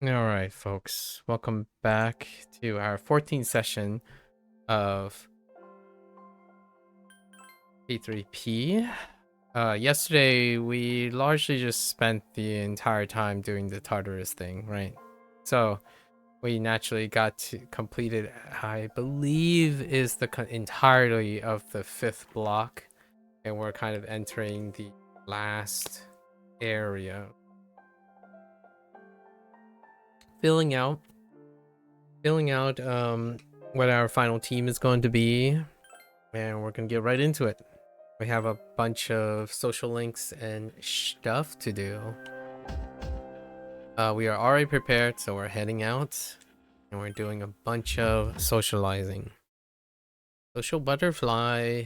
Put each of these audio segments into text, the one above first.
Alright, folks. Welcome back to our 14th session of P3P. Yesterday, we largely just spent the entire time doing the Tartarus thing, right? So, we naturally got to completed, I believe, is the entirety of the 5th block. And we're kind of entering the last area. Filling out what our final team is going to be, and we're gonna get right into it. We have a bunch of social links and stuff to do. We are already prepared, so we're heading out and we're doing a bunch of socializing. Social butterfly,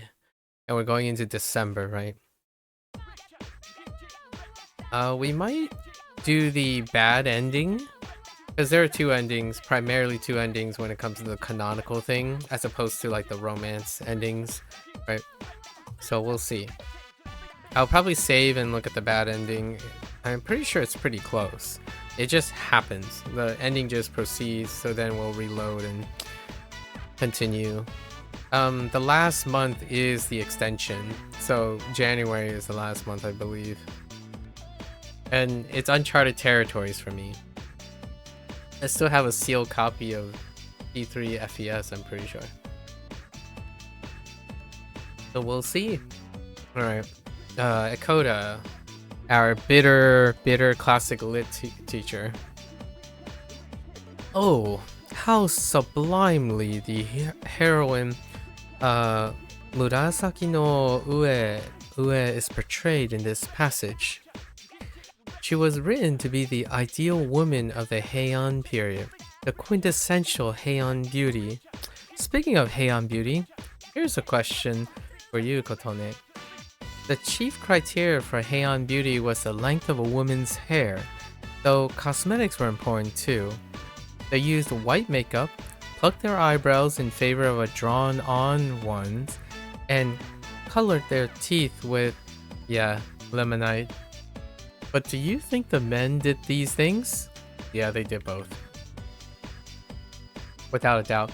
and we're going into December, right? We might do the bad ending, because there are two endings, primarily two endings when it comes to the canonical thing, as opposed to like the romance endings, right? So we'll see. I'll probably save and look at the bad ending. I'm pretty sure it's pretty close. It just happens. The ending just proceeds, so then we'll reload and continue. The last month is the extension, so January is the last month, I believe. And it's uncharted territories for me. I still have a sealed copy of P3 FES, I'm pretty sure. So we'll see. Alright. Ekoda, our bitter classic lit teacher. Oh, how sublimely the heroine Murasaki no Ue is portrayed in this passage. She was written to be the ideal woman of the Heian period, the quintessential Heian beauty. Speaking of Heian beauty, here's a question for you, Kotone. The chief criteria for Heian beauty was the length of a woman's hair, though cosmetics were important too. They used white makeup, plucked their eyebrows in favor of a drawn-on ones, and colored their teeth with, lemonite. But do you think the men did these things? Yeah, they did both. Without a doubt.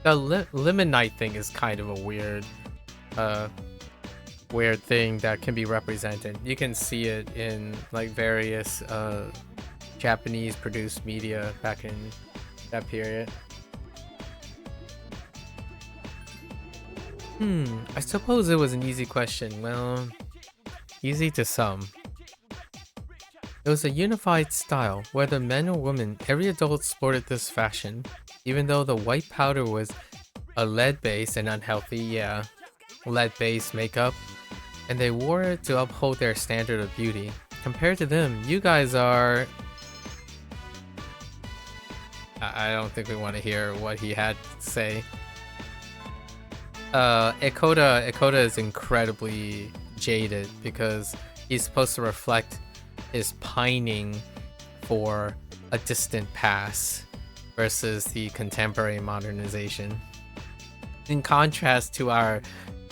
The limonite thing is kind of a weird thing that can be represented. You can see it in like various Japanese produced media back in that period. I suppose it was an easy question. Well, easy to some. It was a unified style, whether men or women, every adult sported this fashion. Even though the white powder was a lead-based and unhealthy, lead-based makeup, and they wore it to uphold their standard of beauty. Compared to them, you guys are... I don't think we want to hear what he had to say. Ekoda is incredibly jaded because he's supposed to reflect his pining for a distant past versus the contemporary modernization. In contrast to our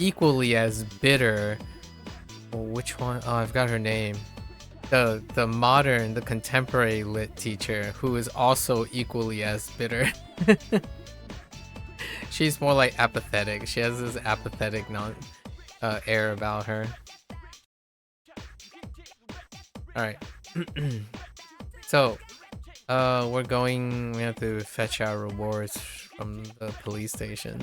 equally as bitter, which one? Oh, I've got her name. The modern, the contemporary lit teacher who is also equally as bitter. She's more like apathetic. She has this apathetic air about her. Alright. So, we have to fetch our rewards from the police station.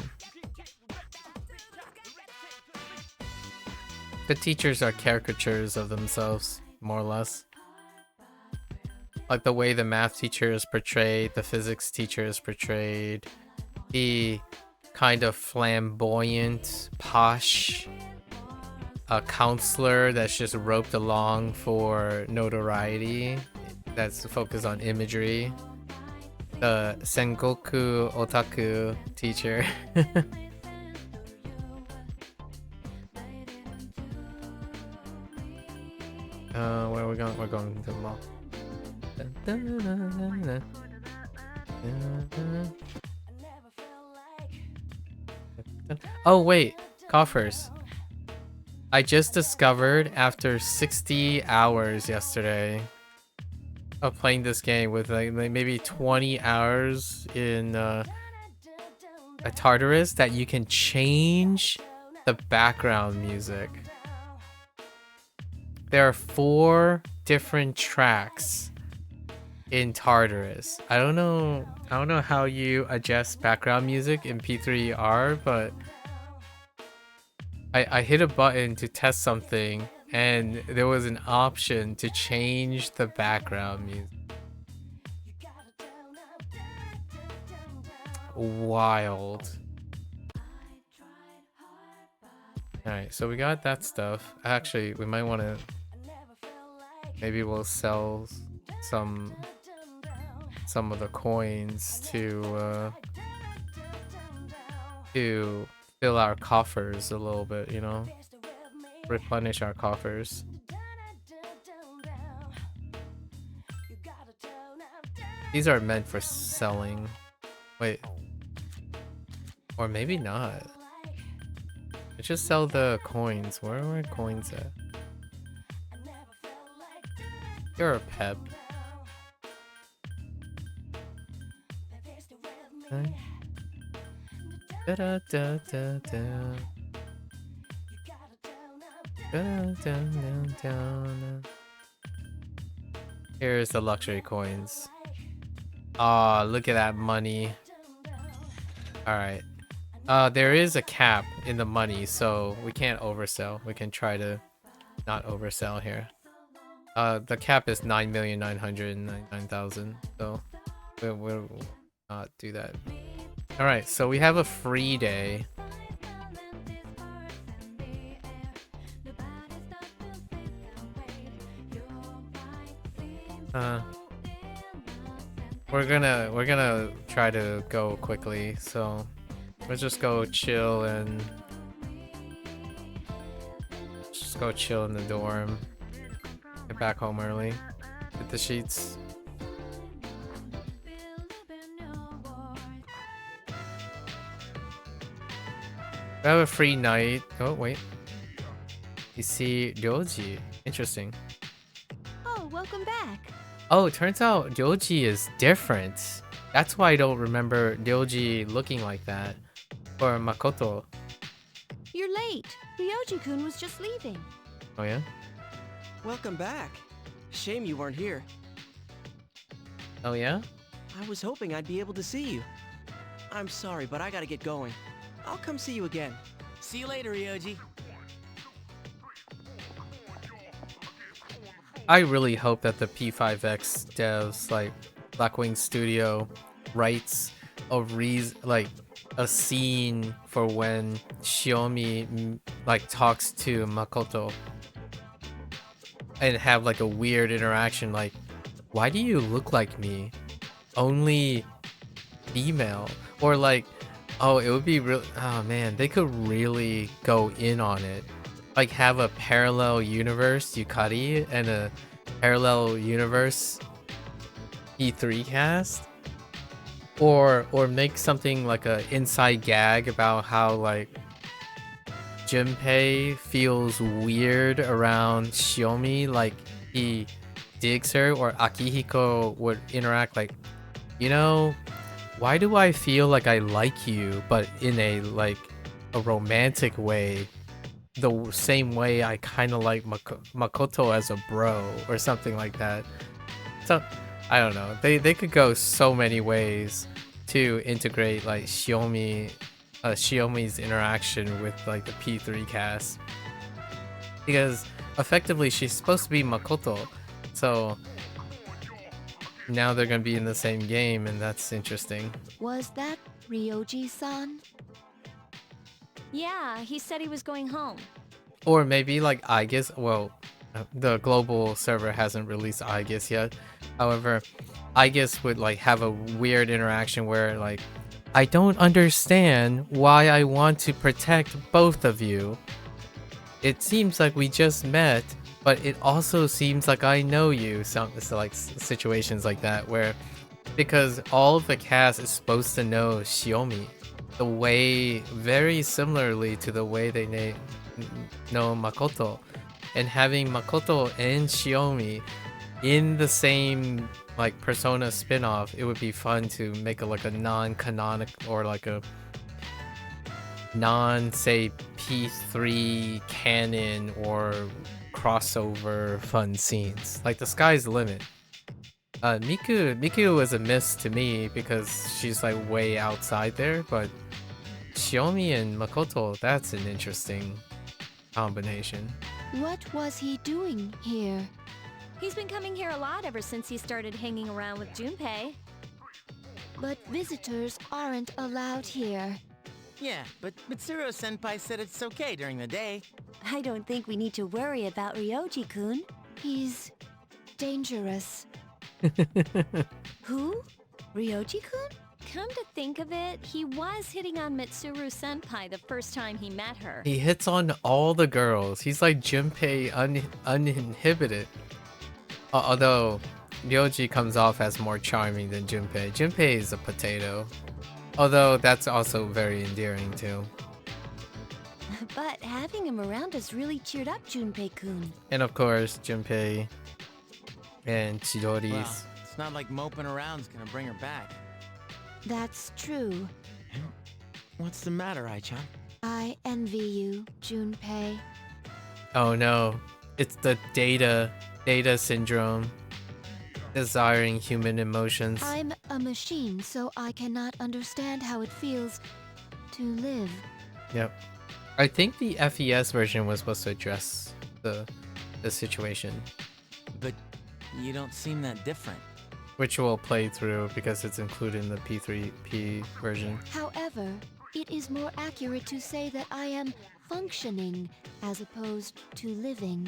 The teachers are caricatures of themselves, more or less. Like the way the math teacher is portrayed, the physics teacher is portrayed, the kind of flamboyant, posh counselor that's just roped along for notoriety, that's focused on imagery, the Sengoku otaku teacher. Where are we going? We're going to the mall. Oh wait, coffers. I just discovered after 60 hours yesterday. of playing this game with like maybe 20 hours in a Tartarus that you can change the background music. There are 4 different tracks in Tartarus. I don't know how you adjust background music in P3R, but I hit a button to test something and there was an option to change the background music. Wild. Alright, so we got that stuff. Actually, we might want to... Maybe we'll sell some of the coins to fill our coffers a little bit, you know? Replenish our coffers. These are meant for selling. Wait. Or maybe not. Let's just sell the coins. Where are my coins at? You're a pep. Okay. Da da da da da. Here's the luxury coins. Ah, look at that money. Alright. There is a cap in the money, so we can't oversell. We can try to not oversell here. The cap is 9,999,000, so we'll not do that. Alright, so we have a free day. We're gonna try to go quickly, so let's just go chill and just go chill in the dorm. Get back home early. Hit the sheets. We have a free night. Oh wait, you see Ryoji. Interesting. Oh, welcome back. Oh, it turns out Ryoji is different. That's why I don't remember Ryoji looking like that. Or Makoto. You're late. Ryoji-kun was just leaving. Oh yeah? Welcome back. Shame you weren't here. Oh yeah? I was hoping I'd be able to see you. I'm sorry, but I gotta get going. I'll come see you again. See you later, Ryoji. I really hope that the P5X devs, like Blackwing Studio, writes a scene for when Shiomi like talks to Makoto and have like a weird interaction, like, why do you look like me? Only female. Or like, oh, it would be real. Oh man, they could really go in on it. Like have a parallel universe Yukari and a parallel universe E3 cast, or make something like a inside gag about how like Junpei feels weird around Shiomi, like he digs her, or Akihiko would interact like, you know, why do I feel like I like you, but in a like a romantic way, the same way I kind of like Makoto as a bro, or something like that. So I don't know, they could go so many ways to integrate like Shiomi's interaction with like the P3 cast, because effectively she's supposed to be Makoto, so now they're gonna be in the same game, and that's interesting. Was that Ryoji-san? Yeah, he said he was going home. Or maybe like Aegis. Well, the global server hasn't released Aegis yet. However, Aegis would like have a weird interaction where like, I don't understand why I want to protect both of you. It seems like we just met, but it also seems like I know you. So like situations like that where, because all of the cast is supposed to know Shiomi, the way very similarly to the way they know Makoto, and having Makoto and Shiomi in the same like Persona spin-off, it would be fun to make a like a non-canonic or like a non say P3 canon or crossover fun scenes. Like the sky's the limit. Miku was a miss to me because she's like way outside there, but Shiomi and Makoto, that's an interesting combination. What was he doing here? He's been coming here a lot ever since he started hanging around with Junpei. But visitors aren't allowed here. Yeah, but Mitsuru-senpai said it's okay during the day. I don't think we need to worry about Ryoji-kun. He's dangerous. Who? Ryoji-kun? Come to think of it, he was hitting on Mitsuru-senpai the first time he met her. He hits on all the girls. He's like Junpei uninhibited. Although Ryoji comes off as more charming than Junpei. Junpei is a potato. Although that's also very endearing too. But having him around has really cheered up Junpei-kun. And of course, Junpei and Chidori's. Well, it's not like moping around's gonna bring her back. That's true. What's the matter, Ai-chan? I envy you, Junpei. Oh no, it's the data syndrome. Desiring human emotions. I'm a machine, so I cannot understand how it feels to live. Yep. I think the FES version was supposed to address the situation, But you don't seem that different. which will play through because it's included in the P3P version. However, it is more accurate to say that I am functioning as opposed to living.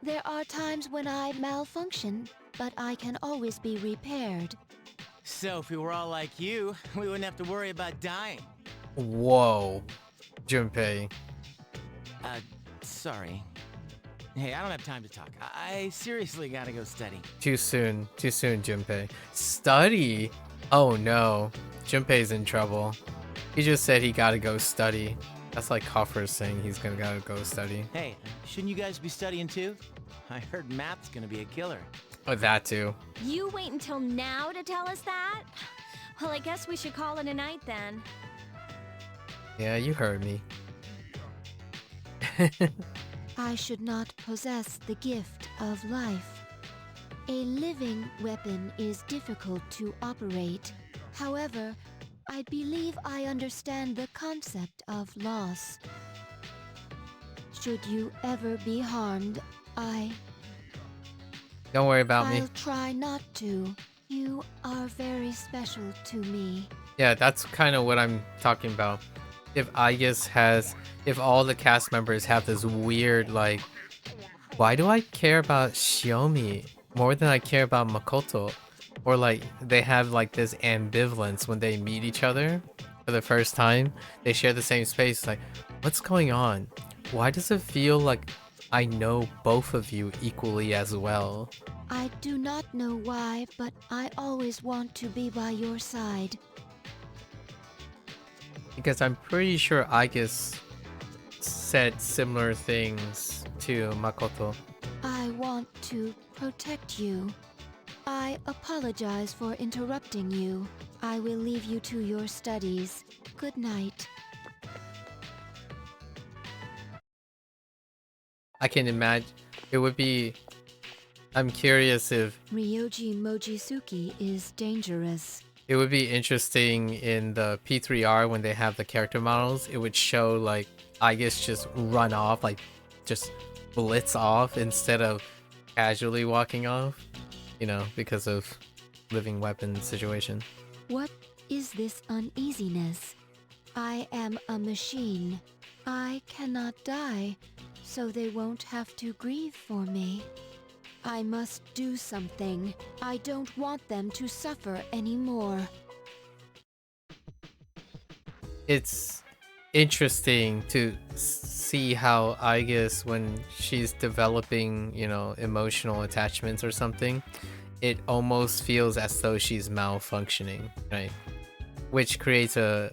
There are times when I malfunction, but I can always be repaired. So if we were all like you, we wouldn't have to worry about dying. Whoa, Junpei. Sorry. Hey, I don't have time to talk. I seriously gotta go study. Too soon, Junpei. Study? Oh no, Junpei's in trouble. He just said he gotta go study. That's like Coffer saying he's gonna gotta go study. Hey, shouldn't you guys be studying too? I heard math's gonna be a killer. Oh, that too. You wait until now to tell us that? Well, I guess we should call it a night then. Yeah, you heard me. I should not possess the gift of life. A living weapon is difficult to operate. However, I believe I understand the concept of loss. Should you ever be harmed, Don't worry about me. I'll try not to. You are very special to me. Yeah, that's kind of what I'm talking about. If if all the cast members have this weird, like, why do I care about Shiomi more than I care about Makoto? Or like, they have like this ambivalence when they meet each other for the first time. They share the same space, like, what's going on? Why does it feel like I know both of you equally as well? I do not know why, but I always want to be by your side. Because I'm pretty sure Aigis said similar things to Makoto. I want to protect you. I apologize for interrupting you. I will leave you to your studies. Good night. I can imagine it would be. I'm curious if Ryoji Mochizuki is dangerous. it would be interesting in the P3R when they have the character models. It would show like Aigis just run off, like just blitz off instead of casually walking off, you know, because of living weapon situation. What is this uneasiness? I am a machine. I cannot die, so they won't have to grieve for me. I must do something. I don't want them to suffer anymore. It's interesting to see how Aigis, when she's developing, you know, emotional attachments or something, it almost feels as though she's malfunctioning, right? Which creates a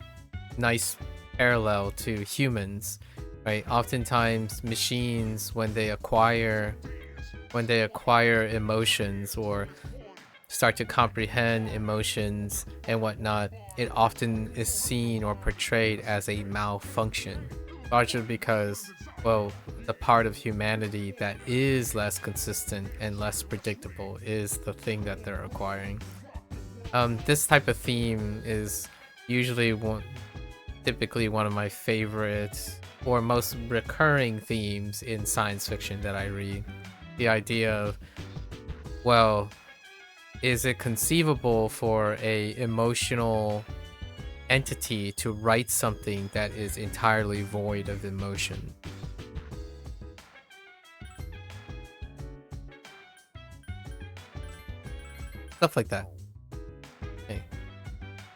nice parallel to humans, right? Oftentimes machines, when they acquire when they acquire emotions or start to comprehend emotions and whatnot, it often is seen or portrayed as a malfunction, largely because, well, the part of humanity that is less consistent and less predictable is the thing that they're acquiring. This type of theme is usually typically one of my favorite or most recurring themes in science fiction that I read. The idea of, well, is it conceivable for a emotional entity to write something that is entirely void of emotion? Stuff like that. Okay.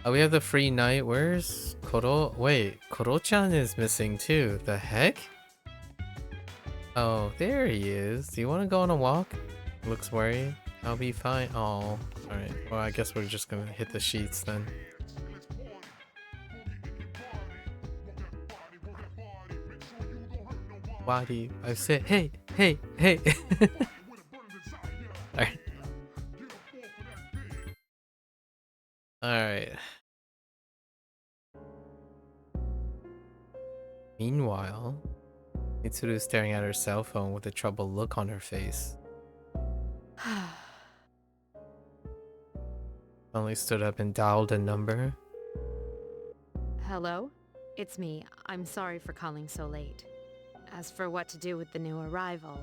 Oh, we have the free night. Where's Koro? Wait, Koro-chan is missing too. The heck? Oh, there he is. Do you want to go on a walk? Looks worried. I'll be fine. Oh, alright. Well, I guess we're just gonna hit the sheets then. Why do you? I said, hey, hey, hey. Alright. Alright. Meanwhile, Mitsuru is staring at her cell phone with a troubled look on her face. Only stood up and dialed a number. Hello? It's me. I'm sorry for calling so late. As for what to do with the new arrival,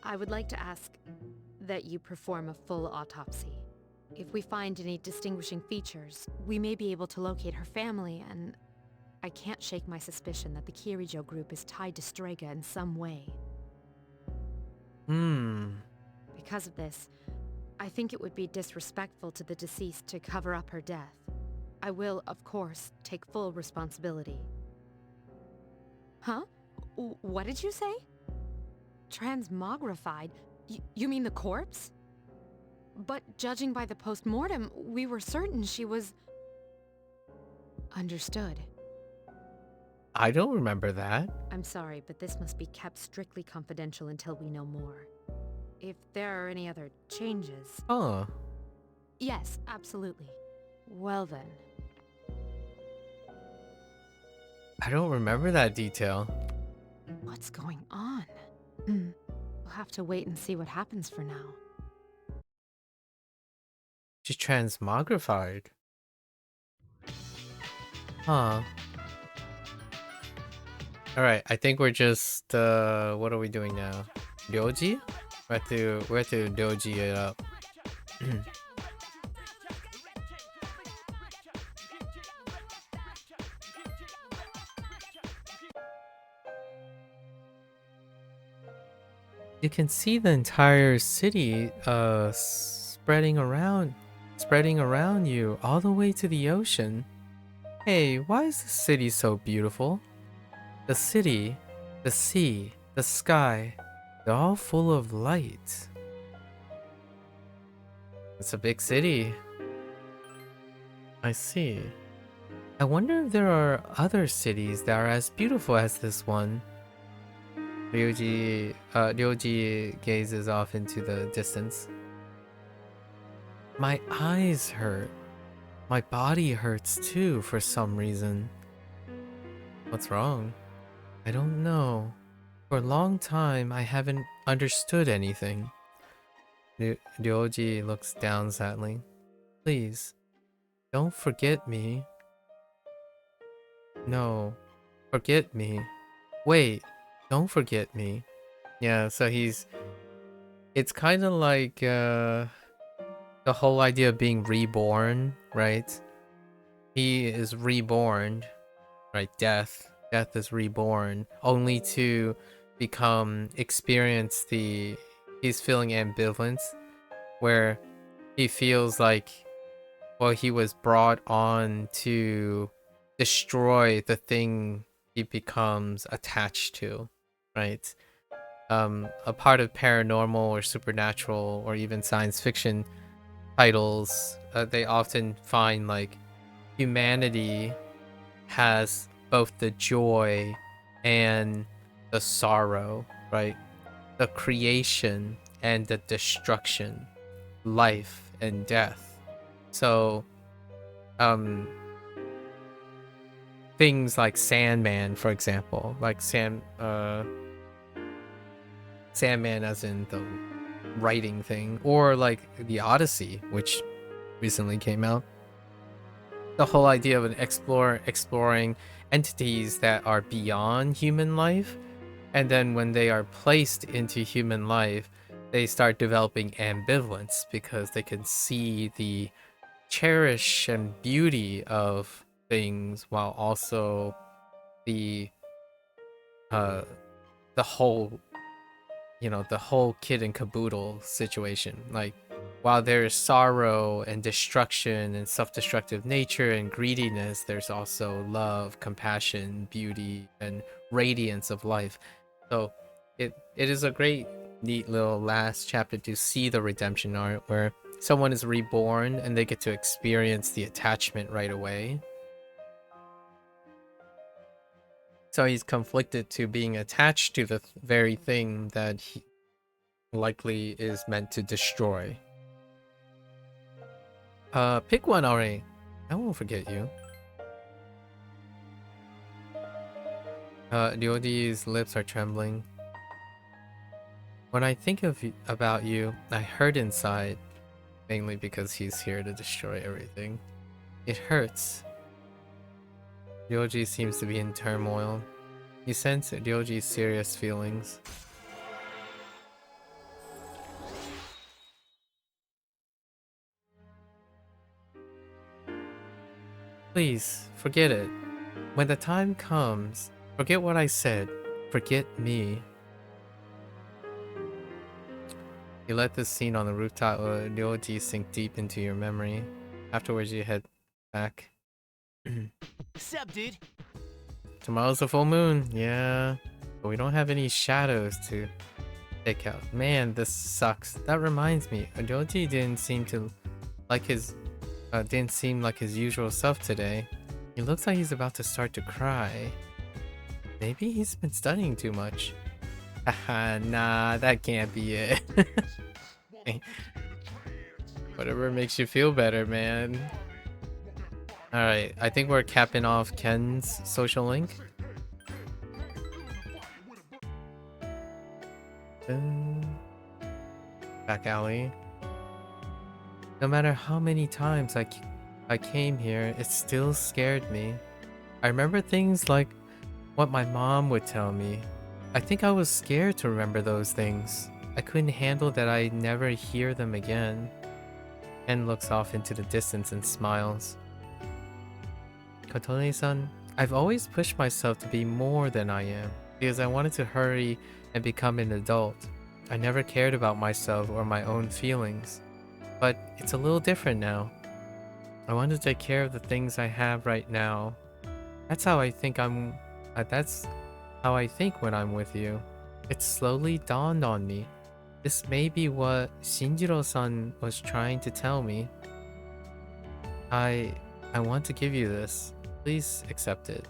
I would like to ask that you perform a full autopsy. If we find any distinguishing features, we may be able to locate her family, and I can't shake my suspicion that the Kirijo group is tied to Strega in some way. Because of this, I think it would be disrespectful to the deceased to cover up her death. I will, of course, take full responsibility. Huh? What did you say? Transmogrified? You mean the corpse? But judging by the post-mortem, we were certain she was... Understood. I don't remember that. I'm sorry, but this must be kept strictly confidential until we know more. If there are any other changes... Huh. Yes, absolutely. Well then. I don't remember that detail. What's going on? We'll have to wait and see what happens for now. She's transmogrified. Huh. Alright, I think we're just what are we doing now? Ryoji? We have to Ryoji it up. You can see the entire city spreading around you all the way to the ocean. Hey, why is the city so beautiful? The city, the sea, the sky, they're all full of light. It's a big city. I see. I wonder if there are other cities that are as beautiful as this one. Ryoji gazes off into the distance. My eyes hurt. My body hurts too for some reason. What's wrong? I don't know. For a long time, I haven't understood anything. Ryoji looks down sadly. Please, don't forget me. No, forget me. Wait, don't forget me. Yeah, so it's kind of like the whole idea of being reborn, right? He is reborn, right? Death is reborn, only to experience he's feeling ambivalence, where he feels like, well, he was brought on to destroy the thing he becomes attached to, right? A part of paranormal or supernatural or even science fiction titles, they often find like humanity has both the joy and the sorrow, right? The creation and the destruction, life and death. So things like Sandman, for example, like Sandman as in the writing thing, or like the Odyssey, which recently came out. The whole idea of an exploring entities that are beyond human life, and then when they are placed into human life, they start developing ambivalence because they can see the cherish and beauty of things while also the the whole, you know, the whole kid and caboodle situation. Like, while there is sorrow and destruction and self-destructive nature and greediness, there's also love, compassion, beauty, and radiance of life. So it is a great, neat little last chapter to see the redemption arc where someone is reborn and they get to experience the attachment right away. So he's conflicted to being attached to the very thing that he likely is meant to destroy. Pick one already. I won't forget you. Ryodi's lips are trembling. When I think about you, I hurt inside, mainly because he's here to destroy everything. It hurts. Ryoji seems to be in turmoil. You sense Ryoji's serious feelings. Please, forget it. When the time comes, forget what I said. Forget me. You let this scene on the rooftop of Ryoji sink deep into your memory. Afterwards, you head back. Sup, dude? Tomorrow's a full moon, yeah. But we don't have any shadows to take out. Man, this sucks. That reminds me, Ryoji didn't seem like his usual self today. He looks like he's about to start to cry. Maybe he's been studying too much. Haha, nah, that can't be it. Whatever makes you feel better, man. Alright, I think we're capping off Ken's social link. Back alley. No matter how many times I came here, it still scared me. I remember things like what my mom would tell me. I think I was scared to remember those things. I couldn't handle that I'd never hear them again. Ken looks off into the distance and smiles. Kotone-san, I've always pushed myself to be more than I am, because I wanted to hurry and become an adult. I never cared about myself or my own feelings. But it's a little different now. I want to take care of the things I have right now. That's how I think that's how I think when I'm with you. It slowly dawned on me. This may be what Shinjiro-san was trying to tell me. I want to give you this. Please accept it.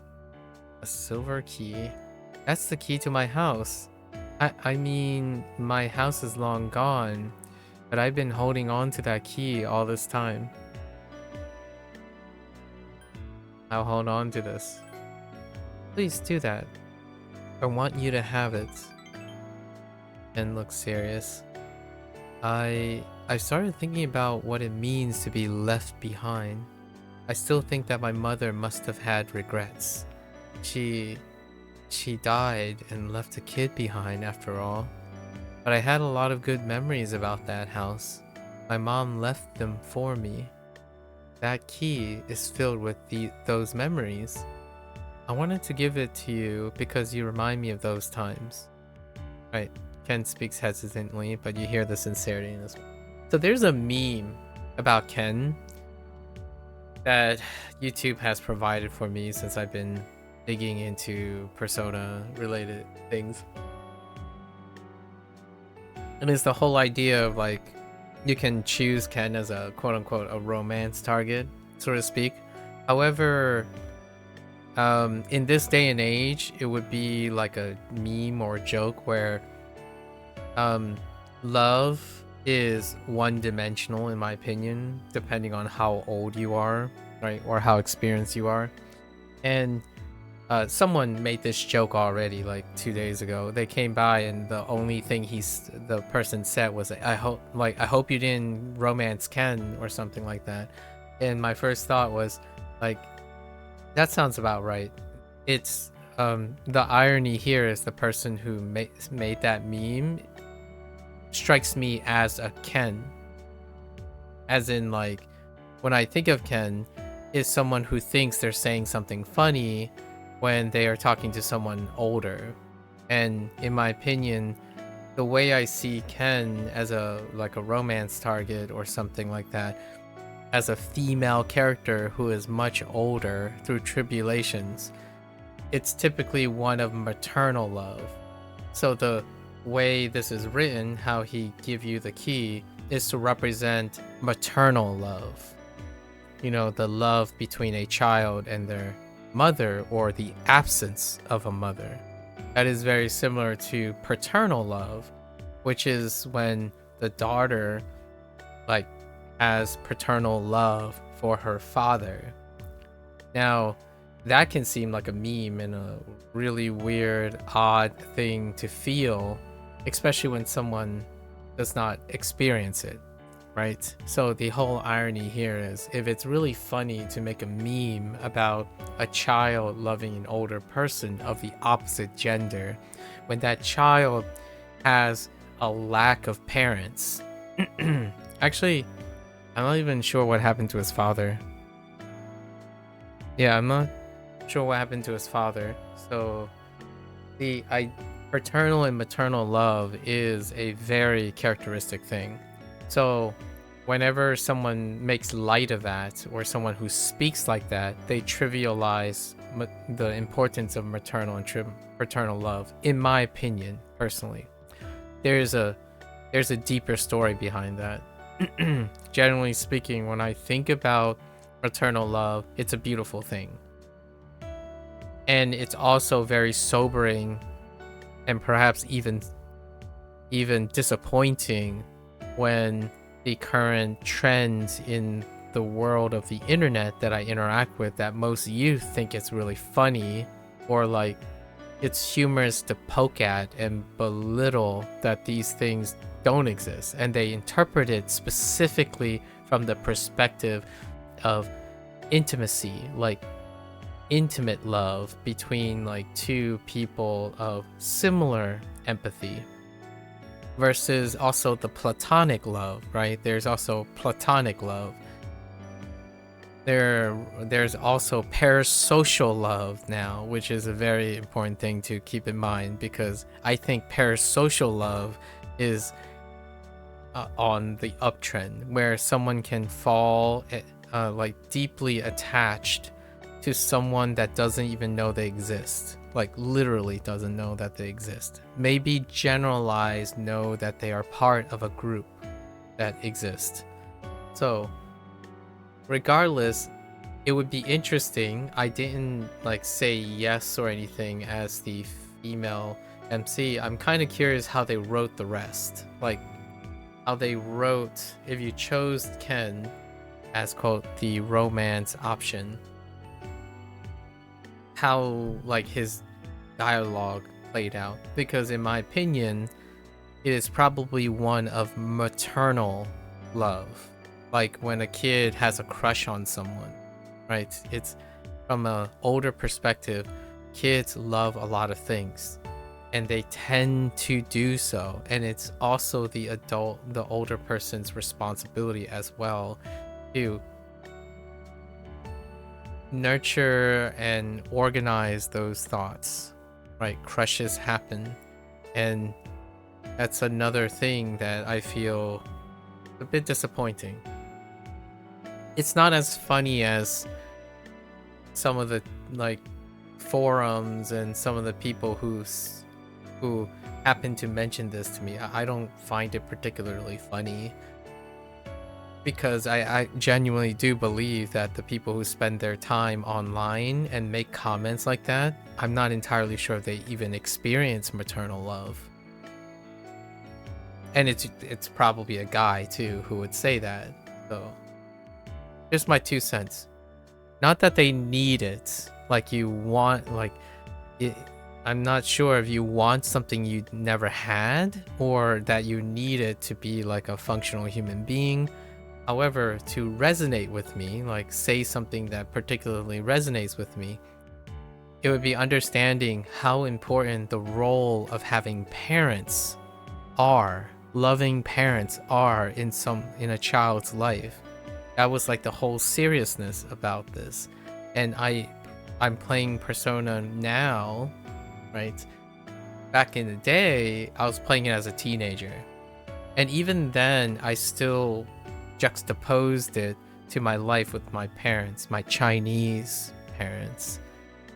A silver key. That's the key to my house. I mean, my house is long gone, but I've been holding on to that key all this time. I'll hold on to this. Please do that. I want you to have it. Ken looks serious. I started thinking about what it means to be left behind. I still think that my mother must have had regrets. She died and left a kid behind after all. But I had a lot of good memories about that house. My mom left them for me. That key is filled with those memories. I wanted to give it to you because you remind me of those times. Right, Ken speaks hesitantly, but you hear the sincerity in this one. So there's a meme about Ken that YouTube has provided for me since I've been digging into Persona related things. And it's the whole idea of like, you can choose Ken as a quote-unquote a romance target, so to speak. However, in this day and age, it would be like a meme or joke where love is one-dimensional in my opinion, depending on how old you are, right, or how experienced you are. And someone made this joke already, like 2 days ago. They came by, and the only thing the person said was, I hope you didn't romance Ken," or something like that. And my first thought was, like, that sounds about right. It's the irony here is the person who made that meme strikes me as a Ken, as in, like, when I think of Ken, is someone who thinks they're saying something funny when they are talking to someone older. And in my opinion, the way I see Ken as a romance target or something like that, as a female character who is much older through tribulations, it's typically one of maternal love. So the way this is written, how he give you the key, is to represent maternal love. You know, the love between a child and their mother, or the absence of a mother. That is very similar to paternal love, which is when the daughter, like, has paternal love for her father. Now, that can seem like a meme and a really weird, odd thing to feel, especially when someone does not experience it, right? So the whole irony here is, if it's really funny to make a meme about a child loving an older person of the opposite gender, when that child has a lack of parents. Actually, I'm not even sure what happened to his father. Yeah, I'm not sure what happened to his father. So paternal and maternal love is a very characteristic thing. So whenever someone makes light of that, or someone who speaks like that, they trivialize the importance of maternal and paternal love, in my opinion, personally. There's a deeper story behind that. Generally speaking, when I think about maternal love, it's a beautiful thing. And it's also very sobering, and perhaps even disappointing, when the current trends in the world of the internet that I interact with, that most youth think it's really funny, or like it's humorous to poke at and belittle that these things don't exist, and they interpret it specifically from the perspective of intimacy, like intimate love between like two people of similar empathy, versus also the platonic love, right? There's also platonic love. There's also parasocial love now, which is a very important thing to keep in mind, because I think parasocial love is on the uptrend, where someone can fall like deeply attached to someone that doesn't even know they exist, like literally doesn't know that they exist. Maybe generalized know that they are part of a group that exists. So regardless, it would be interesting. I didn't like say yes or anything as the female MC. I'm kind of curious how they wrote the rest, like how they wrote, if you chose Ken as quote the romance option, how like his dialogue played out. Because in my opinion, it is probably one of maternal love, like when a kid has a crush on someone, right? It's from an older perspective. Kids love a lot of things, and they tend to do so, and it's also the older person's responsibility as well to nurture and organize those thoughts, right? Crushes happen, and that's another thing that I feel a bit disappointing. It's not as funny as some of the like forums and some of the people who happen to mention this to me. I don't find it particularly funny, because I genuinely do believe that the people who spend their time online and make comments like that, I'm not entirely sure if they even experience maternal love. And it's probably a guy too who would say that. So just my 2 cents. Not that they need it, like you want, like it, I'm not sure if you want something you never had or that you need it to be like a functional human being. However, to resonate with me, like say something that particularly resonates with me, it would be understanding how important the role of having parents are, loving parents are in a child's life. That was like the whole seriousness about this. And I'm playing Persona now, right? Back in the day, I was playing it as a teenager. And even then, I still juxtaposed it to my life with my parents, my Chinese parents.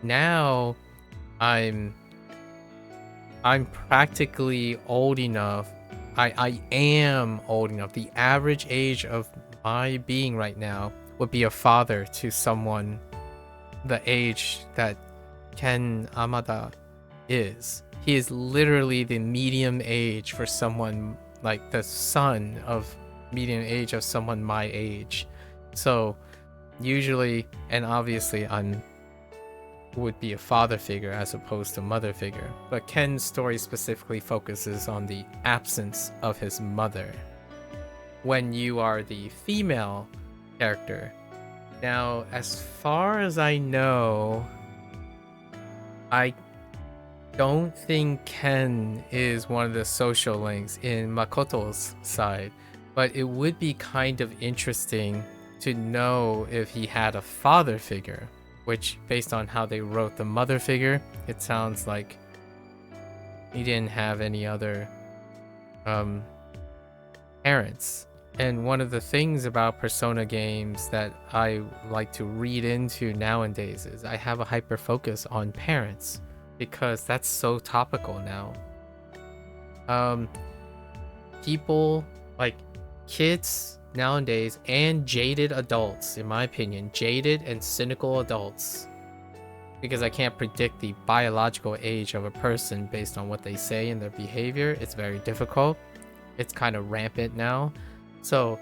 Now, I'm practically old enough. I am old enough. The average age of my being right now would be a father to someone the age that Ken Amada is. He is literally the medium age for someone, like the son of medium age of someone my age. So usually, and obviously would be a father figure as opposed to mother figure. But Ken's story specifically focuses on the absence of his mother when you are the female character. Now, as far as I know, I don't think Ken is one of the social links in Makoto's side, but it would be kind of interesting to know if he had a father figure, which, based on how they wrote the mother figure, it sounds like he didn't have any other parents. And one of the things about Persona games that I like to read into nowadays is I have a hyper focus on parents because that's so topical now. People, like kids nowadays, and jaded adults, in my opinion, jaded and cynical adults, because I can't predict the biological age of a person based on what they say and their behavior. It's very difficult. It's kind of rampant now. So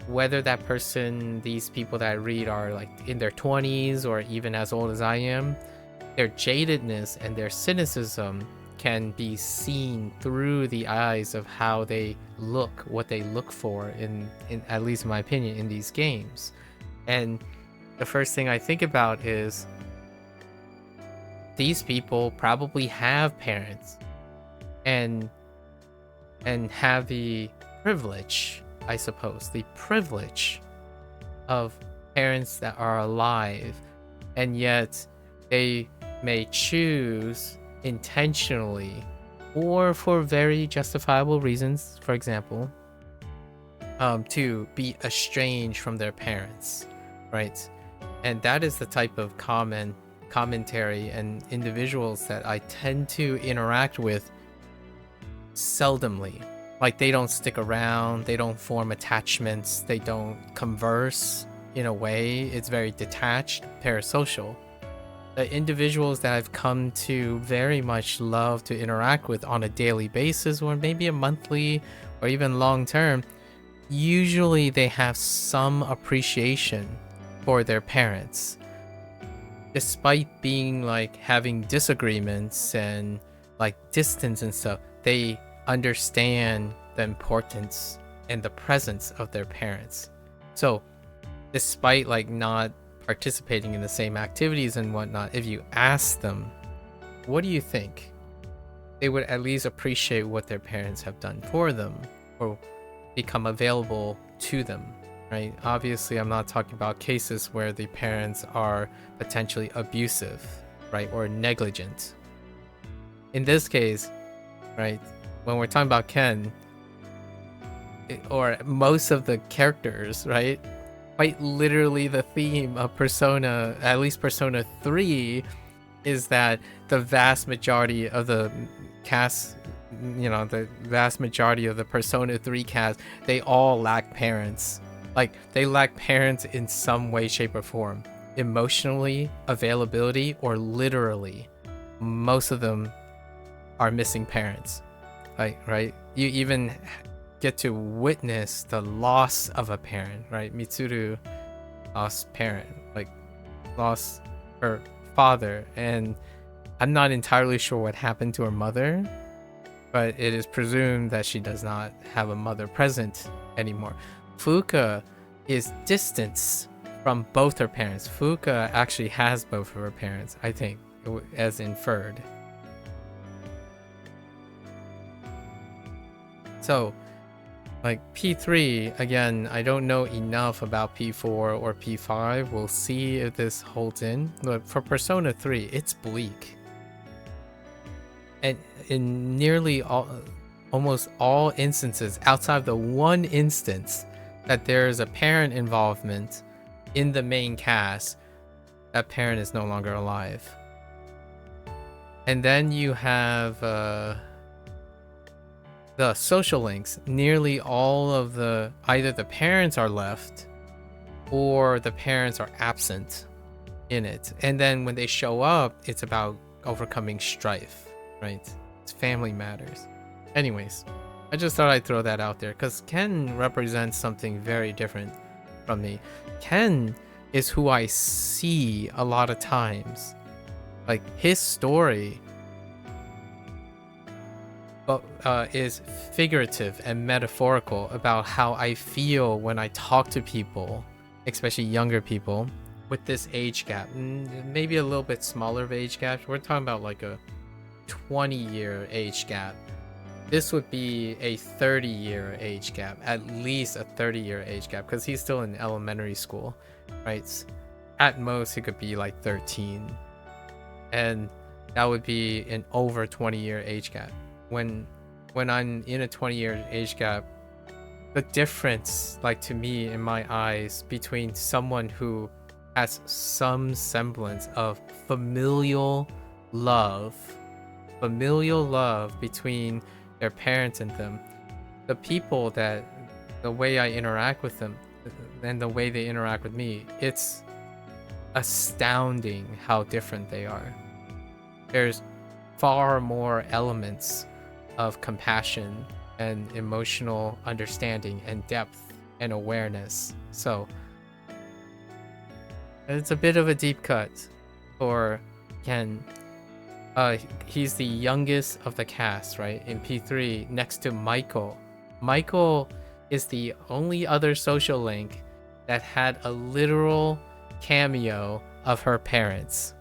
whether that person, these people that I read are like in their 20s or even as old as I am, their jadedness and their cynicism can be seen through the eyes of how they look, what they look for in at least in my opinion, in these games. And the first thing I think about is these people probably have parents and have the privilege, I suppose, the privilege of parents that are alive, and yet they may choose intentionally or for very justifiable reasons, for example, to be estranged from their parents, right? And that is the type of commentary and individuals that I tend to interact with seldomly. Like, they don't stick around, they don't form attachments, they don't converse in a way. It's very detached, parasocial. The individuals that I've come to very much love to interact with on a daily basis, or maybe a monthly or even long term, usually they have some appreciation for their parents. Despite being like having disagreements and like distance and stuff, they understand the importance and the presence of their parents. So despite like not participating in the same activities and whatnot, if you ask them, what do you think? They would at least appreciate what their parents have done for them or become available to them, right? Obviously, I'm not talking about cases where the parents are potentially abusive, right? Or negligent. In this case, right? When we're talking about Ken, or most of the characters, right? Quite literally the theme of Persona, at least Persona 3, is that the vast majority of the cast, the vast majority of the Persona 3 cast, they all lack parents. Like, they lack parents in some way, shape, or form. Emotionally, availability, or literally. Most of them are missing parents. like, right? You even get to witness the loss of a parent, right? Mitsuru lost parent, like lost her father, and I'm not entirely sure what happened to her mother, but it is presumed that she does not have a mother present anymore. Fuka is distance from both her parents. Fuka actually has both of her parents, I think, as inferred. So, like P3, again, I don't know enough about P4 or P5. We'll see if this holds in. But for Persona 3, it's bleak. And in nearly almost all instances, outside of the one instance that there's a parent involvement in the main cast, that parent is no longer alive. And then you have the social links. Nearly all of either the parents are left or the parents are absent in it. And then when they show up, it's about overcoming strife, right? It's family matters. Anyways, I just thought I'd throw that out there because Ken represents something very different from me. Ken is who I see a lot of times. Like his story is figurative and metaphorical about how I feel when I talk to people, especially younger people, with this age gap. Maybe a little bit smaller of age gap. We're talking about like a 20-year age gap. This would be a 30-year age gap, at least a 30-year age gap, because he's still in elementary school, right? At most, he could be like 13. And that would be an over 20-year age gap. When I'm in a 20-year age gap, the difference, like to me in my eyes, between someone who has some semblance of familial love between their parents and them, the people that, the way I interact with them and the way they interact with me, it's astounding how different they are. There's far more elements of compassion and emotional understanding and depth and awareness. So it's a bit of a deep cut for Ken. He's the youngest of the cast, right? In P3, next to Michael. Michael is the only other social link that had a literal cameo of her parents,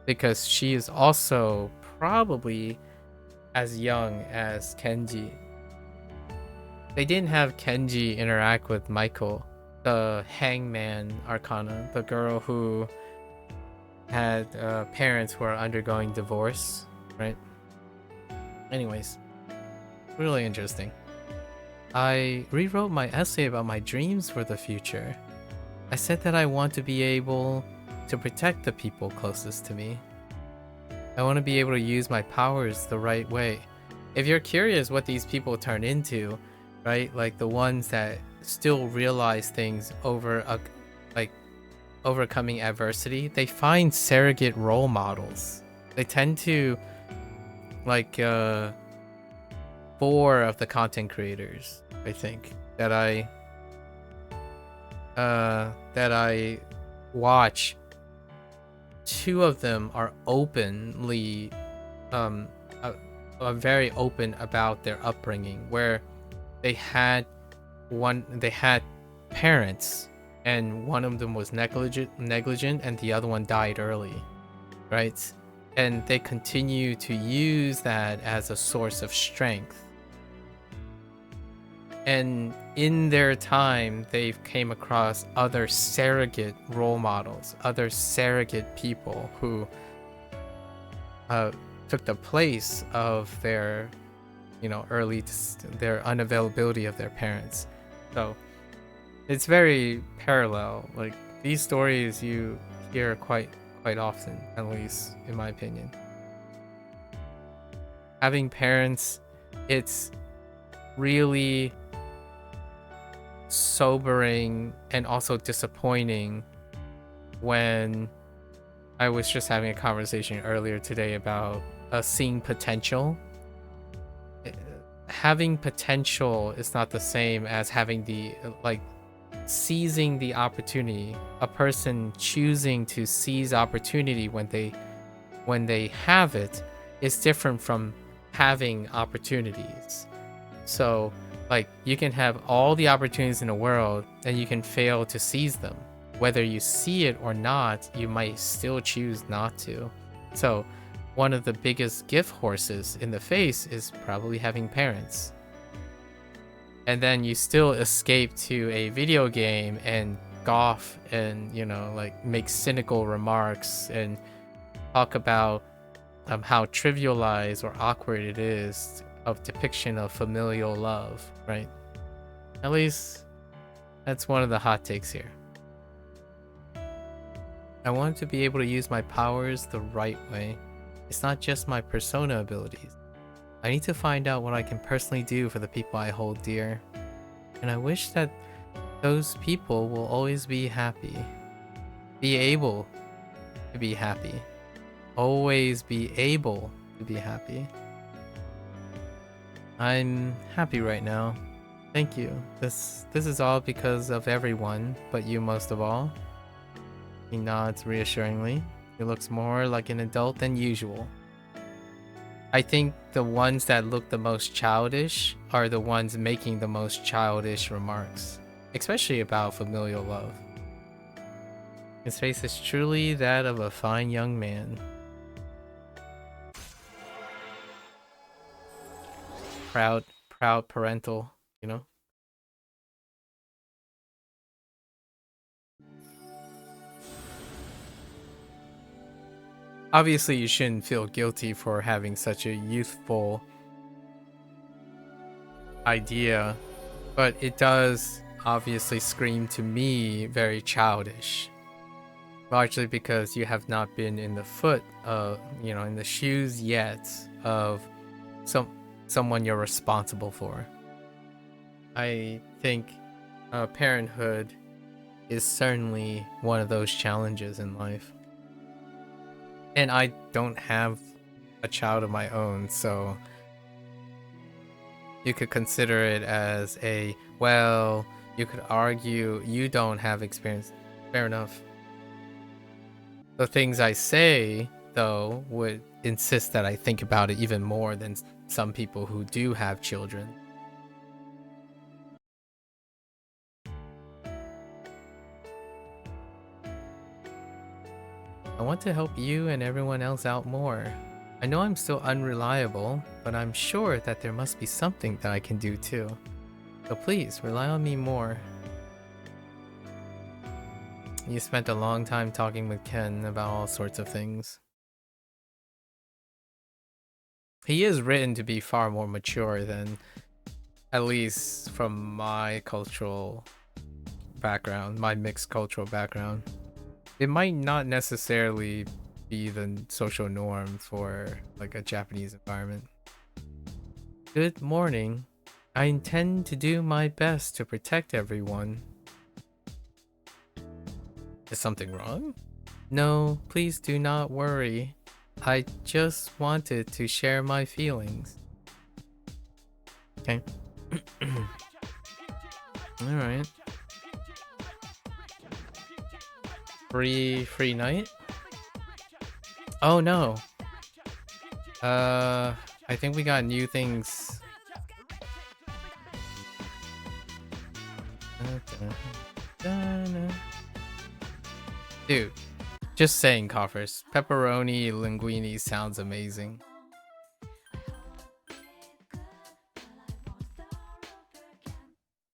because she is also probably as young as Kenji. They didn't have Kenji interact with Michael, the hangman arcana, the girl who had parents who are undergoing divorce, right? Anyways, really interesting. I rewrote my essay about my dreams for the future. I said that I want to be able to protect the people closest to me. I want to be able to use my powers the right way. If you're curious what these people turn into, right? Like the ones that still realize things over overcoming adversity, they find surrogate role models. They tend to, like 4 of the content creators, I think, that I watch, 2 of them are openly are very open about their upbringing, where they had parents and one of them was negligent and the other one died early, right? And they continue to use that as a source of strength. And in their time, they've came across other surrogate role models, other surrogate people who took the place of their, their unavailability of their parents. So it's very parallel. Like these stories you hear quite often, at least in my opinion. Having parents, it's really sobering and also disappointing. When I was just having a conversation earlier today about seeing potential, having potential is not the same as having the like seizing the opportunity. A person choosing to seize opportunity when they have it is different from having opportunities. So like you can have all the opportunities in the world and you can fail to seize them. Whether you see it or not, you might still choose not to. So one of the biggest gift horses in the face is probably having parents. And then you still escape to a video game and golf and, you know, like make cynical remarks and talk about how trivialized or awkward it is of depiction of familial love, right? At least that's one of the hot takes here. I want to be able to use my powers the right way. It's not just my persona abilities. I need to find out what I can personally do for the people I hold dear. And I wish that those people will always be happy. Be able to be happy. Always be able to be happy. I'm happy right now. Thank you. This is all because of everyone, but you most of all. He nods reassuringly. He looks more like an adult than usual. I think the ones that look the most childish are the ones making the most childish remarks, especially about familial love. His face is truly that of a fine young man. Proud parental, you know? Obviously, you shouldn't feel guilty for having such a youthful idea, but it does obviously scream to me very childish. Largely because you have not been in the foot of, you know, in the shoes yet of someone you're responsible for. I think parenthood is certainly one of those challenges in life. And I don't have a child of my own, so you could consider it as a, well, you could argue you don't have experience. Fair enough. The things I say, though, would insist that I think about it even more than some people who do have children. I want to help you and everyone else out more. I know I'm still unreliable, but I'm sure that there must be something that I can do too. So please, rely on me more. You spent a long time talking with Ken about all sorts of things. He is written to be far more mature than, at least from my cultural background, my mixed cultural background. It might not necessarily be the social norm for like a Japanese environment. Good morning. I intend to do my best to protect everyone. Is something wrong? No, please do not worry. I just wanted to share my feelings. Okay. Alright. Free night? Oh no. I think we got new things. Dude, just saying, coffers. Pepperoni linguine sounds amazing.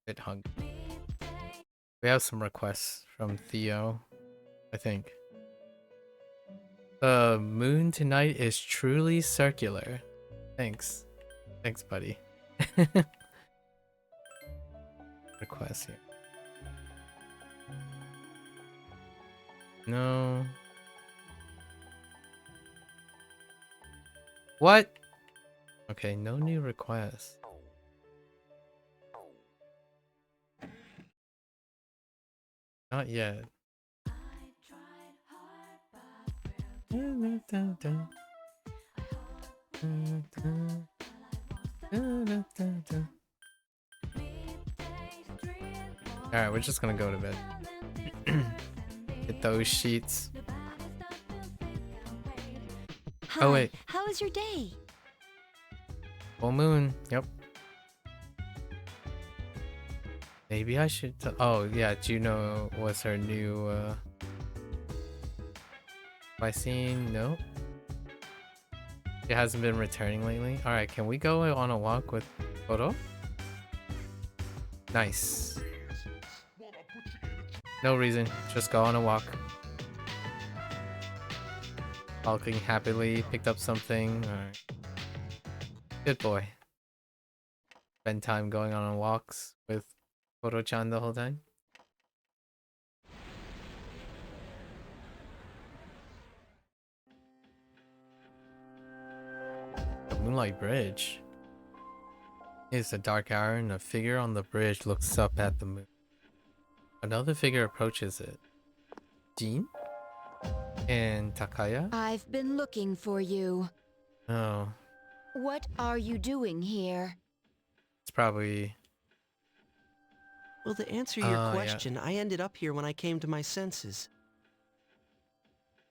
Bit hungry. We have some requests from Theo, I think. The moon tonight is truly circular. Thanks. Thanks, buddy. Request here. No. What? Okay, no new requests. Not yet. Alright, we're just gonna go to bed. Get those sheets. Hi, Oh, wait. how was your day? Full moon. Yep. Maybe I should. Oh, yeah. Juno was her new. Have I seen? No. She hasn't been returning lately. Alright, can we go on a walk with Koro? Nice. No reason. Just go on a walk. Walking happily. Picked up something. Alright. Good boy. Spend time going on walks with Koro-chan the whole time. The Moonlight Bridge. It's a dark hour and a figure on the bridge looks up at the moon. Another figure approaches it. Jin? And Takaya? I've been looking for you. Oh, What are you doing here? it's probably... Well, to answer your Yeah. question, I ended up here when I came to my senses.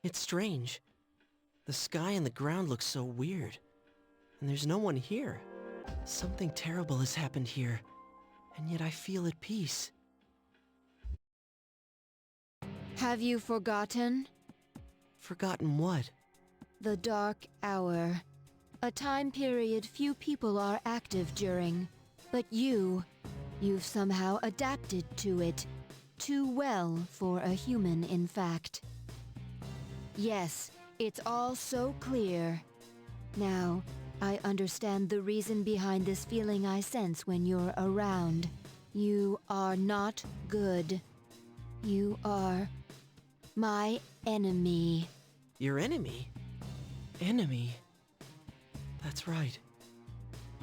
It's strange. The sky and the ground look so weird. And there's no one here. Something terrible has happened here. And yet I feel at peace. Have you forgotten? Forgotten what? The Dark Hour. A time period few people are active during. But you've somehow adapted to it. Too well for a human, in fact. Yes, it's all so clear. Now, I understand the reason behind this feeling I sense when you're around. You are not good. You are my enemy. Your enemy? Enemy? That's right.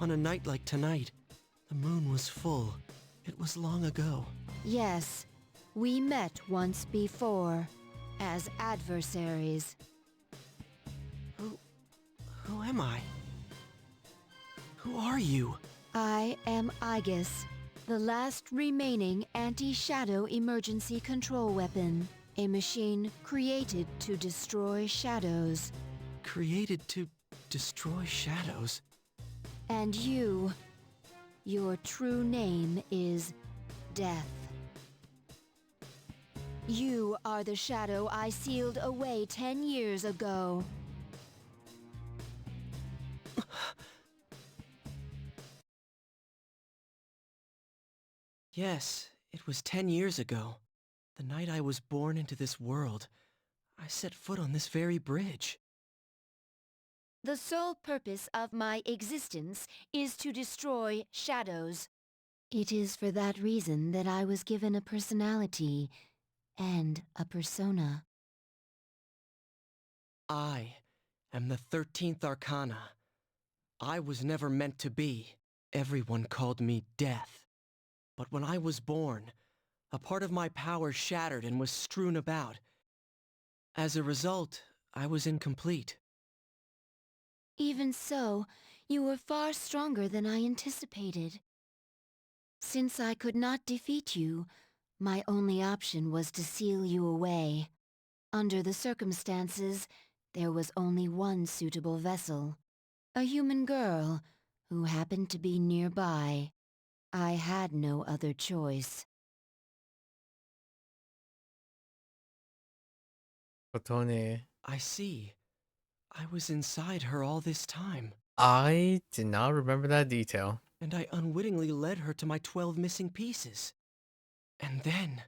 On a night like tonight, the moon was full. It was long ago. Yes, we met once before, as adversaries. Who am I? Who are you? I am Aegis, the last remaining anti-shadow emergency control weapon. A machine created to destroy shadows. Created to destroy shadows? And your true name is Death. You are the shadow I sealed away 10 years ago. Yes, it was 10 years ago. The night I was born into this world. I set foot on this very bridge. The sole purpose of my existence is to destroy shadows. It is for that reason that I was given a personality and a persona. I am the 13th Arcana. I was never meant to be. Everyone called me Death. But when I was born, a part of my power shattered and was strewn about. As a result, I was incomplete. Even so, you were far stronger than I anticipated. Since I could not defeat you, my only option was to seal you away. Under the circumstances, there was only one suitable vessel. A human girl who happened to be nearby. I had no other choice. Kotone. I see. I was inside her all this time. I did not remember that detail. And I unwittingly led her to my 12 missing pieces. And then...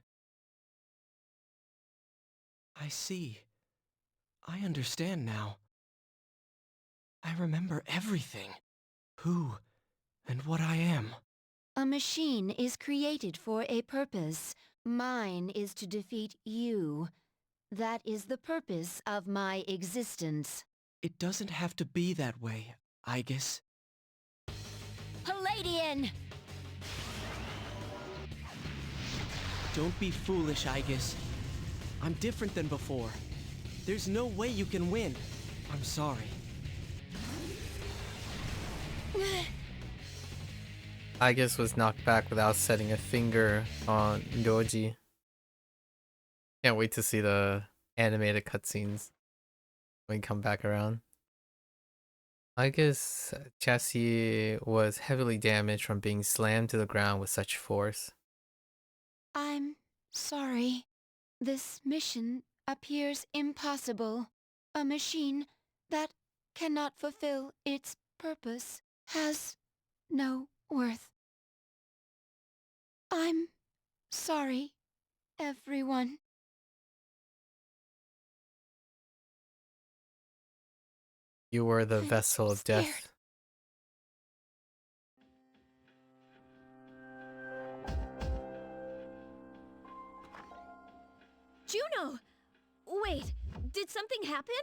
I see. I understand now. I remember everything. Who and what I am. A machine is created for a purpose. Mine is to defeat you. That is the purpose of my existence. It doesn't have to be that way, Aegis. Palladian! Don't be foolish, Aegis. I'm different than before. There's no way you can win. I'm sorry. Aigis was knocked back without setting a finger on Ryoji. Can't wait to see the animated cutscenes when we come back around. Aigis' chassis was heavily damaged from being slammed to the ground with such force. I'm sorry. This mission appears impossible. A machine that cannot fulfill its purpose has no worth. I'm sorry, everyone. You were the I'm vessel of scared. death. Juno! Wait, did something happen?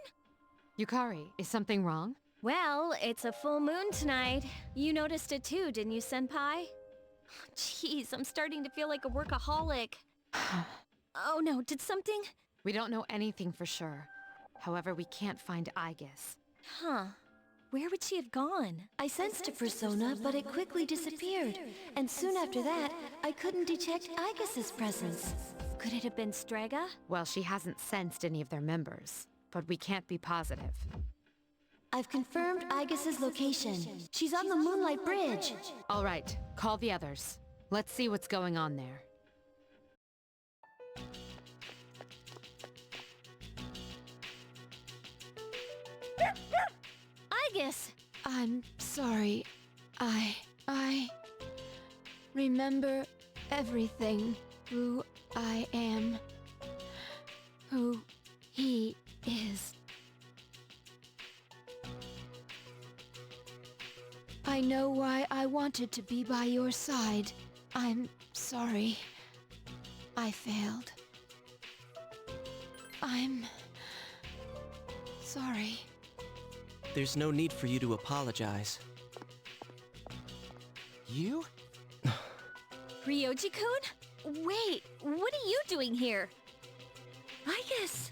Yukari, is something wrong? Well, it's a full moon tonight. You noticed it too, didn't you, Senpai? Jeez, I'm starting to feel like a workaholic. Oh no, did something? We don't know anything for sure. However, we can't find Aigis. Huh. Where would she have gone? I sensed a persona, but it quickly disappeared. And soon after that, I couldn't detect Aigis' presence. Could it have been Strega? Well, she hasn't sensed any of their members, but we can't be positive. I've confirmed Aigis' location. She's on the Moonlight Bridge. All right, call the others. Let's see what's going on there. Aigis! I'm sorry. I remember everything. Who I am. Who he is. I know why I wanted to be by your side. I'm sorry. I failed. I'm sorry. There's no need for you to apologize. You? Ryoji-kun? Wait, what are you doing here? Aigis!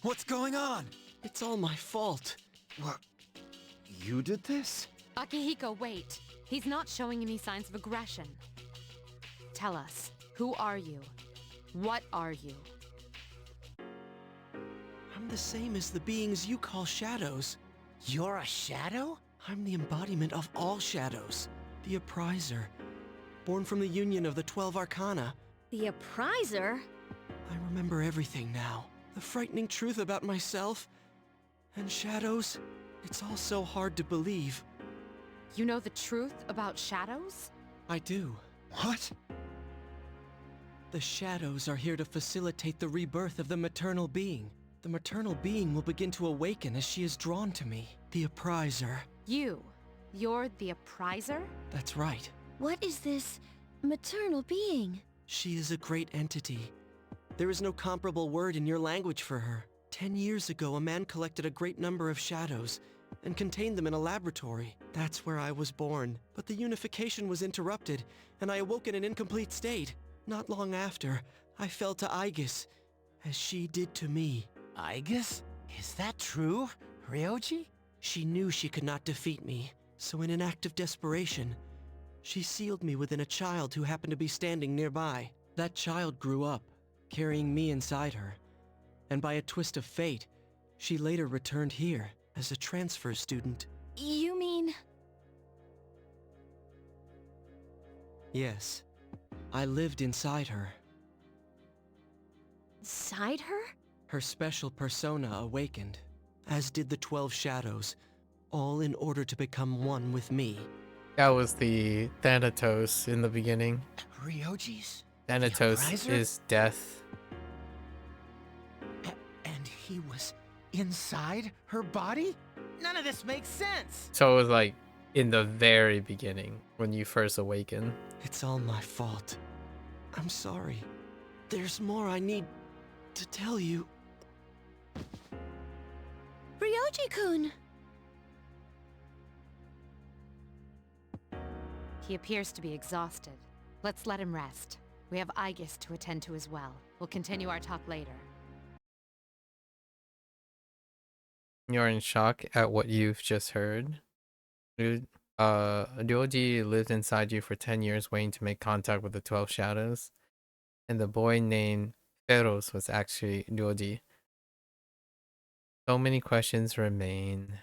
What's going on? It's all my fault. What? You did this? Akihiko, wait. He's not showing any signs of aggression. Tell us, who are you? What are you? I'm the same as the beings you call shadows. You're a shadow? I'm the embodiment of all shadows. The Appriser. Born from the union of the 12 Arcana. The Appriser? I remember everything now. The frightening truth about myself. And shadows. It's all so hard to believe. You know the truth about shadows? I do. What? The shadows are here to facilitate the rebirth of the maternal being. The maternal being will begin to awaken as she is drawn to me. The Appriser. You're the Appriser? That's right. What is this maternal being? She is a great entity. There is no comparable word in your language for her. 10 years ago, a man collected a great number of shadows and contained them in a laboratory. That's where I was born. But the unification was interrupted, and I awoke in an incomplete state. Not long after, I fell to Aigis, as she did to me. Aigis? Is that true, Ryoji? She knew she could not defeat me, so in an act of desperation, she sealed me within a child who happened to be standing nearby. That child grew up, carrying me inside her, and by a twist of fate, she later returned here as a transfer student. You mean... Yes, I lived inside her. inside her? Her special persona awakened, as did the 12 shadows, all in order to become one with me. That was the Thanatos in the beginning. Ryoji's? Thanatos Appriser? is death. And he was inside her body? None of this makes sense! So it was like in the very beginning when you first awaken. It's all my fault. I'm sorry. There's more I need to tell you. Ryoji-kun! He appears to be exhausted. Let's let him rest. We have Aigis to attend to as well. We'll continue our talk later. You're in shock at what you've just heard. Ryoji lived inside you for 10 years waiting to make contact with the 12 shadows. And the boy named Feroz was actually Ryoji. So many questions remain.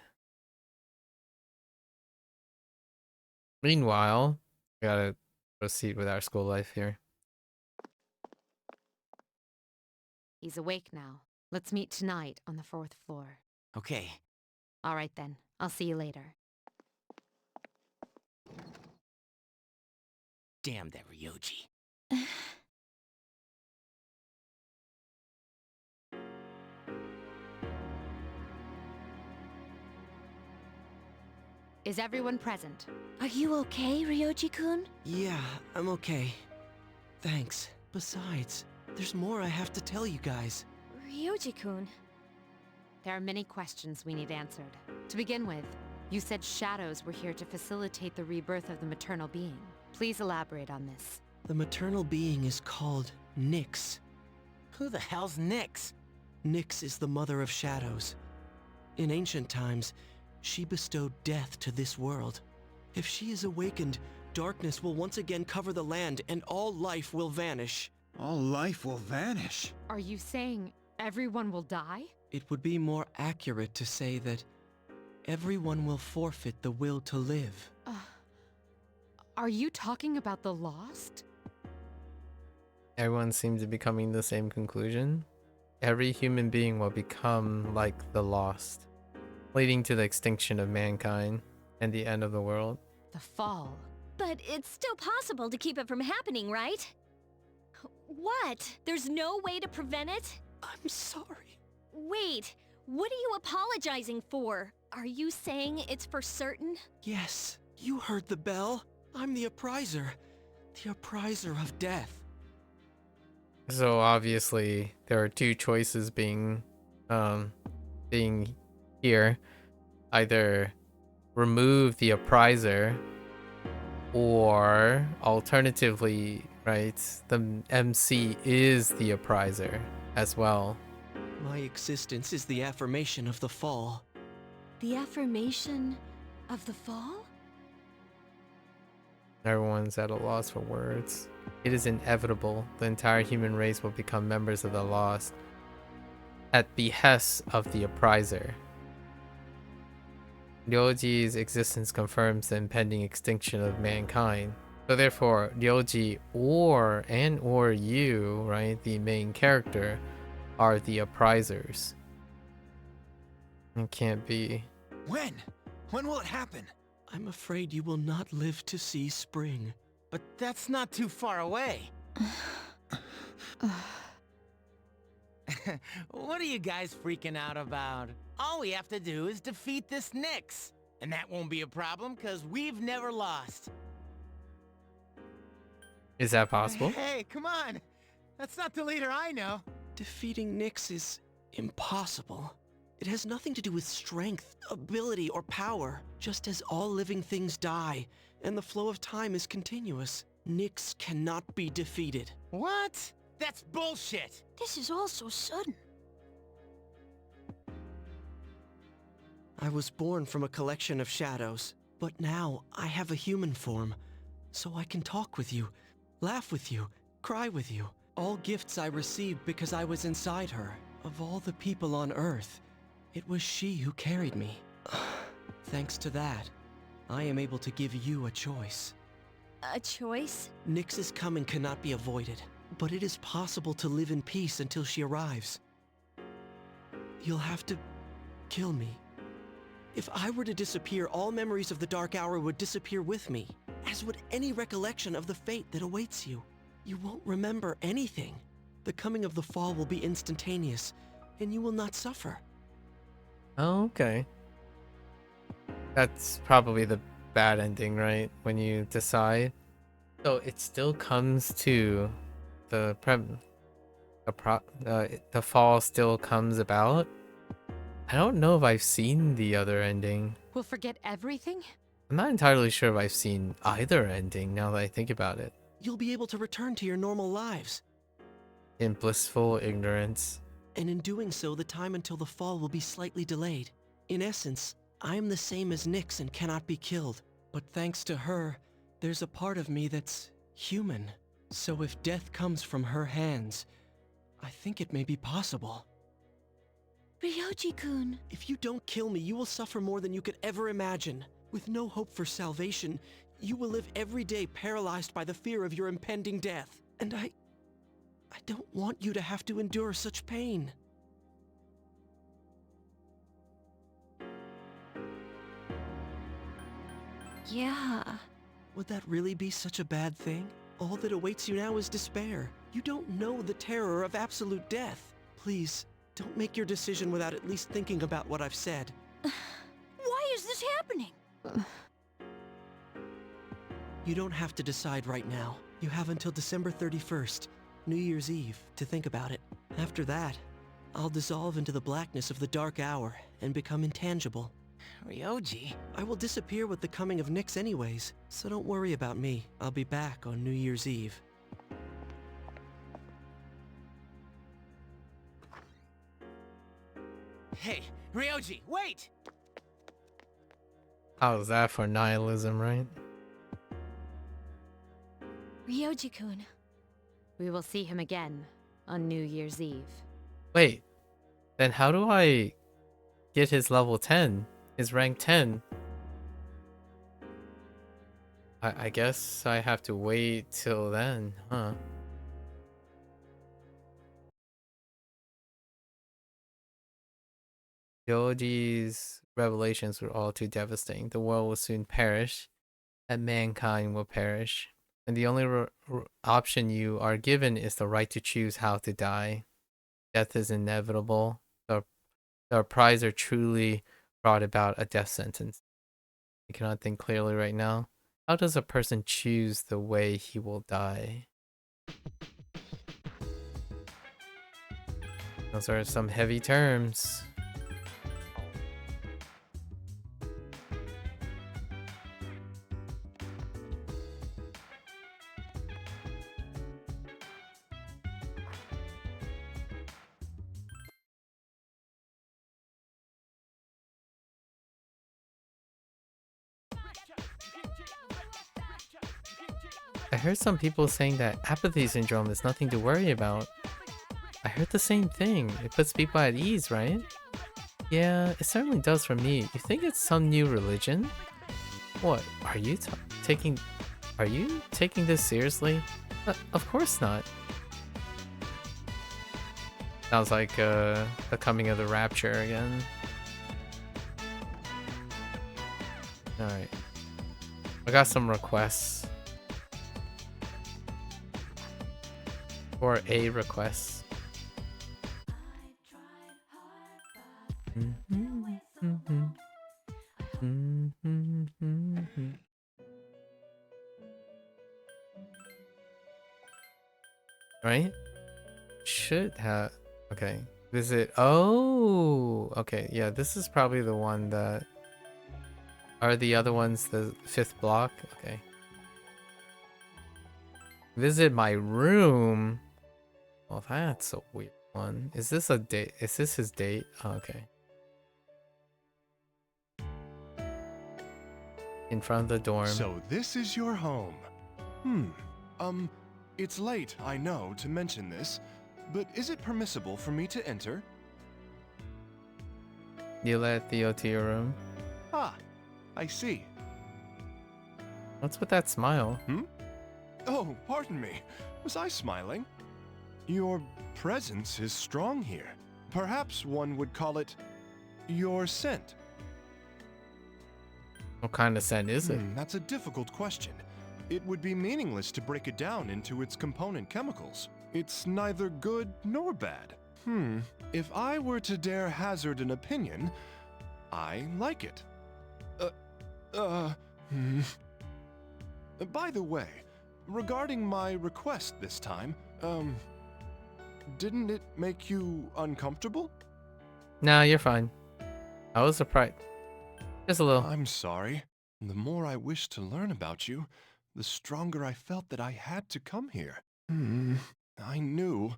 Meanwhile, we gotta proceed with our school life here. He's awake now. Let's meet tonight on the 4th floor. Okay. All right then. I'll see you later. Damn that Ryoji. Is everyone present? Are you okay, Ryoji-kun? Yeah, I'm okay. Thanks. Besides, there's more I have to tell you guys. Ryoji-kun. There are many questions we need answered. To begin with, you said shadows were here to facilitate the rebirth of the maternal being. Please elaborate on this. The maternal being is called Nyx. Who the hell's Nyx? Nyx is the mother of shadows. In ancient times, she bestowed death to this world. If she is awakened, darkness will once again cover the land and all life will vanish. All life will vanish. Are you saying everyone will die? It would be more accurate to say that everyone will forfeit the will to live. Are you talking about the lost? Everyone seems to be coming to the same conclusion. Every human being will become like the lost, leading to the extinction of mankind and the end of the world. The fall. But it's still possible to keep it from happening, right? What? There's no way to prevent it? I'm sorry. Wait, what are you apologizing for? Are you saying it's for certain? Yes, you heard the bell. I'm the appriser. The appriser of death. So obviously there are two choices being here. Either remove the appriser, or alternatively, right, the MC is the appriser as well. My existence is the affirmation of the fall. The affirmation of the fall? Everyone's at a loss for words. It is inevitable. The entire human race will become members of the lost at behest of the appriser. Ryoji's existence confirms the impending extinction of mankind. So therefore, Ryoji or you, right, the main character, are the apprisers. It can't be. When? When will it happen? I'm afraid you will not live to see spring. But that's not too far away. What are you guys freaking out about? All we have to do is defeat this Nyx. And that won't be a problem, because we've never lost. Is that possible? Hey, come on! That's not the leader I know. Defeating Nyx is impossible. It has nothing to do with strength, ability, or power. Just as all living things die, and the flow of time is continuous, Nyx cannot be defeated. What? That's bullshit! This is all so sudden. I was born from a collection of shadows, but now I have a human form, so I can talk with you, laugh with you, cry with you. All gifts I received because I was inside her. Of all the people on Earth, it was she who carried me. Thanks to that, I am able to give you a choice. A choice? Nyx's coming cannot be avoided, but it is possible to live in peace until she arrives. You'll have to kill me. If I were to disappear, all memories of the Dark Hour would disappear with me, as would any recollection of the fate that awaits you. You won't remember anything. The coming of the fall will be instantaneous, and you will not suffer. Oh, okay. That's probably the bad ending, right? When you decide. So it still comes to the fall still comes about. I don't know if I've seen the other ending. We'll forget everything? I'm not entirely sure if I've seen either ending now that I think about it. You'll be able to return to your normal lives. In blissful ignorance. And in doing so, the time until the fall will be slightly delayed. In essence, I am the same as Nyx and cannot be killed. But thanks to her, there's a part of me that's human. So if death comes from her hands, I think it may be possible. Ryoji-kun. If you don't kill me, you will suffer more than you could ever imagine. With no hope for salvation, you will live every day paralyzed by the fear of your impending death. And I don't want you to have to endure such pain. Yeah. Would that really be such a bad thing? All that awaits you now is despair. You don't know the terror of absolute death. Please, don't make your decision without at least thinking about what I've said. Why is this happening? You don't have to decide right now. You have until December 31st, New Year's Eve, to think about it. After that, I'll dissolve into the blackness of the dark hour and become intangible. Ryoji? I will disappear with the coming of Nyx anyways, so don't worry about me. I'll be back on New Year's Eve. Hey, Ryoji, wait! How's that for nihilism, right? Ryoji-kun. We will see him again on New Year's Eve. Wait, then how do I get his level 10? His rank 10? I guess I have to wait till then, huh? Yoji's revelations were all too devastating. The world will soon perish, and mankind will perish. And the only option you are given is the right to choose how to die. Death is inevitable. The prize are truly brought about a death sentence. I cannot think clearly right now. How does a person choose the way he will die? Those are some heavy terms. I heard some people saying that apathy syndrome is nothing to worry about. I heard the same thing. It puts people at ease, right? Yeah, it certainly does for me. You think it's some new religion? What? Are you taking this seriously? Of course not. Sounds like the coming of the rapture again. Alright. I got some requests. Or a request. Right? Should have. Okay. Visit. Oh, okay. Yeah, this is probably the one that. Are the other ones the 5th block? Okay. Visit my room. Well, that's a weird one. Is this a date? Is this his date? Oh, okay. In front of the dorm. So this is your home. It's late, I know, to mention this, but is it permissible for me to enter? You let Theo to your room? Ah, I see. What's with that smile? Oh, pardon me. Was I smiling? Your presence is strong here. Perhaps one would call it your scent. What kind of scent is it? That's a difficult question. It would be meaningless to break it down into its component chemicals. It's neither good nor bad. If I were to dare hazard an opinion, I like it. By the way, regarding my request this time, didn't it make you uncomfortable? Nah, you're fine. I was surprised. Just a little. I'm sorry. The more I wished to learn about you, the stronger I felt that I had to come here. I knew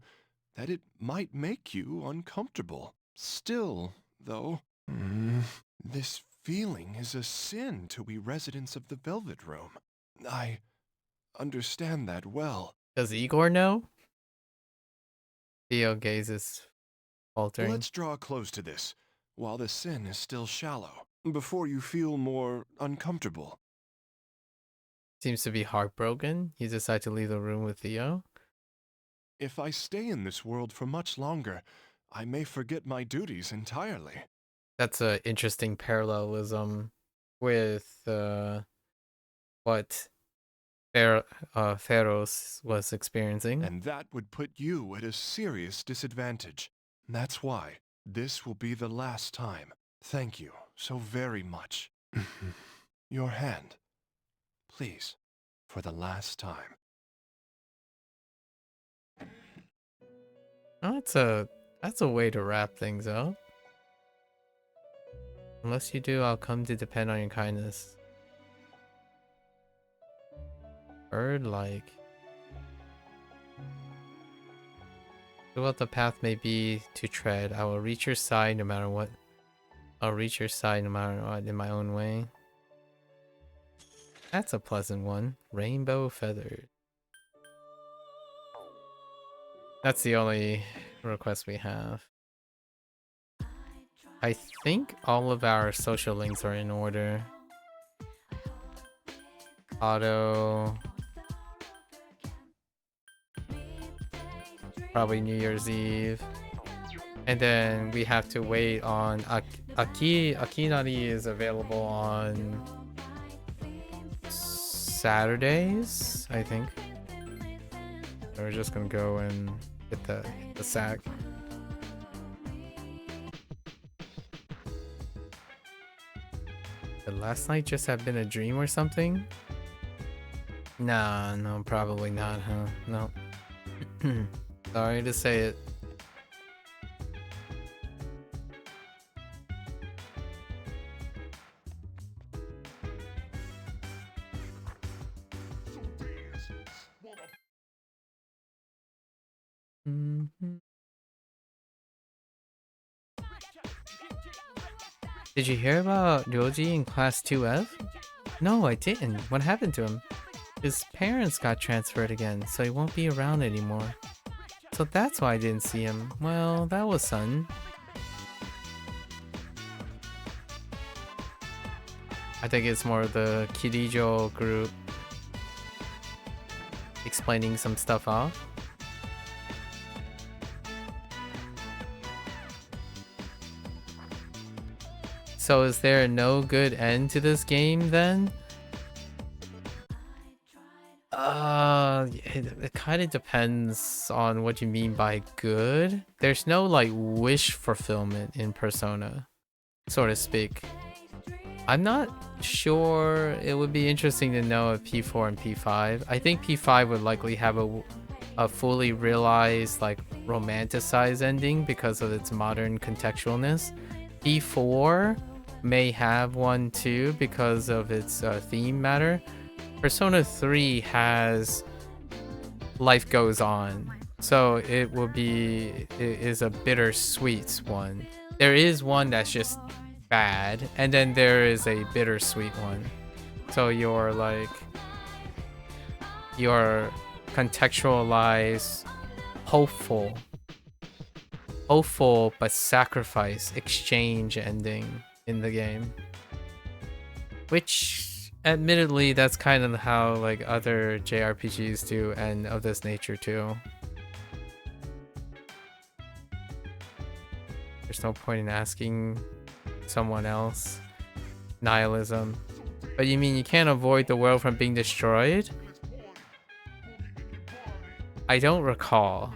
that it might make you uncomfortable. Still, though, this feeling is a sin to we residents of the Velvet Room. I understand that well. Does Igor know? Theo gazes faltering. Let's draw close to this, while the sin is still shallow, before you feel more uncomfortable. Seems to be heartbroken. You decide to leave the room with Theo. If I stay in this world for much longer, I may forget my duties entirely. That's an interesting parallelism with what Pharaohs was experiencing. And that would put you at a serious disadvantage. That's why this will be the last time. Thank you so very much. Your hand, please, for the last time. Oh, that's a way to wrap things up. Unless you do, I'll come to depend on your kindness. Bird-like. So what the path may be to tread, I will reach your side no matter what. I'll reach your side no matter what in my own way. That's a pleasant one. Rainbow feathers. That's the only request we have. I think all of our social links are in order. Auto. Probably New Year's Eve. And then we have to wait on Akinari is available on Saturdays, I think. We're just gonna go and hit the sack. Did last night just have been a dream or something? Nah, no, probably not, huh? No. Sorry to say it. Did you hear about Ryoji in class 2F? No, I didn't. What happened to him? His parents got transferred again, so he won't be around anymore. So that's why I didn't see him. Well, that was sudden. I think it's more the Kirijo group explaining some stuff off. So is there no good end to this game then? It kind of depends on what you mean by good. There's no like wish fulfillment in Persona, so to speak. I'm not sure. It would be interesting to know if P4 and P5. I think P5 would likely have a fully realized, like romanticized ending because of its modern contextualness. P4 may have one too because of its theme matter. Persona 3 has life goes on, so it is a bittersweet one. There is one that's just bad, and then there is a bittersweet one. So you're contextualized, hopeful but sacrifice exchange ending in the game, which admittedly that's kind of how like other JRPGs do end of this nature too. There's no point in asking someone else. Nihilism. But you mean you can't avoid the world from being destroyed? I don't recall.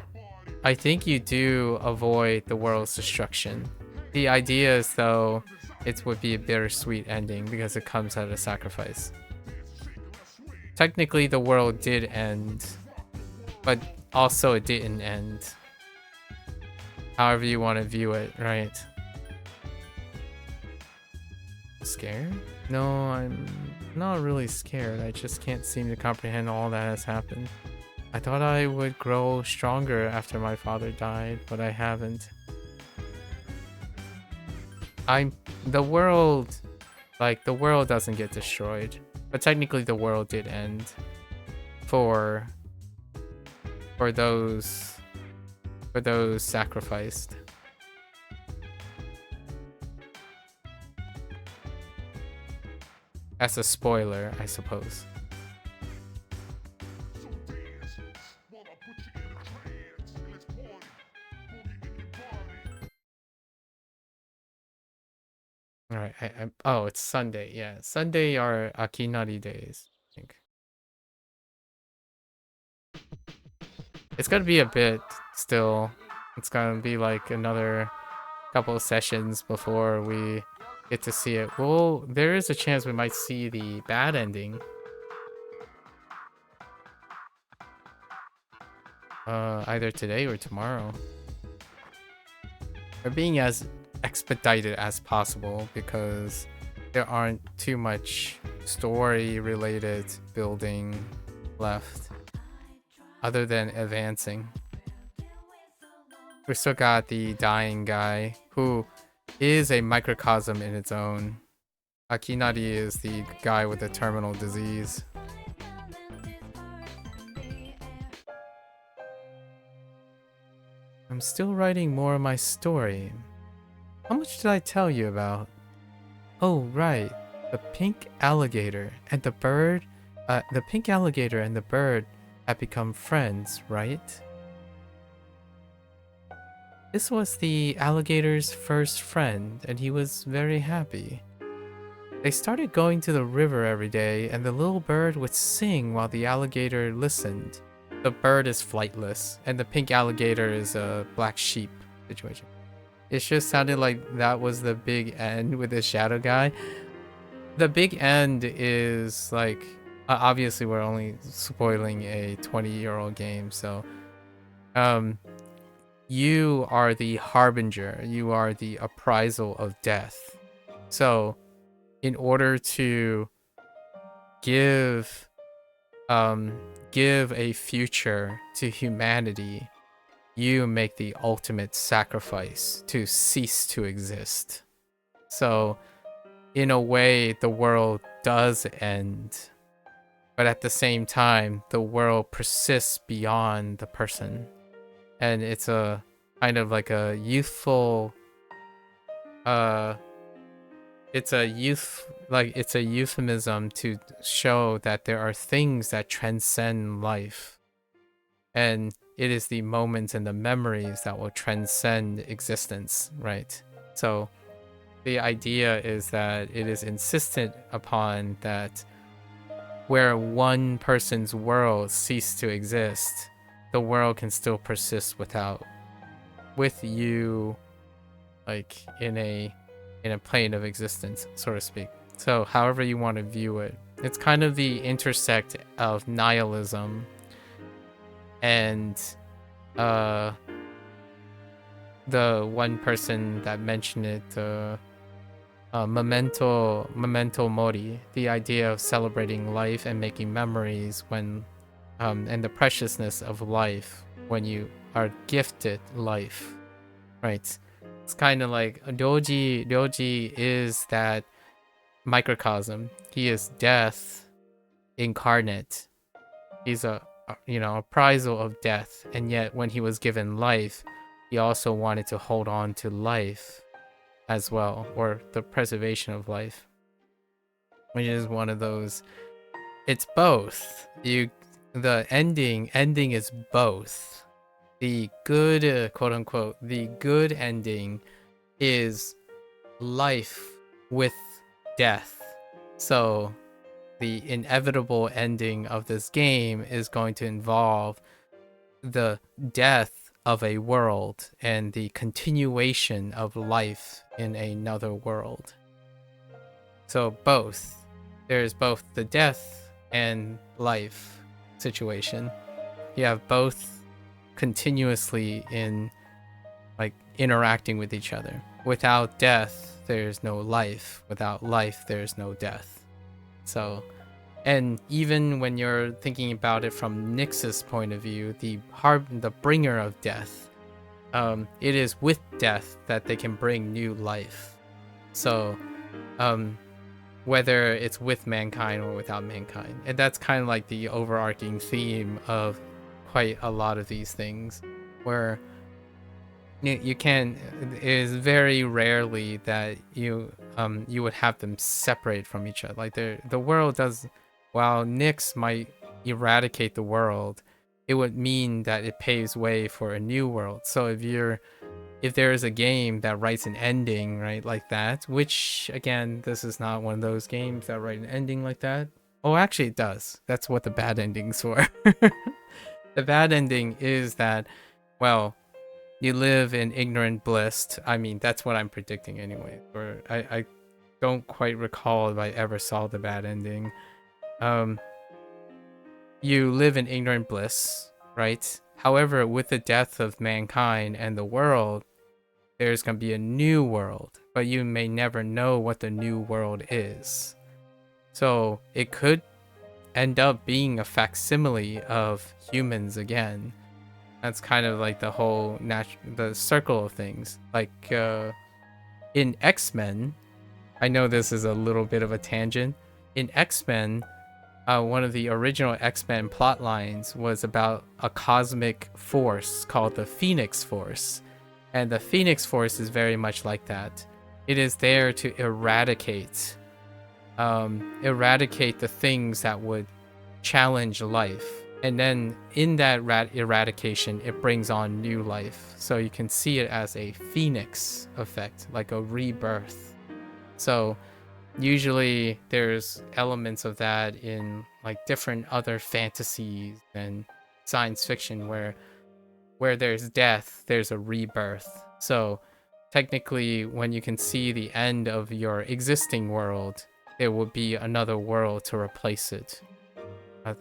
I think you do avoid the world's destruction. The idea is though it would be a bittersweet ending because it comes at a sacrifice. Technically the world did end, but also it didn't end. However you want to view it, right? Scared? No, I'm not really scared. I just can't seem to comprehend all that has happened. I thought I would grow stronger after my father died, but I haven't. The world Like, the world doesn't get destroyed, but technically the world did end for those sacrificed. That's a spoiler, I suppose. All right. Oh, it's Sunday. Yeah, Sunday are Akinari days, I think. It's gonna be a bit still. It's gonna be like another couple of sessions before we get to see it. Well, there is a chance we might see the bad ending. Either today or tomorrow. We're being as expedited as possible because there aren't too much story-related building left other than advancing. We still got the dying guy who is a microcosm in its own. Akinari is the guy with the terminal disease. I'm still writing more of my story. How much did I tell you about? Oh, right. The pink alligator and the bird. The pink alligator and the bird had become friends, right? This was the alligator's first friend, and he was very happy. They started going to the river every day, and the little bird would sing while the alligator listened. The bird is flightless, and the pink alligator is a black sheep situation. It just sounded like that was the big end with the shadow guy. The big end is like, obviously we're only spoiling a 20-year-old game, so you are the harbinger, you are the appraisal of death. So in order to give a future to humanity, you make the ultimate sacrifice to cease to exist. So in a way, the world does end, but at the same time, the world persists beyond the person. And it's a kind of like a youthful, it's a euphemism to show that there are things that transcend life. And it is the moments and the memories that will transcend existence, right? So the idea is that it is insistent upon that where one person's world ceased to exist, the world can still persist with you, like in a plane of existence, so to speak. So however you want to view it, it's kind of the intersect of nihilism and the one person that mentioned it, memento mori, the idea of celebrating life and making memories when and the preciousness of life when you are gifted life, right? It's kind of like Ryoji is that microcosm. He is death incarnate. He's a appraisal of death, and yet when he was given life, he also wanted to hold on to life as well, or the preservation of life, which is one of those. It's both. The ending is both. The good, quote unquote, the good ending is life with death. So the inevitable ending of this game is going to involve the death of a world and the continuation of life in another world. So both. There's both the death and life situation. You have both continuously interacting with each other. Without death, there's no life. Without life, there's no death. So, and even when you're thinking about it from Nyx's point of view, the bringer of death, it is with death that they can bring new life. So, whether it's with mankind or without mankind. And that's kind of like the overarching theme of quite a lot of these things, where you can, it is very rarely that you would have them separate from each other. Like the world does, while Nyx might eradicate the world, it would mean that it paves way for a new world. So if there is a game that writes an ending, right, like that, which again, this is not one of those games that write an ending like that. Oh, actually it does. That's what the bad ending's for. The bad ending is that, well, you live in ignorant bliss. I mean, that's what I'm predicting anyway. Or I don't quite recall if I ever saw the bad ending. You live in ignorant bliss, right? However, with the death of mankind and the world, there's going to be a new world, but you may never know what the new world is. So it could end up being a facsimile of humans again. That's kind of like the whole the circle of things. Like in X-Men, I know this is a little bit of a tangent. In X-Men, one of the original X-Men plot lines was about a cosmic force called the Phoenix Force. And the Phoenix Force is very much like that. It is there to eradicate the things that would challenge life. And then in that eradication, it brings on new life. So you can see it as a phoenix effect, like a rebirth. So usually there's elements of that in like different other fantasies and science fiction where there's death, there's a rebirth. So technically, when you can see the end of your existing world, there will be another world to replace it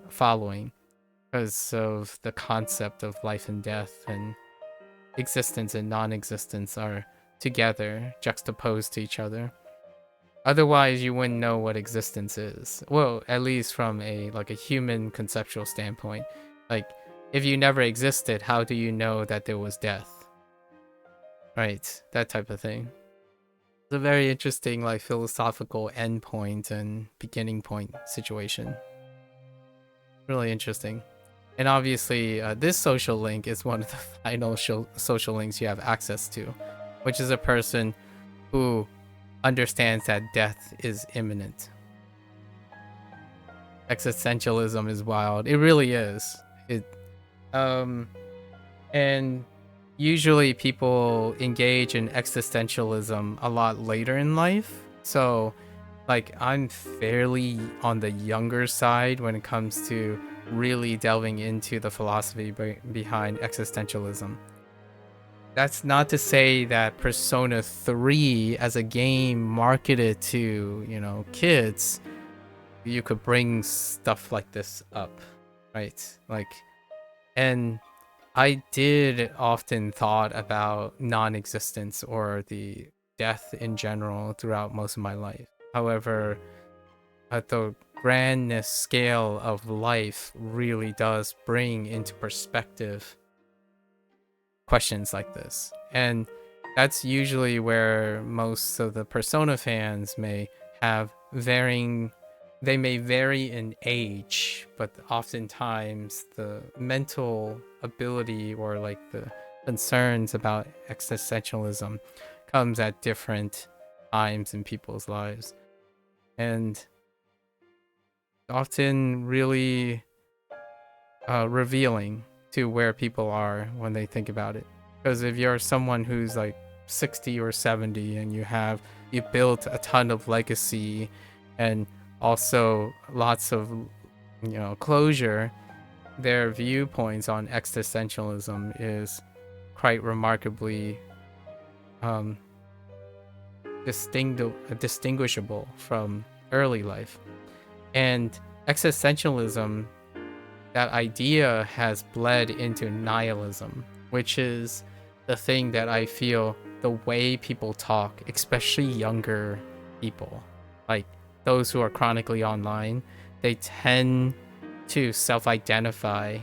following, because of the concept of life and death and existence and non-existence are together, juxtaposed to each other. Otherwise, you wouldn't know what existence is. Well, at least from a human conceptual standpoint. Like, if you never existed, how do you know that there was death? Right, that type of thing. It's a very interesting, like, philosophical endpoint and beginning point situation. Really interesting. And obviously, this social link is one of the final social links you have access to, which is a person who understands that death is imminent. Existentialism is wild. It really is. And usually people engage in existentialism a lot later in life. So, like, I'm fairly on the younger side when it comes to really delving into the philosophy behind existentialism. That's not to say that Persona 3 as a game marketed to, kids, you could bring stuff like this up, right? Like, and I did often thought about non-existence or the death in general throughout most of my life. However, at the grandness scale of life really does bring into perspective questions like this. And that's usually where most of the Persona fans may vary in age, but oftentimes the mental ability or like the concerns about existentialism comes at different times in people's lives. And often really revealing to where people are when they think about it. Because if you're someone who's like 60 or 70 and you built a ton of legacy and also lots of closure, their viewpoints on existentialism is quite remarkably distinguishable from early life. And existentialism, that idea has bled into nihilism, which is the thing that I feel the way people talk, especially younger people, like those who are chronically online, they tend to self-identify.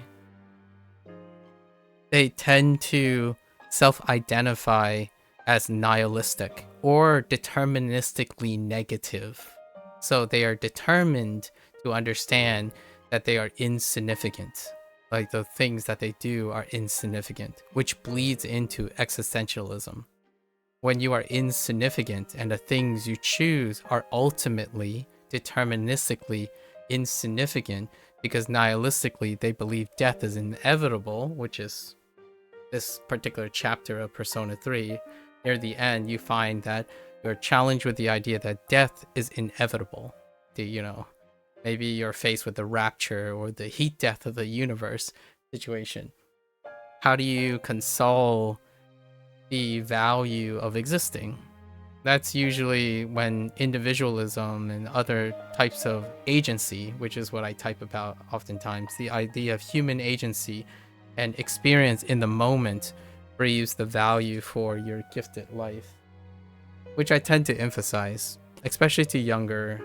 They tend to self-identify as nihilistic or deterministically negative. So they are determined to understand that they are insignificant. Like the things that they do are insignificant, which bleeds into existentialism. When you are insignificant and the things you choose are ultimately, deterministically insignificant because nihilistically they believe death is inevitable, which is this particular chapter of Persona 3, near the end, you find that you're challenged with the idea that death is inevitable. Maybe you're faced with the rapture or the heat death of the universe situation. How do you console the value of existing? That's usually when individualism and other types of agency, which is what I type about oftentimes, the idea of human agency and experience in the moment breathes the value for your gifted life, which I tend to emphasize, especially to younger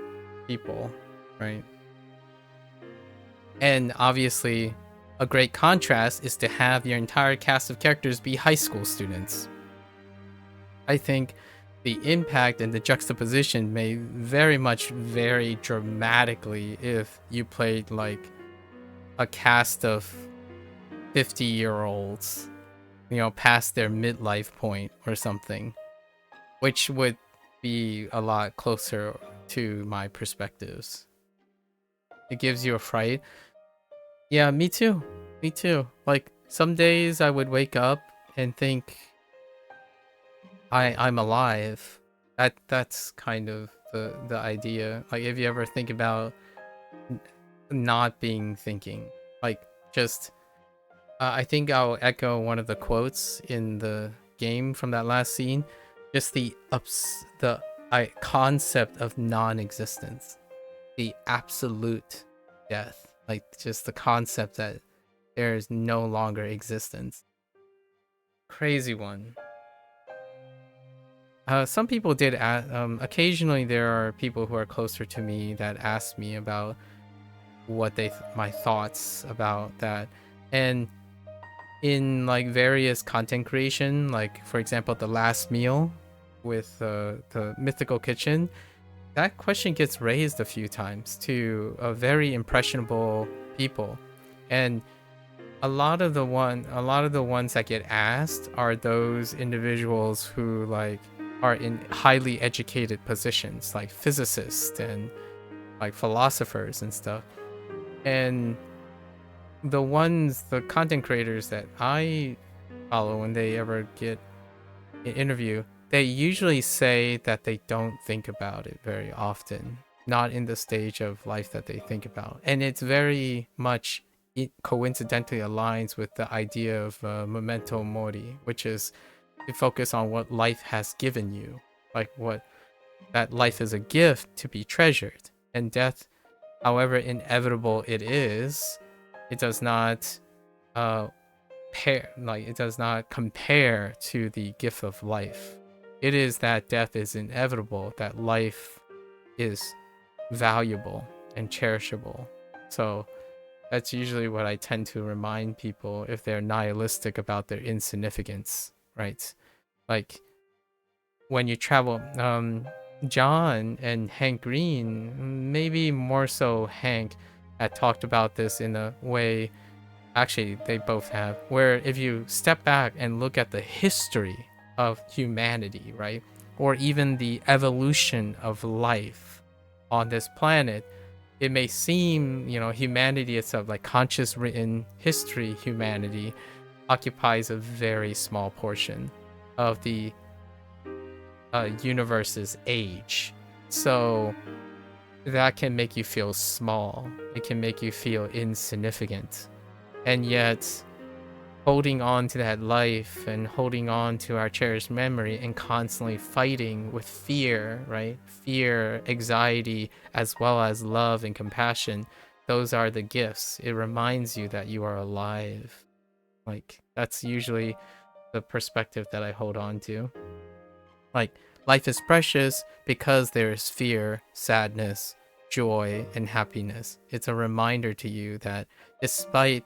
people, right? And obviously, a great contrast is to have your entire cast of characters be high school students. I think the impact and the juxtaposition may very much vary dramatically if you played like a cast of 50-year-olds, past their midlife point or something, which would be a lot closer to my perspectives. It gives you a fright. Yeah, me too. Me too. Like some days I would wake up and think I'm alive. That's kind of the idea. Like if you ever think about not being thinking, like just I think I'll echo one of the quotes in the game from that last scene. Just the concept of non-existence, the absolute death, like just the concept that there is no longer existence. Crazy one. Some people did ask, occasionally there are people who are closer to me that ask me about what my thoughts about that. And in like various content creation, like for example, The Last Meal with the Mythical Kitchen, that question gets raised a few times to very impressionable people. And a lot of the ones that get asked are those individuals who like are in highly educated positions, like physicists and like philosophers and stuff. And the content creators that I follow, when they ever get an interview, they usually say that they don't think about it very often, not in the stage of life that they think about. And it's very much coincidentally aligns with the idea of memento mori, which is to focus on what life has given you, like what that life is a gift to be treasured, and death, however inevitable it is, it does not it does not compare to the gift of life. It is that death is inevitable, that life is valuable and cherishable. So that's usually what I tend to remind people if they're nihilistic about their insignificance, right? Like when you travel, John and Hank Green, maybe more so Hank, had talked about this in a way, actually they both have, where if you step back and look at the history of humanity, right? Or even the evolution of life on this planet, it may seem, humanity itself, like conscious written history, humanity occupies a very small portion of the universe's age. So that can make you feel small. It can make you feel insignificant. And yet, holding on to that life and holding on to our cherished memory and constantly fighting with fear, right? Fear, anxiety, as well as love and compassion. Those are the gifts. It reminds you that you are alive. Like, that's usually the perspective that I hold on to. Like, life is precious because there is fear, sadness, joy, and happiness. It's a reminder to you that despite,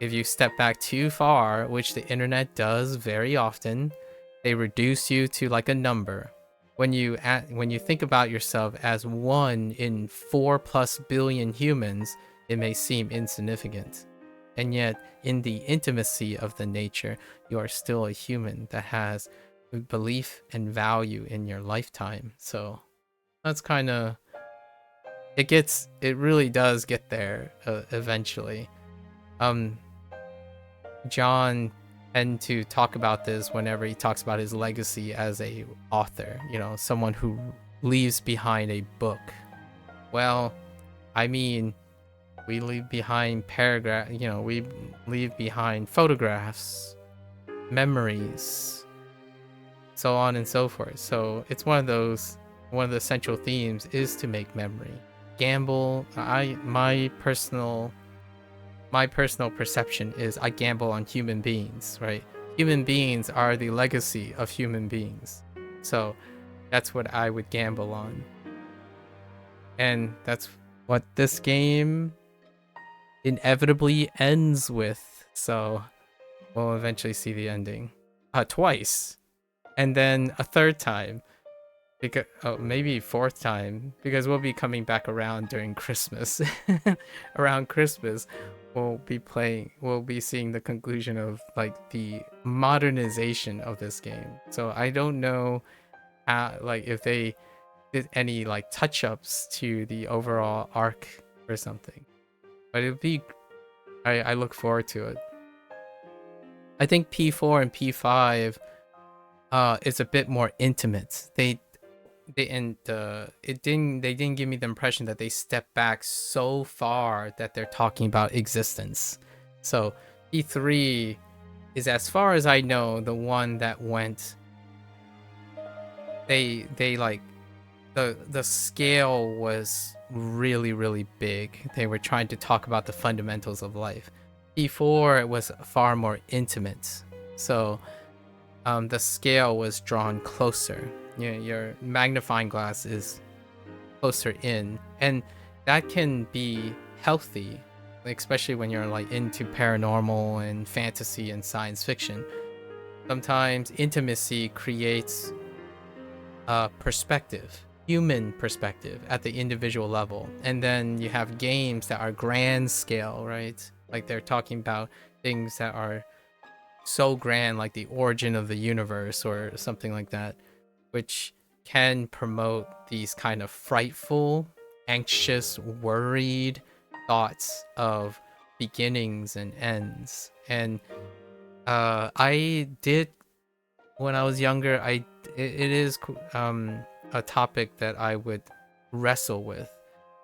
if you step back too far, which the internet does very often, they reduce you to like a number. when you think about yourself as one in 4+ billion humans, it may seem insignificant. And yet, in the intimacy of the nature, you are still a human that has belief and value in your lifetime. So that's kind of, it really does get there eventually. John tend to talk about this whenever he talks about his legacy as a author, someone who leaves behind a book. Well, I mean, we leave behind we leave behind photographs, memories, so on and so forth. So it's one of the central themes is to make memory. Gamble, my personal perception is I gamble on human beings, right? Human beings are the legacy of human beings. So that's what I would gamble on. And that's what this game inevitably ends with. So we'll eventually see the ending. Twice. And then a third time. Because maybe fourth time. Because we'll be coming back around during Christmas. Around Christmas, we'll be seeing the conclusion of like the modernization of this game. So I don't know how, like, if they did any like touch-ups to the overall arc or something. But it'd be, I look forward to it. I think P4 and P5 is a bit more intimate. They didn't give me the impression that they stepped back so far that they're talking about existence. So P3 is, as far as I know, the one that went, they like the scale was really, really big. They were trying to talk about the fundamentals of life. P4, it was far more intimate. So the scale was drawn closer. Your magnifying glass is closer in, and that can be healthy, especially when you're like into paranormal and fantasy and science fiction. Sometimes intimacy creates perspective, human perspective at the individual level, and then you have games that are grand scale, right? Like they're talking about things that are so grand, like the origin of the universe or something like that, which can promote these kind of frightful, anxious, worried thoughts of beginnings and ends. And I did, when I was younger, it is a topic that I would wrestle with,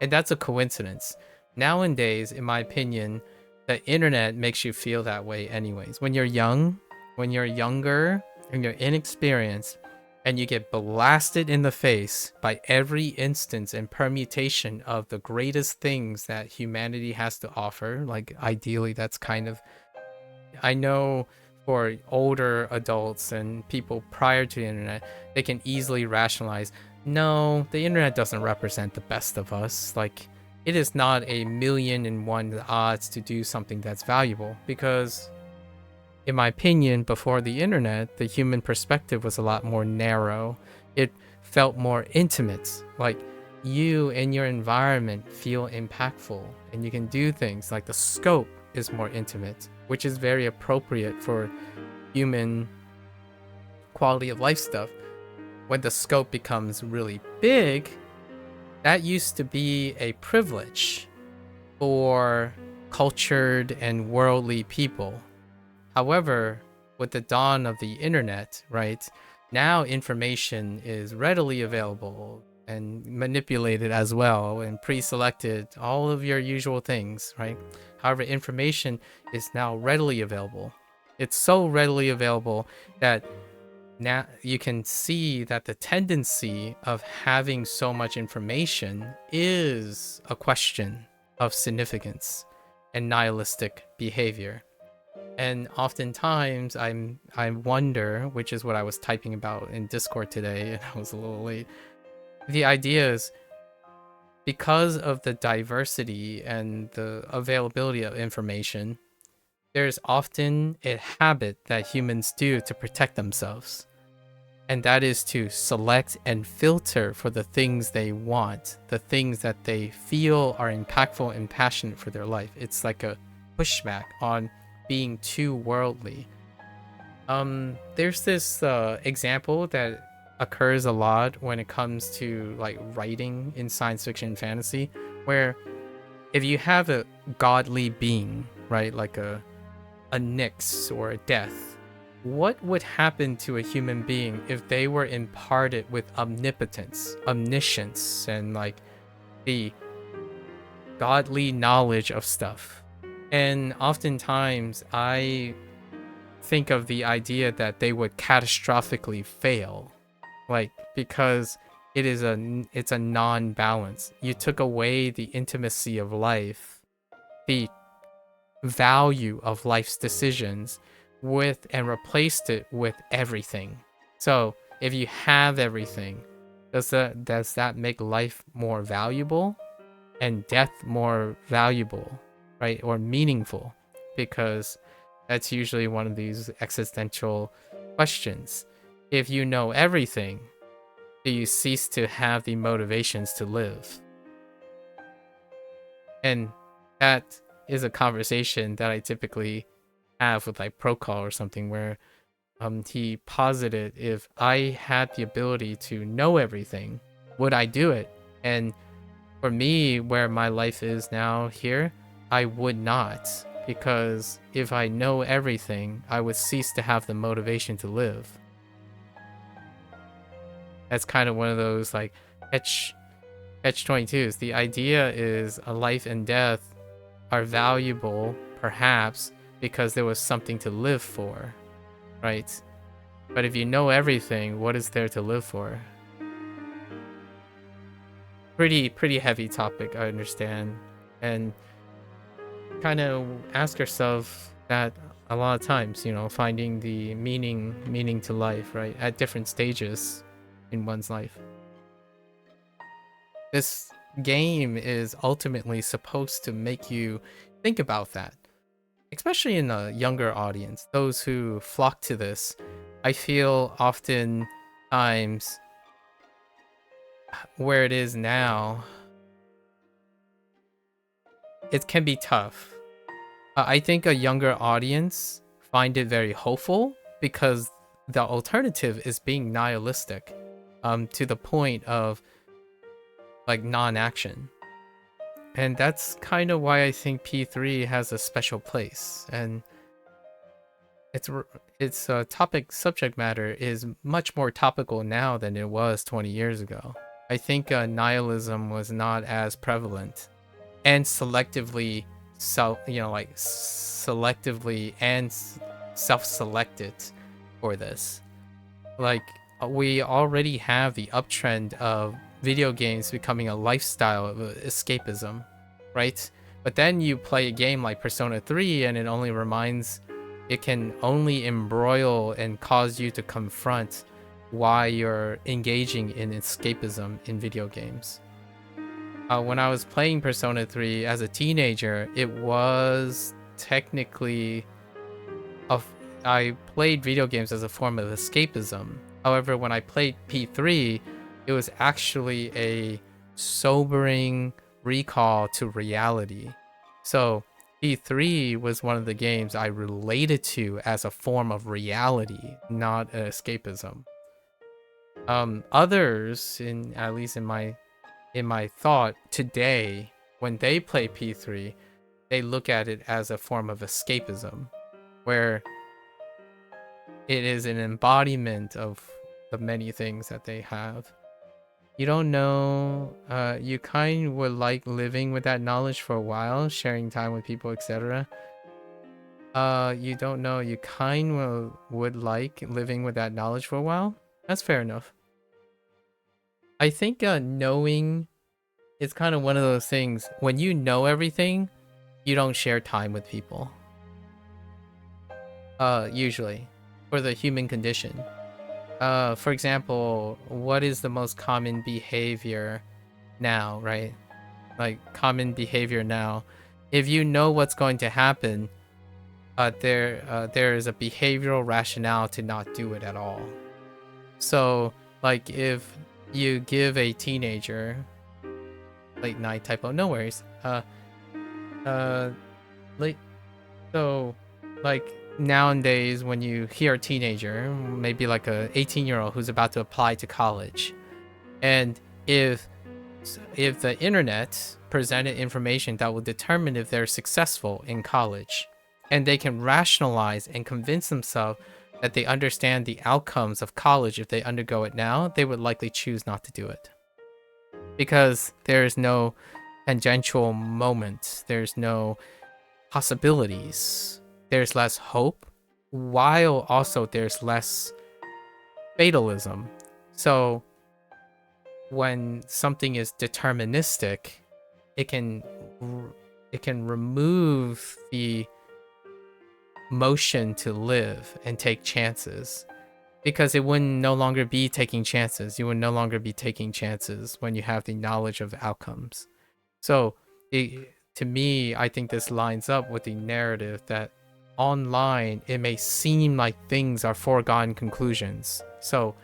and that's a coincidence. Nowadays, in my opinion, the internet makes you feel that way anyways. When you're younger, and you're inexperienced, and you get blasted in the face by every instance and permutation of the greatest things that humanity has to offer, like ideally that's kind of, I know for older adults and people prior to the internet, they can easily rationalize, no, the internet doesn't represent the best of us. Like, it is not 1,000,000 odds to do something that's valuable, because in my opinion, before the internet, the human perspective was a lot more narrow. It felt more intimate. Like, you and your environment feel impactful, and you can do things. Like, the scope is more intimate, which is very appropriate for human quality of life stuff. When the scope becomes really big, that used to be a privilege for cultured and worldly people. However, with the dawn of the internet, right, now information is readily available and manipulated as well, and pre-selected, all of your usual things, right? However, information is now readily available. It's so readily available that now you can see that the tendency of having so much information is a question of significance and nihilistic behavior. And oftentimes I wonder, which is what I was typing about in Discord today, and I was a little late. The idea is, because of the diversity and the availability of information, there's often a habit that humans do to protect themselves. and that is to select and filter for the things they want, the things that they feel are impactful and passionate for their life. It's like a pushback on being too worldly. There's this example that occurs a lot when it comes to like writing in science fiction and fantasy, where if you have a godly being, right, like a Nyx or a Death, what would happen to a human being if they were imparted with omnipotence, omniscience, and like the godly knowledge of stuff? And oftentimes I think of the idea that they would catastrophically fail, like, because it's a non-balance. You took away the intimacy of life, the value of life's decisions, with and replaced it with everything. So if you have everything, does that make life more valuable and death more valuable, right, or meaningful? Because that's usually one of these existential questions. If you know everything, do you cease to have the motivations to live? And that is a conversation that I typically have with like Procol or something, where he posited, if I had the ability to know everything, would I do it? And for me, where my life is now here, I would not, because if I know everything, I would cease to have the motivation to live. That's kind of one of those like catch-22s. The idea is a life and death are valuable, perhaps, because there was something to live for, right? But if you know everything, what is there to live for? Pretty heavy topic, I understand. And kind of ask yourself that a lot of times, you know, finding the meaning to life, right? At different stages in one's life. This game is ultimately supposed to make you think about that, especially in a younger audience, those who flock to this. I feel oftentimes where it is now, it can be tough. I think a younger audience find it very hopeful because the alternative is being nihilistic, to the point of like non-action. And that's kind of why I think P3 has a special place. And its subject matter is much more topical now than it was 20 years ago. I think nihilism was not as prevalent and selectively self-selected for this. Like, we already have the uptrend of video games becoming a lifestyle of escapism, right? But then you play a game like Persona 3 and it can only embroil and cause you to confront why you're engaging in escapism in video games. When I was playing Persona 3 as a teenager, it was technically I played video games as a form of escapism. However, when I played P3, it was actually a sobering recall to reality. So P3 was one of the games I related to as a form of reality, not an escapism. Others, at least in my thought today, when they play P3, they look at it as a form of escapism, where it is an embodiment of the many things that they have. You don't know, you kind would like living with that knowledge for a while, sharing time with people, etc. You don't know, you kind would like living with that knowledge for a while. That's fair enough. I think knowing is kind of one of those things. When you know everything, you don't share time with people. Usually, for the human condition. For example, what is the most common behavior now, right? Like, common behavior now. If you know what's going to happen, there is a behavioral rationale to not do it at all. So, like, if you give a teenager late night typo, no worries. Late. So, like nowadays, when you hear a teenager, maybe like a 18-year-old who's about to apply to college, and if the internet presented information that will determine if they're successful in college, and they can rationalize and convince themselves that they understand the outcomes of college if they undergo it now, they would likely choose not to do it. Because there is no tangential moment, there's no possibilities, there's less hope, while also there's less fatalism. So when something is deterministic, it can remove the motion to live and take chances, because it wouldn't no longer be taking chances. You would no longer be taking chances when you have the knowledge of outcomes. So to me, I think this lines up with the narrative that online it may seem like things are foregone conclusions. So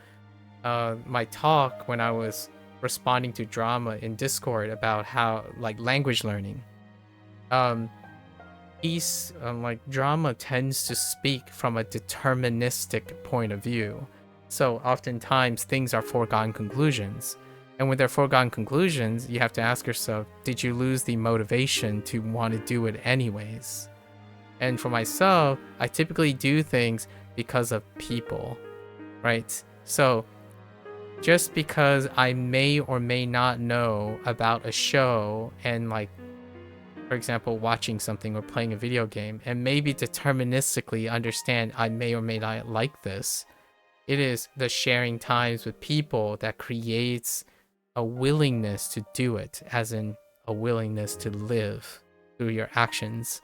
my talk when I was responding to drama in Discord about how like language learning, like drama tends to speak from a deterministic point of view. So oftentimes things are foregone conclusions. And when they're foregone conclusions, you have to ask yourself, did you lose the motivation to want to do it anyways? And for myself, I typically do things because of people, right? So just because I may or may not know about a show and like, for example, watching something or playing a video game, and maybe deterministically understand I may or may not like this, it is the sharing times with people that creates a willingness to do it, as in a willingness to live through your actions.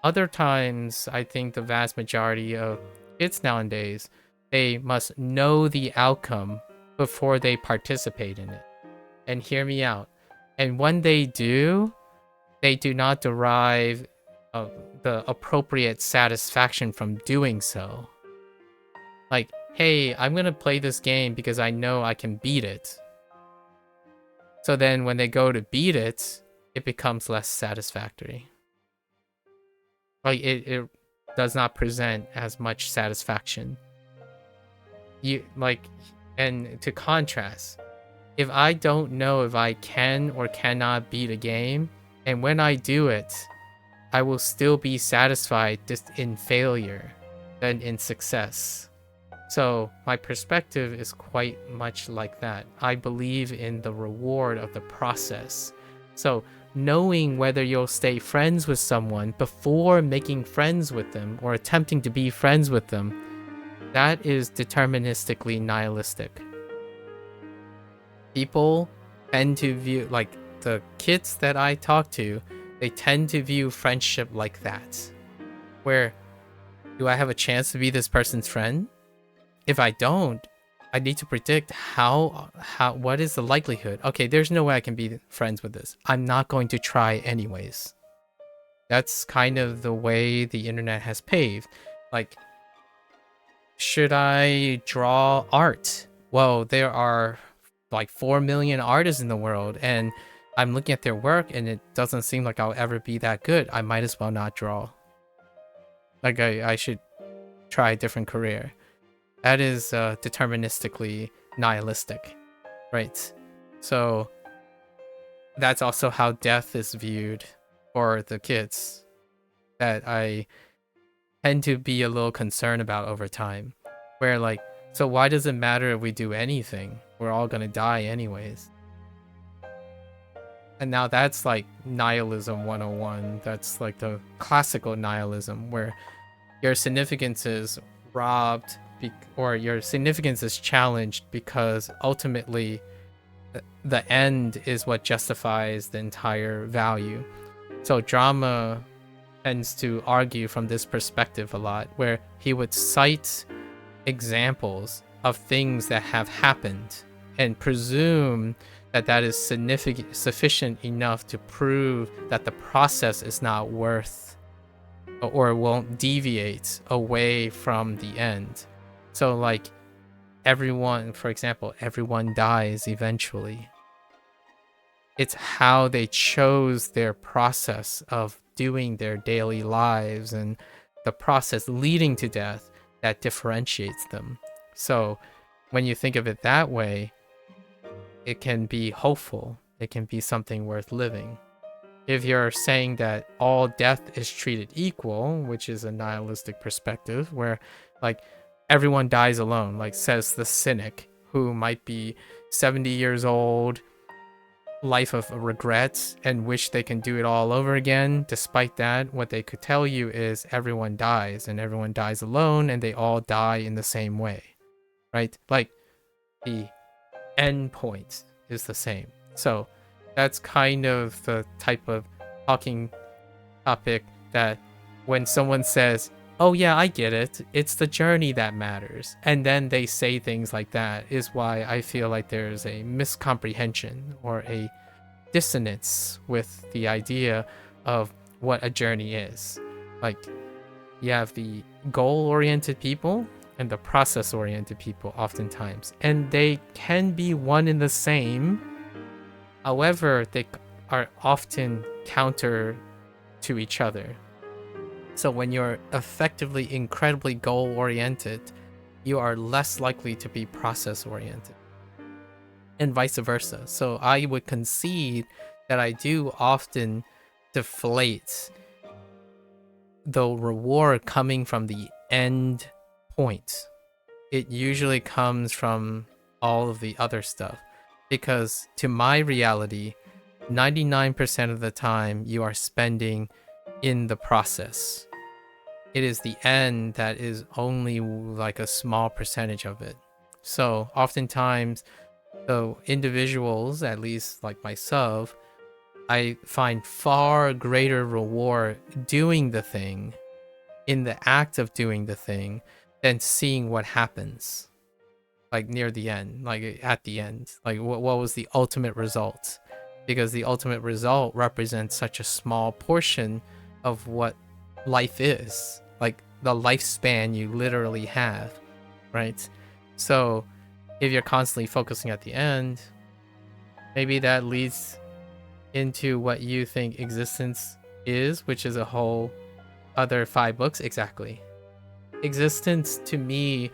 Other times, I think the vast majority of kids nowadays, they must know the outcome before they participate in it. And hear me out. And when they do not derive the appropriate satisfaction from doing so. Like, hey, I'm gonna play this game because I know I can beat it. So then when they go to beat it, it becomes less satisfactory. Like it does not present as much satisfaction. And to contrast, if I don't know if I can or cannot beat a game, and when I do it, I will still be satisfied just in failure than in success. So my perspective is quite much like that. I believe in the reward of the process. So knowing whether you'll stay friends with someone before making friends with them or attempting to be friends with them, that is deterministically nihilistic. People tend to view, like the kids that I talk to, they tend to view friendship like that. Where, do I have a chance to be this person's friend? If I don't, I need to predict what is the likelihood? Okay, there's no way I can be friends with this. I'm not going to try anyways. That's kind of the way the internet has paved. Like, should I draw art? Well, there are like 4 million artists in the world, and I'm looking at their work and it doesn't seem like I'll ever be that good. I might as well not draw. Like I should try a different career. That is deterministically nihilistic, right? So that's also how death is viewed for the kids, that I tend to be a little concerned about over time. Where like, so why does it matter if we do anything? We're all gonna die anyways. And now that's like nihilism 101. That's like the classical nihilism where your significance is robbed or your significance is challenged because ultimately the end is what justifies the entire value. So drama tends to argue from this perspective a lot, where he would cite examples of things that have happened and presume that that is sufficient enough to prove that the process is not worth or won't deviate away from the end. So like everyone, for example, everyone dies eventually. It's how they chose their process of doing their daily lives and the process leading to death that differentiates them. So when you think of it that way, it can be hopeful. It can be something worth living. If you're saying that all death is treated equal, which is a nihilistic perspective where like everyone dies alone, like says the cynic who might be 70 years old, life of regrets, and wish they can do it all over again. Despite that, what they could tell you is everyone dies, and everyone dies alone, and they all die in the same way, right? Like the end point is the same. So that's kind of the type of talking topic that when someone says, oh yeah, I get it, it's the journey that matters, and then they say things like that, is why I feel like there's a miscomprehension or a dissonance with the idea of what a journey is. Like, you have the goal-oriented people and the process-oriented people oftentimes, and they can be one and the same. However, they are often counter to each other. So when you're effectively incredibly goal-oriented, you are less likely to be process-oriented, and vice versa. So I would concede that I do often deflate the reward coming from the end point. It usually comes from all of the other stuff, because to my reality, 99% of the time you are spending in the process. It is the end that is only like a small percentage of it. So oftentimes, the individuals, at least like myself, I find far greater reward doing the thing, in the act of doing the thing, than seeing what happens, like near the end, like at the end, like what was the ultimate result, because the ultimate result represents such a small portion of what life is, like the lifespan you literally have, right? So if you're constantly focusing at the end, maybe that leads into what you think existence is, which is a whole other 5 books. Exactly. Existence to me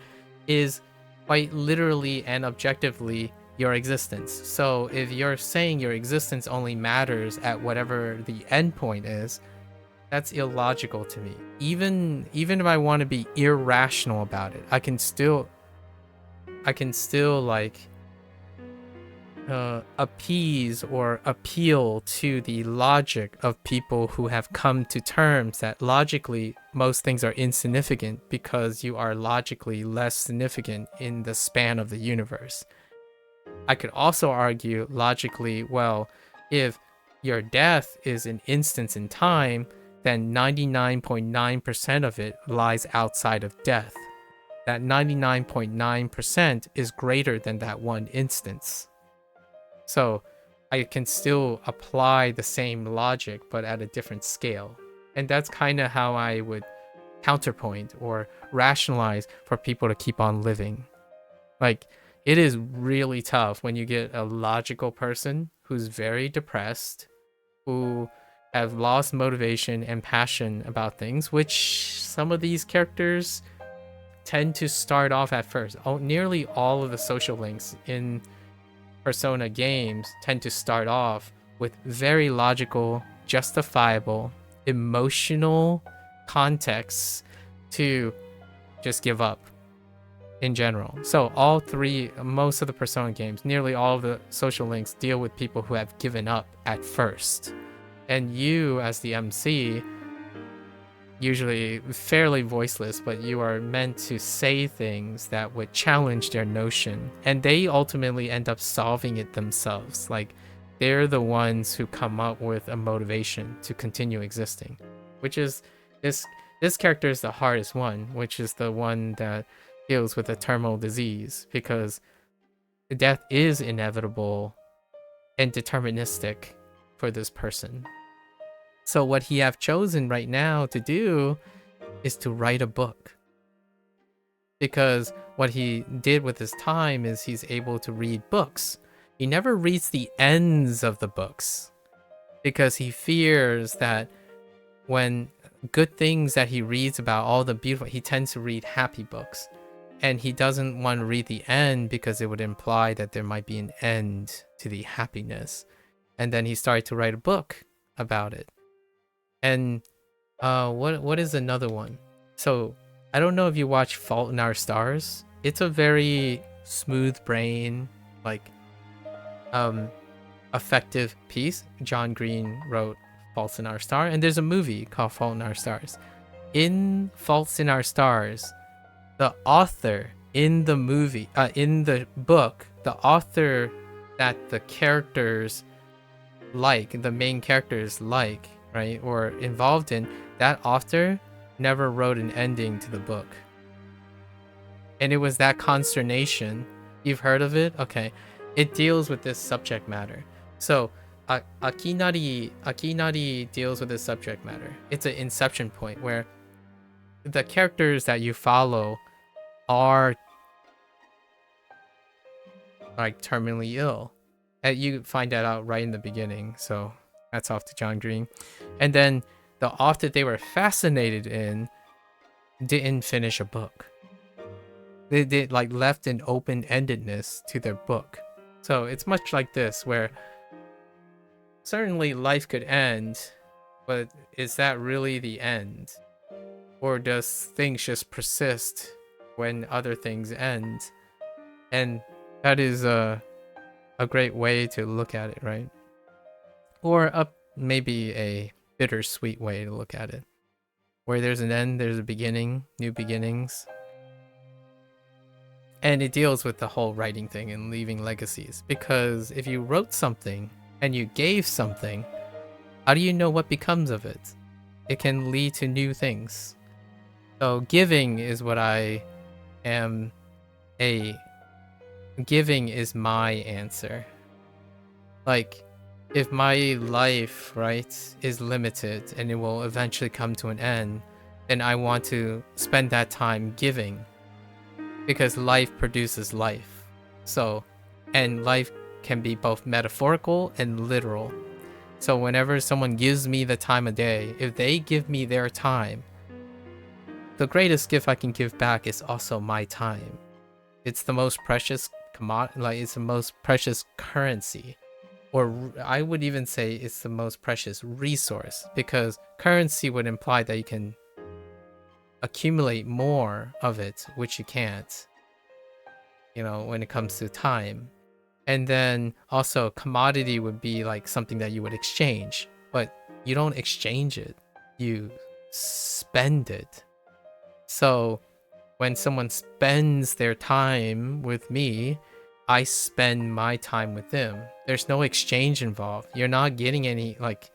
is quite literally and objectively your existence. So if you're saying your existence only matters at whatever the end point is, that's illogical to me. Even if I want to be irrational about it, I can still like appease or appeal to the logic of people who have come to terms that logically most things are insignificant because you are logically less significant in the span of the universe. I could also argue logically, well, if your death is an instance in time, then 99.9% of it lies outside of death. That 99.9% is greater than that one instance. So I can still apply the same logic, but at a different scale. And that's kind of how I would counterpoint or rationalize for people to keep on living. Like, it is really tough when you get a logical person who's very depressed, who have lost motivation and passion about things, which some of these characters tend to start off at first. Nearly all of the social links in Persona games tend to start off with very logical, justifiable, emotional contexts to just give up in general. So most of the Persona games, nearly all of the social links deal with people who have given up at first. And you, as the MC, usually fairly voiceless, but you are meant to say things that would challenge their notion, and they ultimately end up solving it themselves. Like, they're the ones who come up with a motivation to continue existing, which is this character is the hardest one, which is the one that deals with a terminal disease, because death is inevitable and deterministic for this person. So what he have chosen right now to do is to write a book. because what he did with his time is he's able to read books. He never reads the ends of the books because he fears that when good things that he reads about, all the beautiful, he tends to read happy books. And he doesn't want to read the end because it would imply that there might be an end to the happiness. And then he started to write a book about it. And what is another one? So I don't know if you watch Fault in Our Stars. It's a very smooth brain, like effective piece. John Green wrote Faults in Our Stars, and there's a movie called Fault in Our Stars. In Faults in Our Stars, the author in the movie, in the book, the author that the characters like, the main characters like, right, or involved in, that author never wrote an ending to the book. And it was that consternation. You've heard of it? Okay. It deals with this subject matter. So Akinari deals with this subject matter. It's an inception point where the characters that you follow are like terminally ill. And you find that out right in the beginning. So that's off to John Green. And then the author they were fascinated in didn't finish a book. They did like left an open-endedness to their book. So it's much like this, where certainly life could end, but is that really the end? Or does things just persist when other things end? And that is a great way to look at it, right? Or maybe a bittersweet way to look at it. Where there's an end, there's a beginning, new beginnings. And it deals with the whole writing thing and leaving legacies. Because if you wrote something and you gave something, how do you know what becomes of it? It can lead to new things. So giving is what giving is my answer. Like, if my life, right, is limited and it will eventually come to an end, then I want to spend that time giving. Because life produces life. So, and life can be both metaphorical and literal. So whenever someone gives me the time of day, if they give me their time, the greatest gift I can give back is also my time. It's the most precious commodity, like it's the most precious currency. Or I would even say it's the most precious resource, because currency would imply that you can accumulate more of it, which you can't, you know, when it comes to time. And then also commodity would be like something that you would exchange, but you don't exchange it, you spend it. So when someone spends their time with me, I spend my time with them. There's no exchange involved. You're not getting any, like,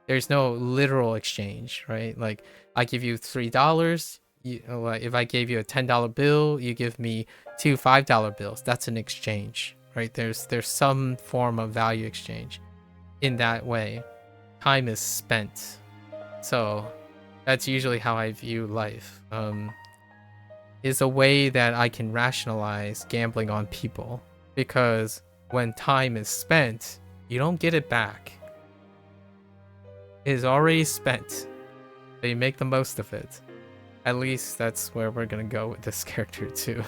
there's no literal exchange, right? Like, I give you $3. Like, if I gave you a $10 bill, you give me two $5 bills. That's an exchange, right? There's some form of value exchange in that way. Time is spent. So that's usually how I view life. Is a way that I can rationalize gambling on people, because when time is spent, you don't get it back. It is already spent, so you make the most of it. At least that's where we're gonna go with this character too.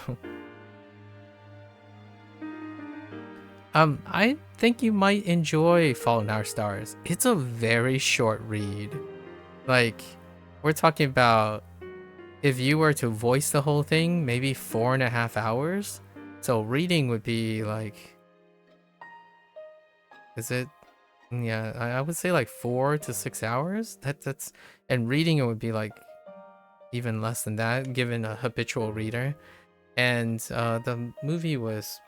I think you might enjoy Fault in Our Stars. It's a very short read. Like, we're talking about, if you were to voice the whole thing, maybe 4.5 hours. So reading would be like, is it? Yeah, I would say like 4 to 6 hours. That's and reading it would be like even less than that, given a habitual reader. And the movie was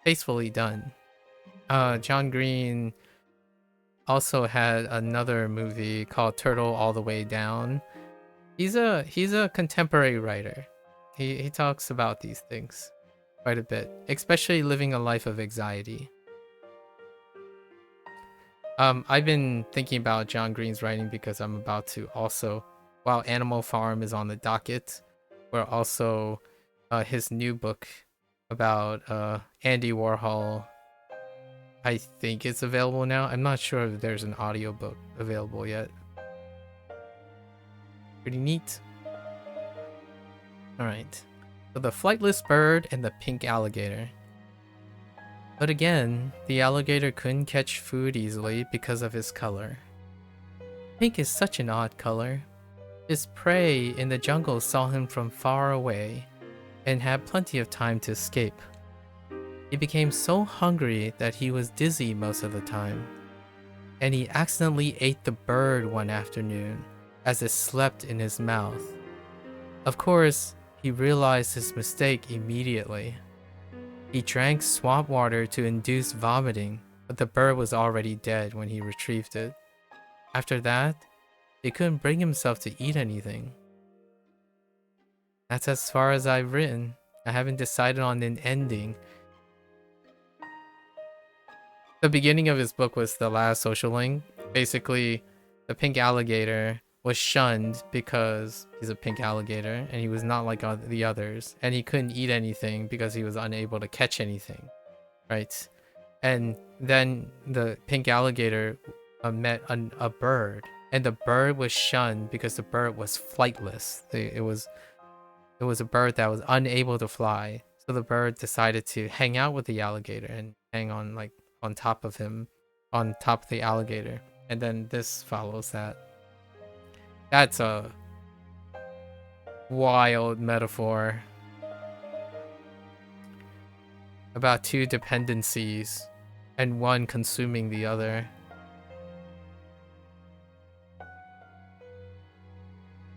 tastefully done. John Green also had another movie called Turtle All the Way Down. He's a contemporary writer. He talks about these things quite a bit, especially living a life of anxiety. I've been thinking about John Green's writing because I'm about to also, while Animal Farm is on the docket, we're also his new book about Andy Warhol. I think it's available now. I'm not sure if there's an audiobook available yet. Pretty neat. Alright. So the flightless bird and the pink alligator. But again, the alligator couldn't catch food easily because of his color. Pink is such an odd color. His prey in the jungle saw him from far away and had plenty of time to escape. He became so hungry that he was dizzy most of the time, and he accidentally ate the bird one afternoon as it slept in his mouth. Of course, he realized his mistake immediately. He drank swamp water to induce vomiting, but the bird was already dead when he retrieved it. After that, he couldn't bring himself to eat anything. That's as far as I've written. I haven't decided on an ending. The beginning of his book was the last social link. Basically, the pink alligator was shunned because he's a pink alligator and he was not like the others, and he couldn't eat anything because he was unable to catch anything, right? And then the pink alligator met a bird, and the bird was shunned because the bird was flightless. It was a bird that was unable to fly, so the bird decided to hang out with the alligator and hang on like on top of him, on top of the alligator. And then this follows that. That's a wild metaphor about two dependencies and one consuming the other.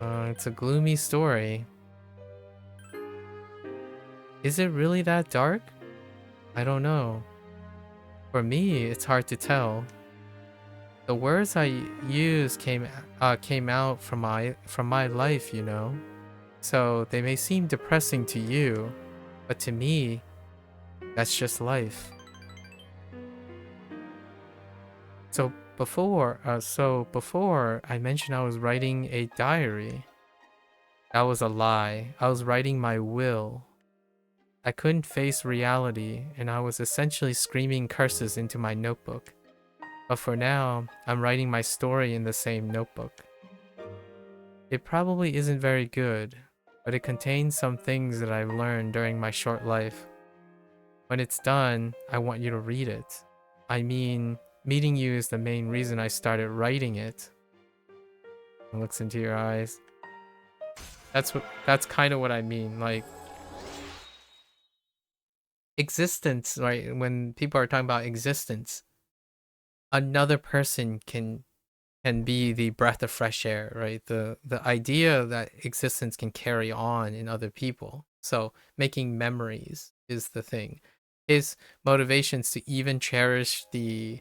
It's a gloomy story. Is it really that dark? I don't know. For me, it's hard to tell. The words I used came out from my life, you know. So they may seem depressing to you, but to me, that's just life. So before I mentioned I was writing a diary. That was a lie. I was writing my will. I couldn't face reality, and I was essentially screaming curses into my notebook. But for now, I'm writing my story in the same notebook. It probably isn't very good, but it contains some things that I've learned during my short life. When it's done, I want you to read it. I mean, meeting you is the main reason I started writing it. It looks into your eyes. That's kind of what I mean, like existence, right? When people are talking about existence, another person can be the breath of fresh air, right? The idea that existence can carry on in other people. So making memories is the thing. His motivations to even cherish the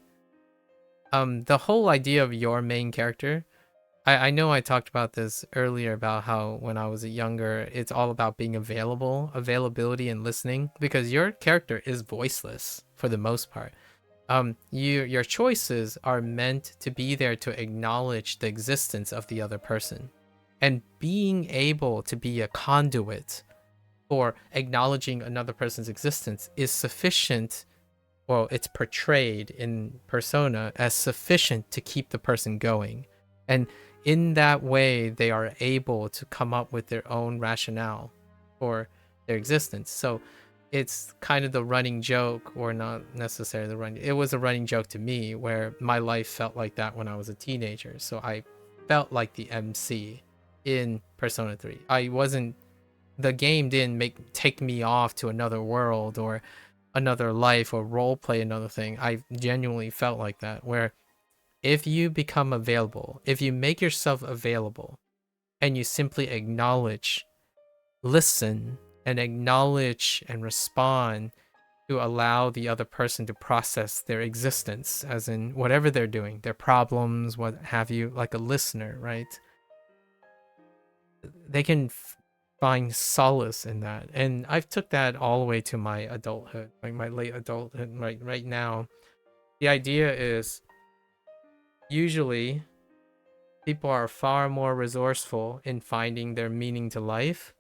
whole idea of your main character. I know I talked about this earlier about how when I was younger, it's all about being availability and listening, because your character is voiceless for the most part. Your choices are meant to be there to acknowledge the existence of the other person, and being able to be a conduit for acknowledging another person's existence is sufficient. Well, it's portrayed in Persona as sufficient to keep the person going, and in that way they are able to come up with their own rationale for their existence. So it's kind of the running joke, or not necessarily the running, it was a running joke to me where my life felt like that when I was a teenager. So I felt like the MC in Persona 3. The game didn't take me off to another world or another life or role play another thing. I genuinely felt like that, where if you become available, if you make yourself available and you simply acknowledge, listen, and acknowledge and respond to allow the other person to process their existence, as in whatever they're doing, their problems, what have you, like a listener, right? They can find solace in that. And I've took that all the way to my adulthood, like my late adulthood. Right now, the idea is usually people are far more resourceful in finding their meaning to life,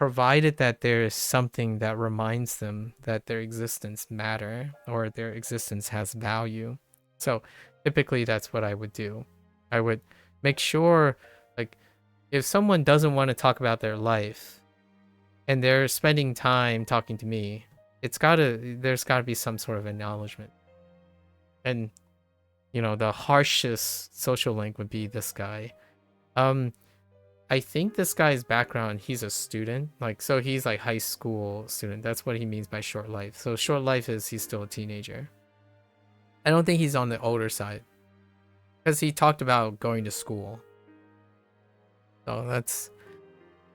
provided that there is something that reminds them that their existence matter or their existence has value. So typically that's what I would do. I would make sure, like, if someone doesn't want to talk about their life and they're spending time talking to me, there's gotta be some sort of acknowledgement. And the harshest social link would be this guy. I think this guy's background, he's a student. So he's like high school student. That's what he means by short life. So short life is he's still a teenager. I don't think he's on the older side. Because he talked about going to school. So that's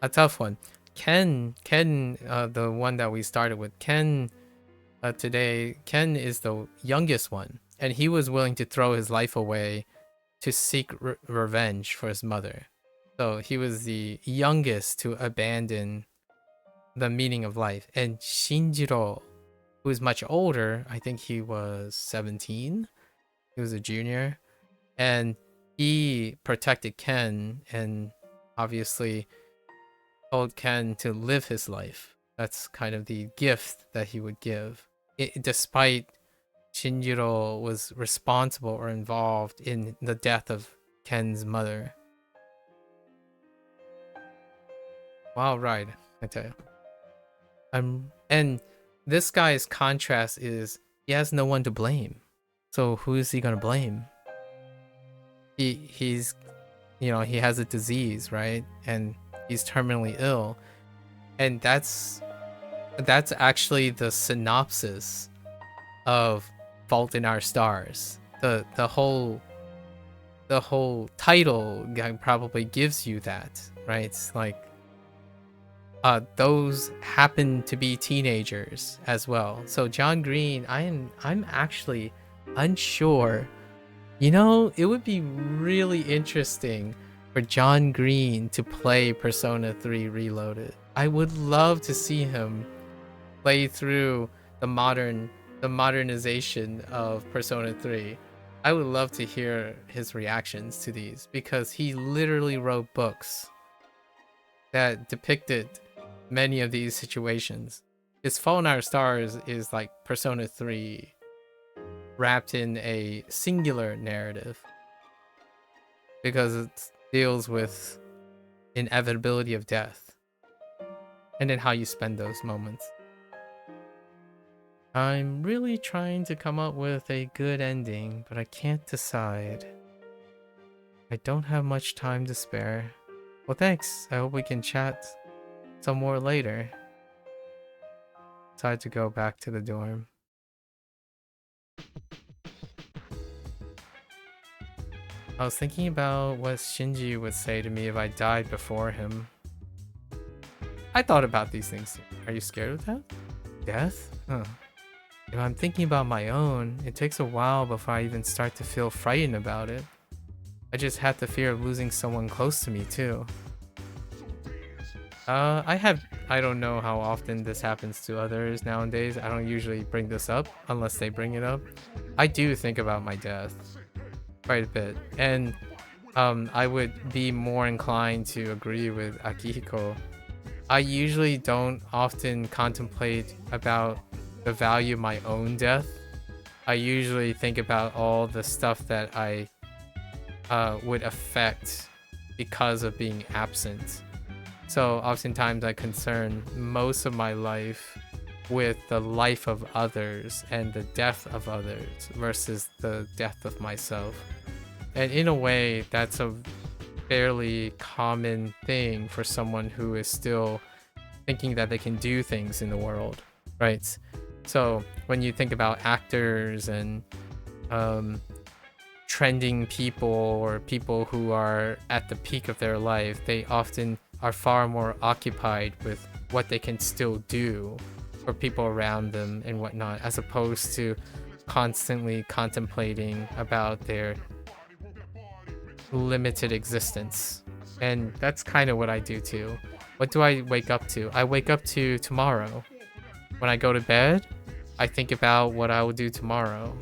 a tough one. Ken, the one that we started with, Ken today, Ken is the youngest one. And he was willing to throw his life away to seek revenge for his mother. So he was the youngest to abandon the meaning of life. And Shinjiro, who is much older, I think he was 17. He was a junior. And he protected Ken and obviously told Ken to live his life. That's kind of the gift that he would give. Despite Shinjiro was responsible or involved in the death of Ken's mother. Wild ride, I tell you. And this guy's contrast is he has no one to blame. So who is he gonna blame? He's he has a disease, right? And he's terminally ill. And that's actually the synopsis of Fault in Our Stars. The whole title probably gives you that, right? It's like those happen to be teenagers as well. So John Green, I'm actually unsure. It would be really interesting for John Green to play Persona 3 Reloaded. I would love to see him play through the modernization of Persona 3. I would love to hear his reactions to these because he literally wrote books that depicted many of these situations. His Fault in Our Stars is like Persona 3 wrapped in a singular narrative because it deals with inevitability of death and then how you spend those moments. I'm really trying to come up with a good ending, but I can't decide. I don't have much time to spare. Well, thanks. I hope we can chat some more later. Decide to go back to the dorm. I was thinking about what Shinji would say to me if I died before him. I thought about these things. Are you scared of that? Death? Huh. If I'm thinking about my own, it takes a while before I even start to feel frightened about it. I just have the fear of losing someone close to me too. I don't know how often this happens to others nowadays. I don't usually bring this up unless they bring it up. I do think about my death quite a bit, and I would be more inclined to agree with Akihiko. I usually don't often contemplate about the value of my own death. I usually think about all the stuff that I would affect because of being absent. So oftentimes I concern most of my life with the life of others and the death of others versus the death of myself. And in a way, that's a fairly common thing for someone who is still thinking that they can do things in the world, right? So when you think about actors and trending people or people who are at the peak of their life, they often are far more occupied with what they can still do for people around them and whatnot, as opposed to constantly contemplating about their limited existence. And that's kind of what I do too. What do I wake up to? I wake up to tomorrow. When I go to bed, I think about what I will do tomorrow.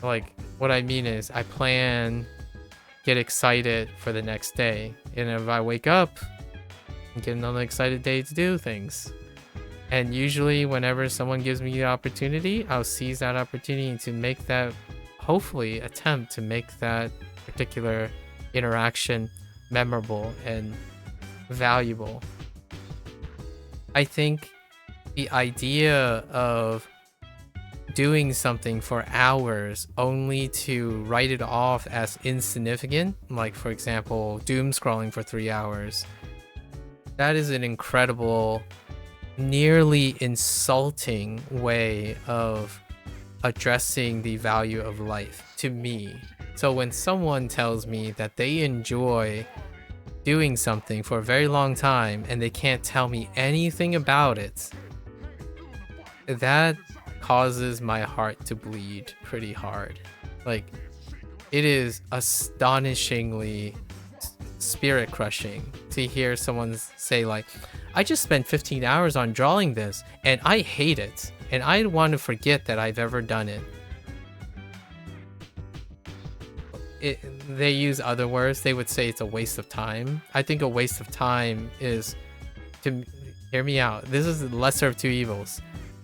Like, what I mean is I plan, get excited for the next day. And if I wake up, get another excited day to do things. And usually whenever someone gives me the opportunity, I'll seize that opportunity to make that, hopefully attempt to make that particular interaction memorable and valuable. I think the idea of doing something for hours only to write it off as insignificant, like for example, doom scrolling for 3 hours, that is an incredible, nearly insulting way of addressing the value of life to me. So when someone tells me that they enjoy doing something for a very long time and they can't tell me anything about it, that causes my heart to bleed pretty hard. Like, it is astonishingly spirit crushing to hear someone say like, I just spent 15 hours on drawing this and I hate it and I want to forget that I've ever done it. They use other words. They would say it's a waste of time. I think a waste of time is, to hear me out, this is the lesser of two evils.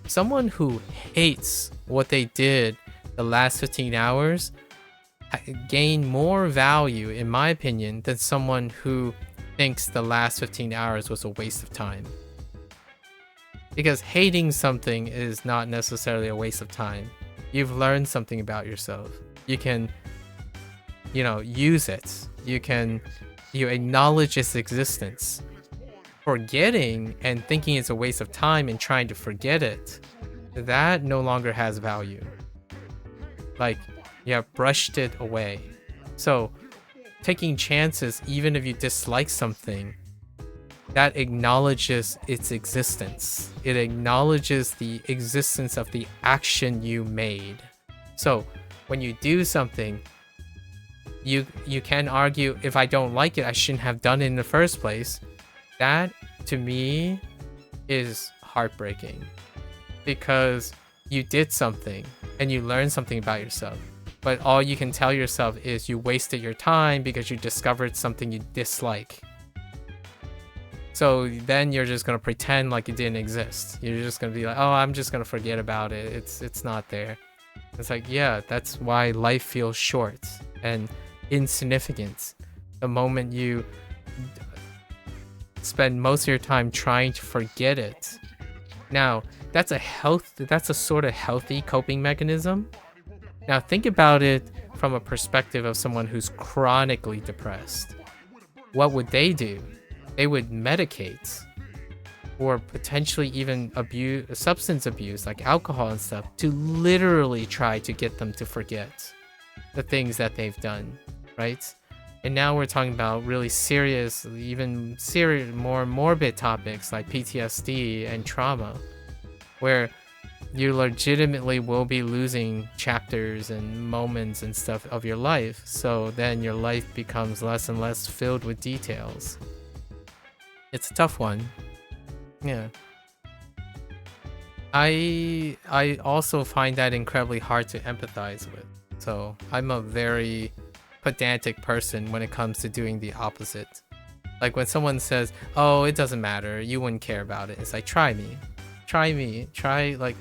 Someone who hates what they did the last 15 hours gain more value, in my opinion, than someone who thinks the last 15 hours was a waste of time. Because hating something is not necessarily a waste of time. You've learned something about yourself. You can, use it. You acknowledge its existence. Forgetting and thinking it's a waste of time and trying to forget it, that no longer has value. Like, you have brushed it away. So taking chances, even if you dislike something, that acknowledges its existence. It acknowledges the existence of the action you made. So when you do something, you can argue, if I don't like it, I shouldn't have done it in the first place. That, to me, is heartbreaking. Because you did something and you learned something about yourself. But all you can tell yourself is you wasted your time because you discovered something you dislike. So then you're just going to pretend like it didn't exist. You're just going to be like, oh, I'm just going to forget about it. It's not there. It's like, yeah, that's why life feels short and insignificant. The moment you spend most of your time trying to forget it. Now, that's a sort of healthy coping mechanism. Now think about it from a perspective of someone who's chronically depressed. What would they do? They would medicate or potentially even substance abuse like alcohol and stuff to literally try to get them to forget the things that they've done, right? And now we're talking about really serious, even more morbid topics like PTSD and trauma, where you legitimately will be losing chapters and moments and stuff of your life. So then your life becomes less and less filled with details. It's a tough one. Yeah. I also find that incredibly hard to empathize with. So I'm a very pedantic person when it comes to doing the opposite. Like when someone says, oh, it doesn't matter, you wouldn't care about it. It's like, try me, like,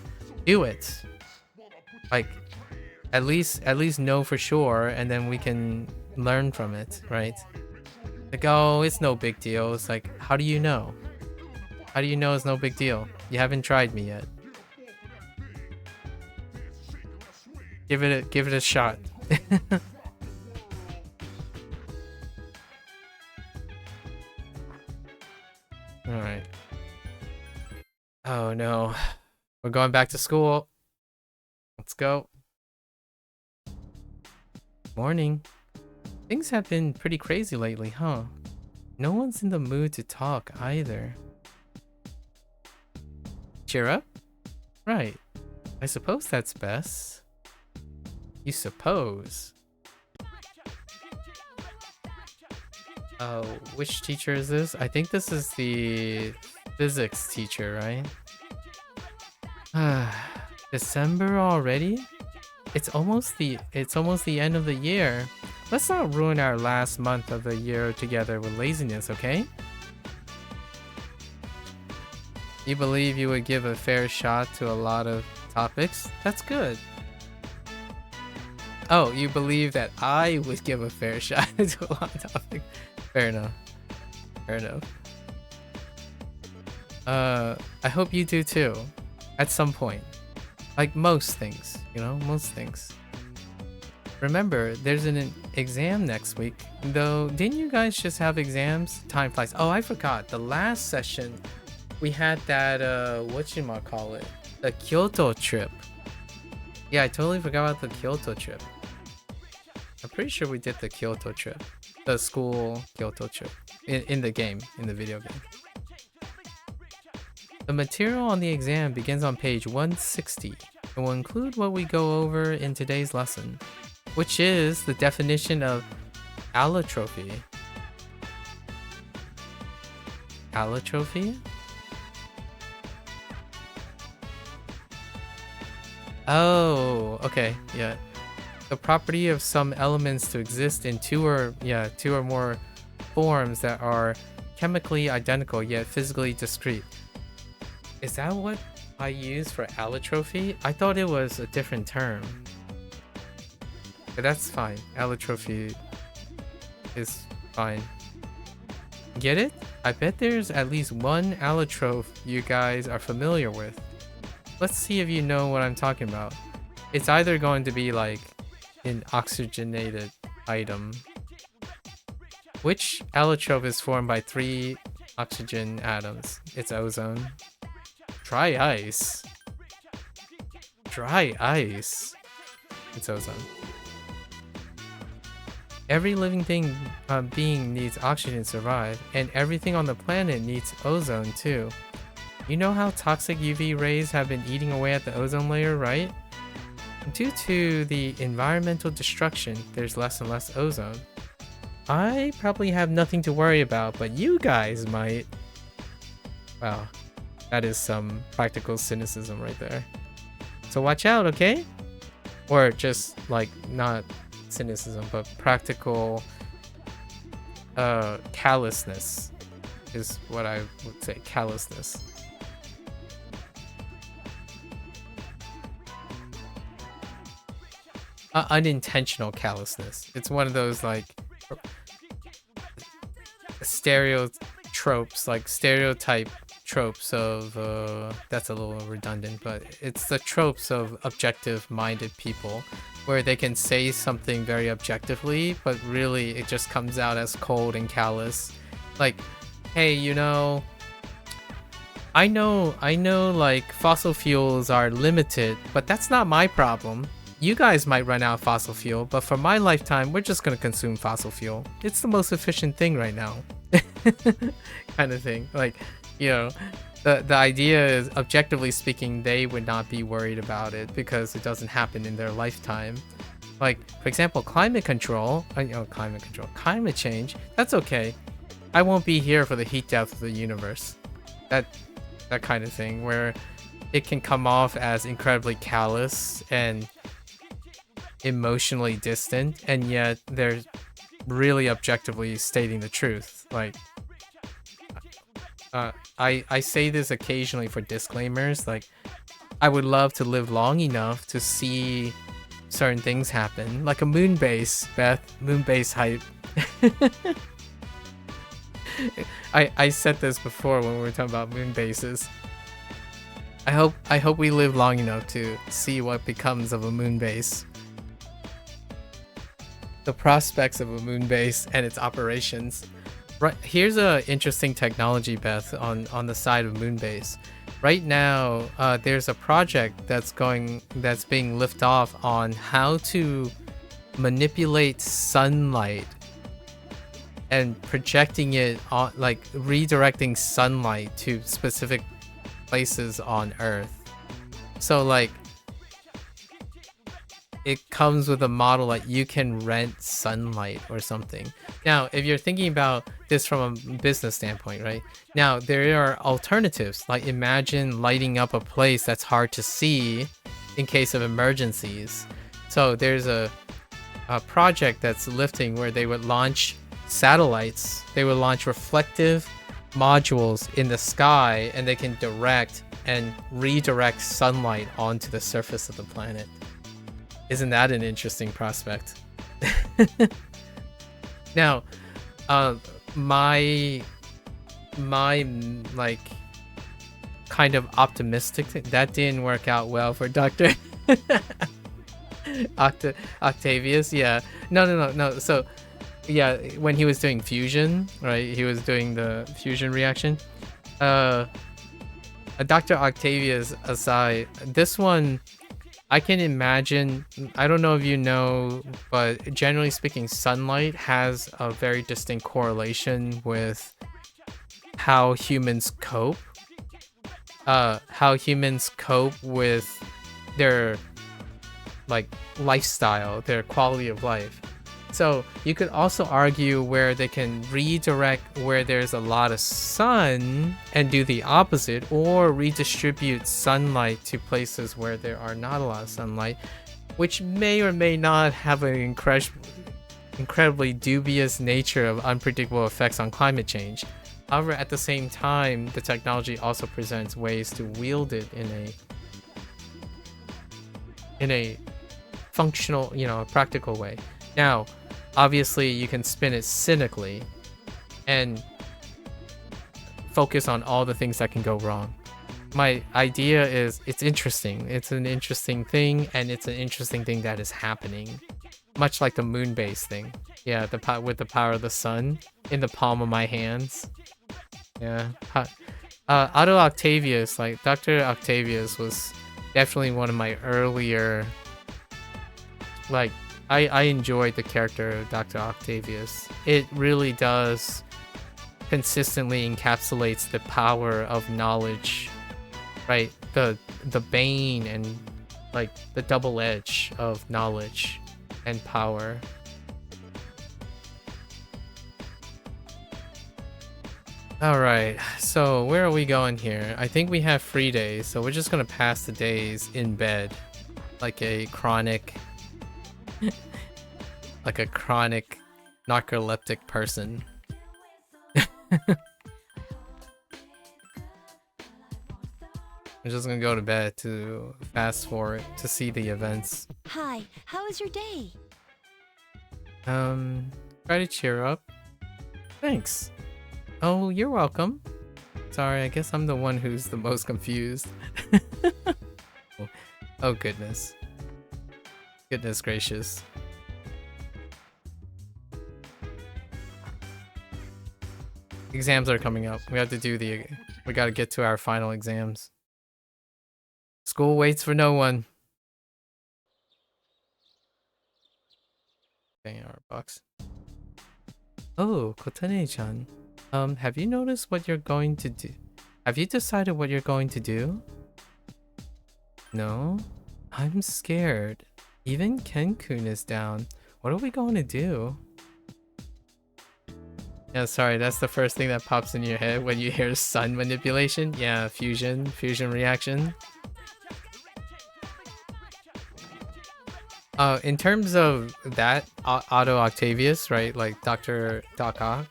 do it. Like, at least know for sure, and then we can learn from it, right? Like, oh, it's no big deal. It's like, how do you know? How do you know it's no big deal? You haven't tried me yet. Give it a shot. All right. Oh no. We're going back to school. Let's go. Morning. Things have been pretty crazy lately, huh? No one's in the mood to talk either. Cheer up? Right. I suppose that's best. You suppose? Oh, which teacher is this? I think this is the physics teacher, right? December already? It's almost the end of the year. Let's not ruin our last month of the year together with laziness, okay? You believe you would give a fair shot to a lot of topics? That's good. Oh, you believe that I would give a fair shot to a lot of topics? Fair enough. Fair enough. I hope you do too. At some point. Like most things, you know, most things. Remember, there's an exam next week. Though, didn't you guys just have exams? Time flies. Oh, I forgot. The last session, we had that, whatchamacallit? The Kyoto trip. Yeah, I totally forgot about the Kyoto trip. I'm pretty sure we did the Kyoto trip. The school Kyoto trip. In the game, in the video game. The material on the exam begins on page 160 and will include what we go over in today's lesson, which is the definition of allotrophy. Allotrophy? Oh, okay, yeah. The property of some elements to exist in two or more forms that are chemically identical yet physically discrete. Is that what I use for allotrophy? I thought it was a different term. But that's fine. Allotrophy is fine. Get it? I bet there's at least one allotrope you guys are familiar with. Let's see if you know what I'm talking about. It's either going to be like an oxygenated item. Which allotrope is formed by 3 oxygen atoms? It's ozone. Dry ice. Dry ice. It's ozone. Every living being needs oxygen to survive, and everything on the planet needs ozone too. You know how toxic UV rays have been eating away at the ozone layer, right? Due to the environmental destruction, there's less and less ozone. I probably have nothing to worry about, but you guys might. Wow, that is some practical cynicism right there. So watch out, okay? Or just like not cynicism, but practical callousness is what I would say. Callousness. Unintentional callousness. It's one of those like stereotype tropes of that's a little redundant, but it's the tropes of objective minded people where they can say something very objectively, but really it just comes out as cold and callous. Like, hey, you know, I know like fossil fuels are limited, but that's not my problem. You guys might run out of fossil fuel, but for my lifetime, we're just gonna consume fossil fuel. It's the most efficient thing right now. Kind of thing. Like, you know, the idea is, objectively speaking, they would not be worried about it because it doesn't happen in their lifetime. Like, for example, climate change, that's okay. I won't be here for the heat death of the universe. That kind of thing, where it can come off as incredibly callous and emotionally distant, and yet they're really objectively stating the truth. Like, I say this occasionally for disclaimers, like, I would love to live long enough to see certain things happen, like a moon base, Beth, moon base hype. I said this before when we were talking about moon bases. I hope we live long enough to see what becomes of a moon base. The prospects of a moon base and its operations. Right, here's a interesting technology, Beth, on the side of Moonbase. Right now, there's a project that's being lifted off on how to manipulate sunlight and projecting it on, like redirecting sunlight to specific places on Earth. So like, it comes with a model that you can rent sunlight or something. Now, if you're thinking about this from a business standpoint, right? Now, there are alternatives, like imagine lighting up a place that's hard to see in case of emergencies. So there's a project that's lifting where they would launch satellites. They would launch reflective modules in the sky, and they can direct and redirect sunlight onto the surface of the planet. Isn't that an interesting prospect? Now, my like kind of optimistic that didn't work out well for Dr. Octavius. Yeah, no. So yeah, when he was doing fusion, right? He was doing the fusion reaction. Dr. Octavius aside, this one I can imagine. I don't know if you know, but generally speaking, sunlight has a very distinct correlation with how humans cope. How humans cope with their like lifestyle, their quality of life. So you could also argue where they can redirect where there's a lot of sun and do the opposite, or redistribute sunlight to places where there are not a lot of sunlight, which may or may not have an incredibly dubious nature of unpredictable effects on climate change. However, at the same time, the technology also presents ways to wield it in a functional, a practical way. Now, obviously, you can spin it cynically and focus on all the things that can go wrong. My idea is it's interesting. It's an interesting thing, and it's an interesting thing that is happening. Much like the moon base thing. Yeah, with the power of the sun in the palm of my hands. Yeah. Otto Octavius, like Dr. Octavius was definitely one of my earlier, like, I enjoyed the character of Dr. Octavius. It really does consistently encapsulates the power of knowledge, right? The bane and like the double edge of knowledge and power. Alright, so where are we going here? I think we have free days, so we're just gonna pass the days in bed. Like a chronic narcoleptic person. I'm just gonna go to bed to fast forward to see the events. Hi, how was your day? Try to cheer up. Thanks. Oh, you're welcome. Sorry, I guess I'm the one who's the most confused. Oh goodness. Goodness gracious. Exams are coming up. We have to do we gotta get to our final exams. School waits for no one. Dang, our box. Oh, Kotane-chan. Have you noticed what you're going to do? Have you decided what you're going to do? No? I'm scared. Even Ken-kun is down. What are we going to do? Yeah, sorry, that's the first thing that pops in your head when you hear sun manipulation. Yeah, fusion reaction. In terms of that, Otto Octavius, right? Like Dr. Doc Ock.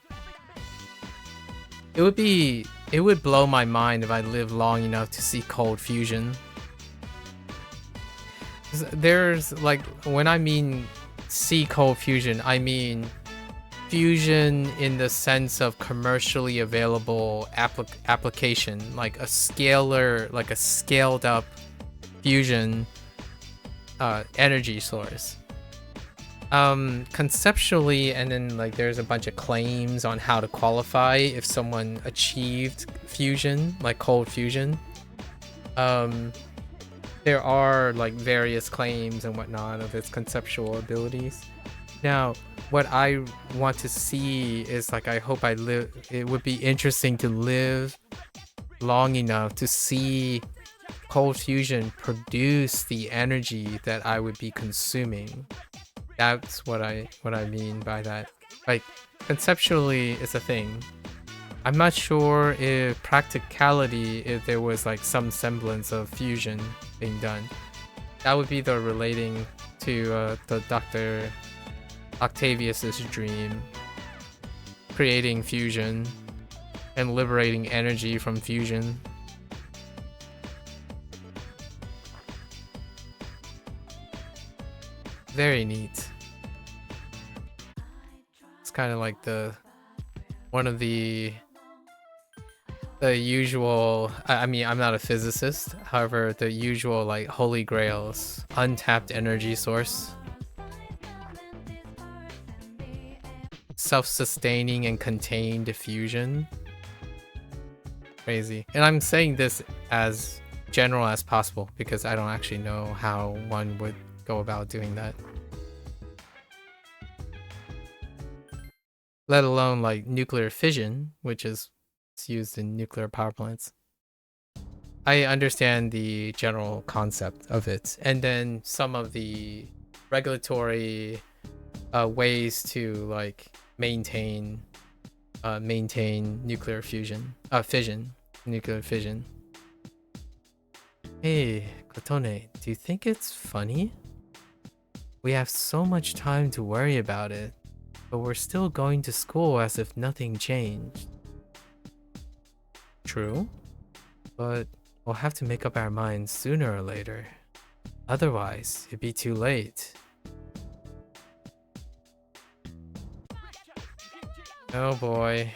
It would blow my mind if I lived long enough to see cold fusion. There's like, when I mean see cold fusion, I mean fusion in the sense of commercially available application, like a scalar, like a scaled up fusion energy source. Conceptually, and then like there's a bunch of claims on how to qualify if someone achieved fusion, like cold fusion. There are like various claims and whatnot of its conceptual abilities. Now, what I want to see is like, I hope I live, it would be interesting to live long enough to see cold fusion produce the energy that I would be consuming. That's what I mean by that. Like, conceptually, it's a thing. I'm not sure if practicality, if there was like some semblance of fusion being done. That would be the relating to the Dr. Octavius's dream, creating fusion. and liberating energy from fusion. Very neat. It's kind of like one of the usual, I mean, I'm not a physicist, however, the usual like holy grails, untapped energy source, self-sustaining and contained diffusion. Crazy. And I'm saying this as general as possible because I don't actually know how one would go about doing that. Let alone like nuclear fission, which is used in nuclear power plants. I understand the general concept of it, and then some of the regulatory ways to like maintain nuclear fission. Hey, Kotone, do you think it's funny? We have so much time to worry about it, but we're still going to school as if nothing changed. True, but we'll have to make up our minds sooner or later. Otherwise, it'd be too late. Oh boy.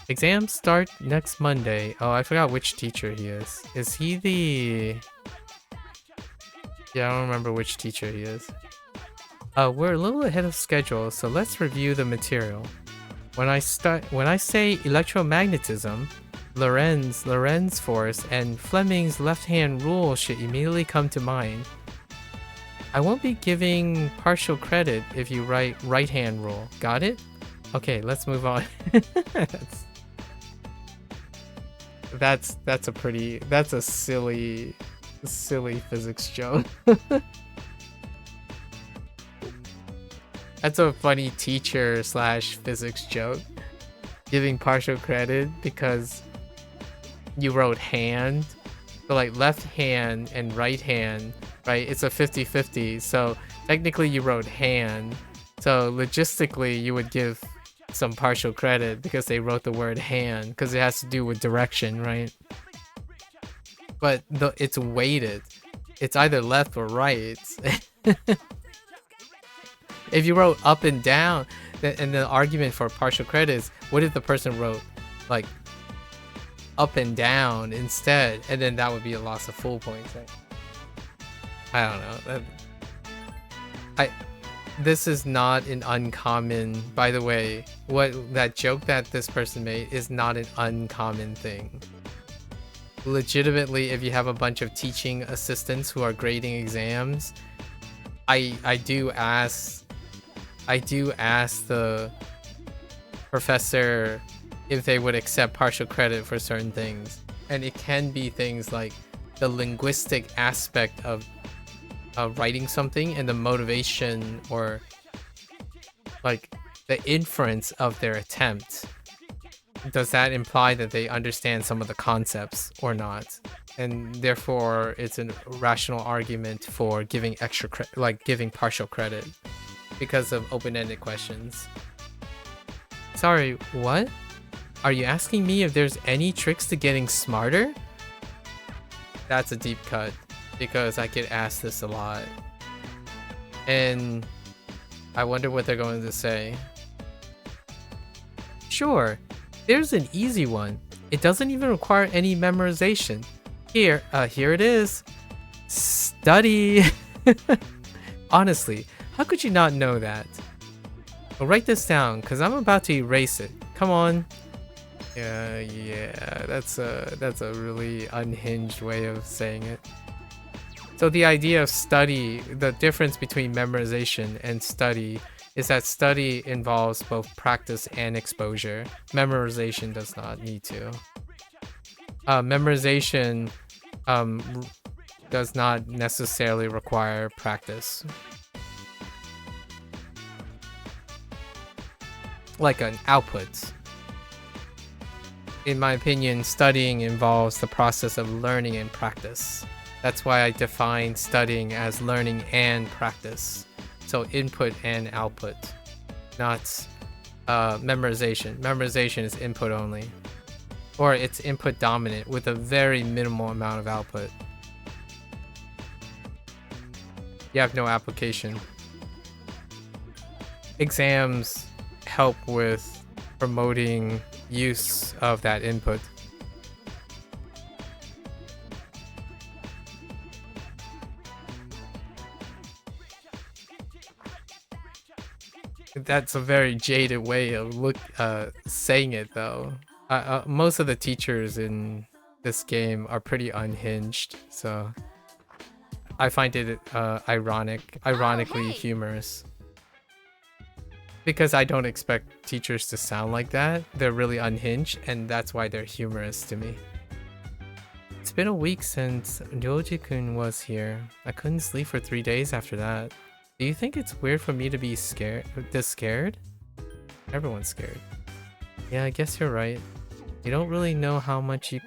Exams start next Monday. Oh, I forgot which teacher he is. Is he the... Yeah, I don't remember which teacher he is. We're a little ahead of schedule, so let's review the material. When I say electromagnetism, Lorentz force, and Fleming's left-hand rule should immediately come to mind. I won't be giving partial credit if you write right-hand rule. Got it? Okay, let's move on. That's a silly physics joke. That's a funny teacher / physics joke. Giving partial credit because you wrote hand. So like left hand and right hand, right? It's a 50-50. So technically you wrote hand. So logistically you would give some partial credit because they wrote the word hand because it has to do with direction, right? But it's weighted. It's either left or right. If you wrote up and down, and the argument for partial credit is, what if the person wrote like up and down instead, and then that would be a loss of full points, right? I don't know. This is not an uncommon, by the way, that joke that this person made is not an uncommon thing. Legitimately, if you have a bunch of teaching assistants who are grading exams, I do ask the professor if they would accept partial credit for certain things. And it can be things like the linguistic aspect of writing something and the motivation or like the inference of their attempt. Does that imply that they understand some of the concepts or not? And therefore, it's a rational argument for giving giving partial credit because of open-ended questions. Sorry, what? Are you asking me if there's any tricks to getting smarter? That's a deep cut because I get asked this a lot. And I wonder what they're going to say. Sure, there's an easy one. It doesn't even require any memorization. Here it is. Study. Honestly, how could you not know that? Well, write this down, because I'm about to erase it. Come on. Yeah, that's a really unhinged way of saying it. So the idea of study, the difference between memorization and study is that study involves both practice and exposure. Memorization does not need to. Memorization does not necessarily require practice. Like an output. In my opinion, studying involves the process of learning and practice. That's why I define studying as learning and practice. So input and output, not memorization. Memorization is input only. Or it's input dominant with a very minimal amount of output. You have no application. Exams help with promoting use of that input. That's a very jaded way of saying it, though. Most of the teachers in this game are pretty unhinged, so I find it ironically hey! humorous. Because I don't expect teachers to sound like that. They're really unhinged, and that's why they're humorous to me. It's been a week since Ryoji-kun was here. I couldn't sleep for 3 days after that. Do you think it's weird for me to be scared? Everyone's scared. Yeah, I guess you're right. You don't really know how much you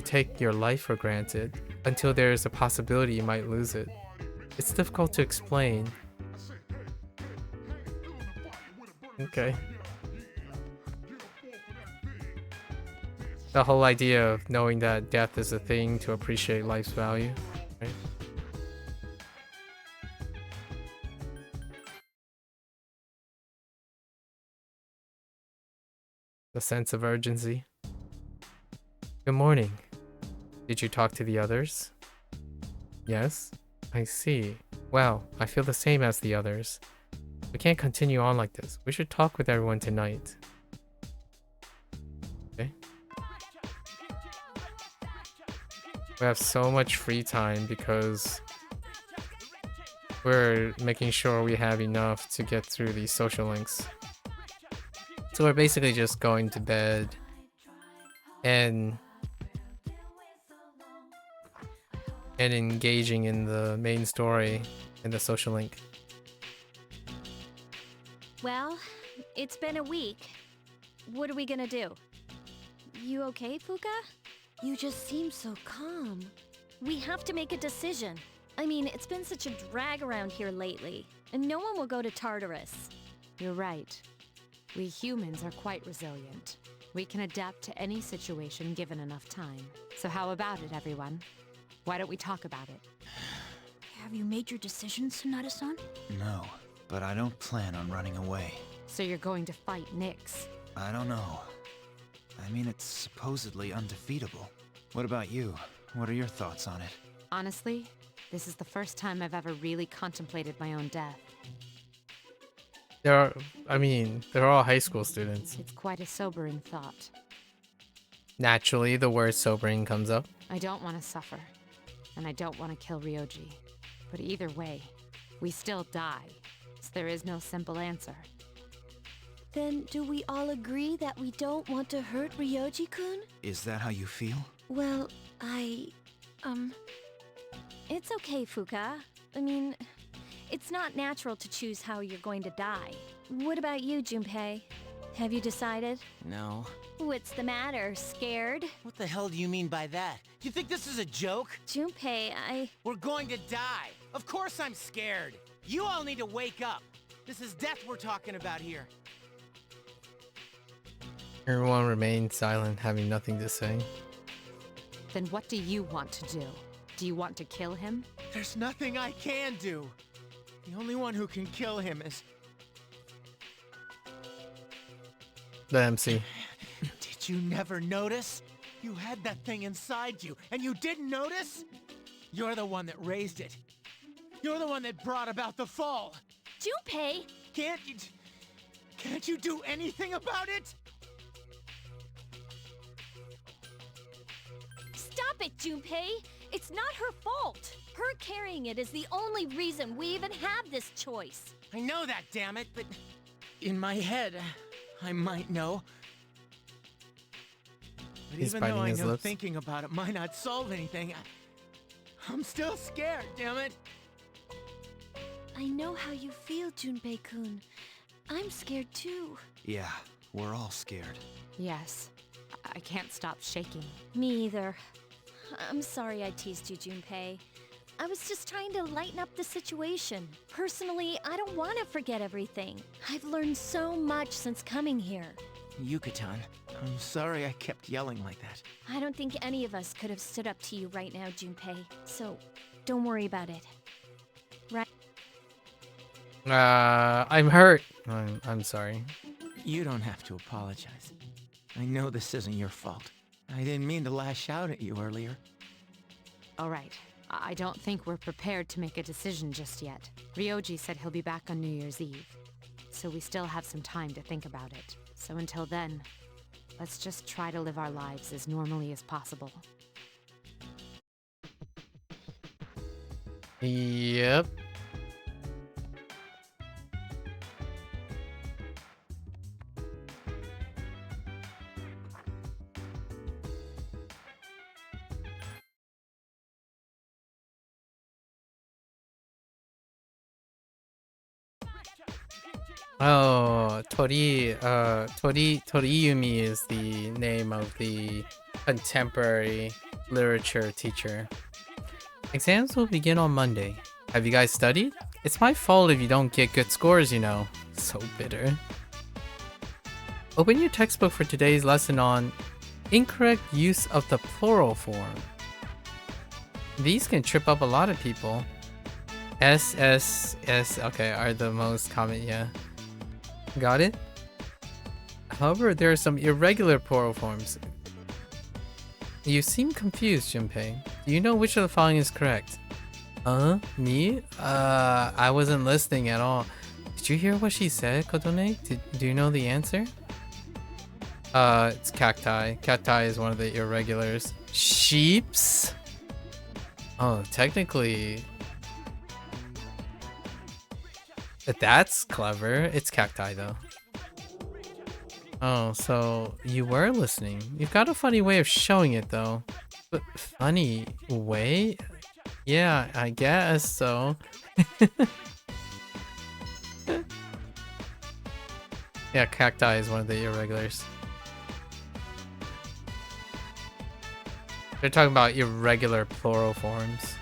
take your life for granted until there's a possibility you might lose it. It's difficult to explain. Okay. The whole idea of knowing that death is a thing to appreciate life's value, right? The sense of urgency. Good morning. Did you talk to the others? Yes? I see. Well, I feel the same as the others. We can't continue on like this. We should talk with everyone tonight. Okay. We have so much free time because we're making sure we have enough to get through these social links. So we're basically just going to bed and engaging in the main story in the social link. Well, it's been a week. What are we gonna do? You okay, Fuka? You just seem so calm. We have to make a decision. I mean, it's been such a drag around here lately, and no one will go to Tartarus. You're right. We humans are quite resilient. We can adapt to any situation given enough time. So how about it, everyone? Why don't we talk about it? Have you made your decision, Sonata-san? No, but I don't plan on running away. So you're going to fight Nyx? I don't know. I mean, it's supposedly undefeatable. What about you? What are your thoughts on it? Honestly, this is the first time I've ever really contemplated my own death. They're all high school students. It's quite a sobering thought. Naturally, the word sobering comes up. I don't want to suffer, and I don't want to kill Ryoji. But either way, we still die, so there is no simple answer. Then do we all agree that we don't want to hurt Ryoji-kun? Is that how you feel? Well, It's okay, Fuka. I mean, it's not natural to choose how you're going to die. What about you, Junpei? Have you decided? No. What's the matter? Scared? What the hell do you mean by that? You think this is a joke? Junpei, We're going to die. Of course I'm scared. You all need to wake up. This is death we're talking about here. Everyone remained silent, having nothing to say. Then what do you want to do? Do you want to kill him? There's nothing I can do. The only one who can kill him is... The MC. Did you never notice? You had that thing inside you, and you didn't notice? You're the one that raised it. You're the one that brought about the fall. Junpei! Can't you do anything about it? Stop it, Junpei! It's not her fault! Her carrying it is the only reason we even have this choice. I know that, damn it, but in my head, I might know. But He's even though biting I his know lips. thinking about it might not solve anything, I'm still scared, damn it. I know how you feel, Junpei-kun. I'm scared too. Yeah, we're all scared. Yes. I can't stop shaking. Me either. I'm sorry I teased you, Junpei. I was just trying to lighten up the situation. Personally, I don't want to forget everything. I've learned so much since coming here. Yuka-tan, I'm sorry I kept yelling like that. I don't think any of us could have stood up to you right now, Junpei. So, don't worry about it. Right? I'm hurt. I'm sorry. You don't have to apologize. I know this isn't your fault. I didn't mean to lash out at you earlier. All right. I don't think we're prepared to make a decision just yet. Ryoji said he'll be back on New Year's Eve, so we still have some time to think about it. So until then, let's just try to live our lives as normally as possible. Yep. Oh, Toriyumi is the name of the contemporary literature teacher. Exams will begin on Monday. Have you guys studied? It's my fault if you don't get good scores, you know. So bitter. Open your textbook for today's lesson on incorrect use of the plural form. These can trip up a lot of people. SSS, okay, are the most common, yeah. Got it? However, there are some irregular plural forms. You seem confused, Junpei. Do you know which of the following is correct? Me? I wasn't listening at all. Did you hear what she said, Kotone? Do you know the answer? It's cacti. Cacti is one of the irregulars. Sheeps? Oh, technically... That's clever. It's cacti, though. Oh, so you were listening. You've got a funny way of showing it, though. But funny way? Yeah, I guess so. Yeah, cacti is one of the irregulars. They're talking about irregular plural forms.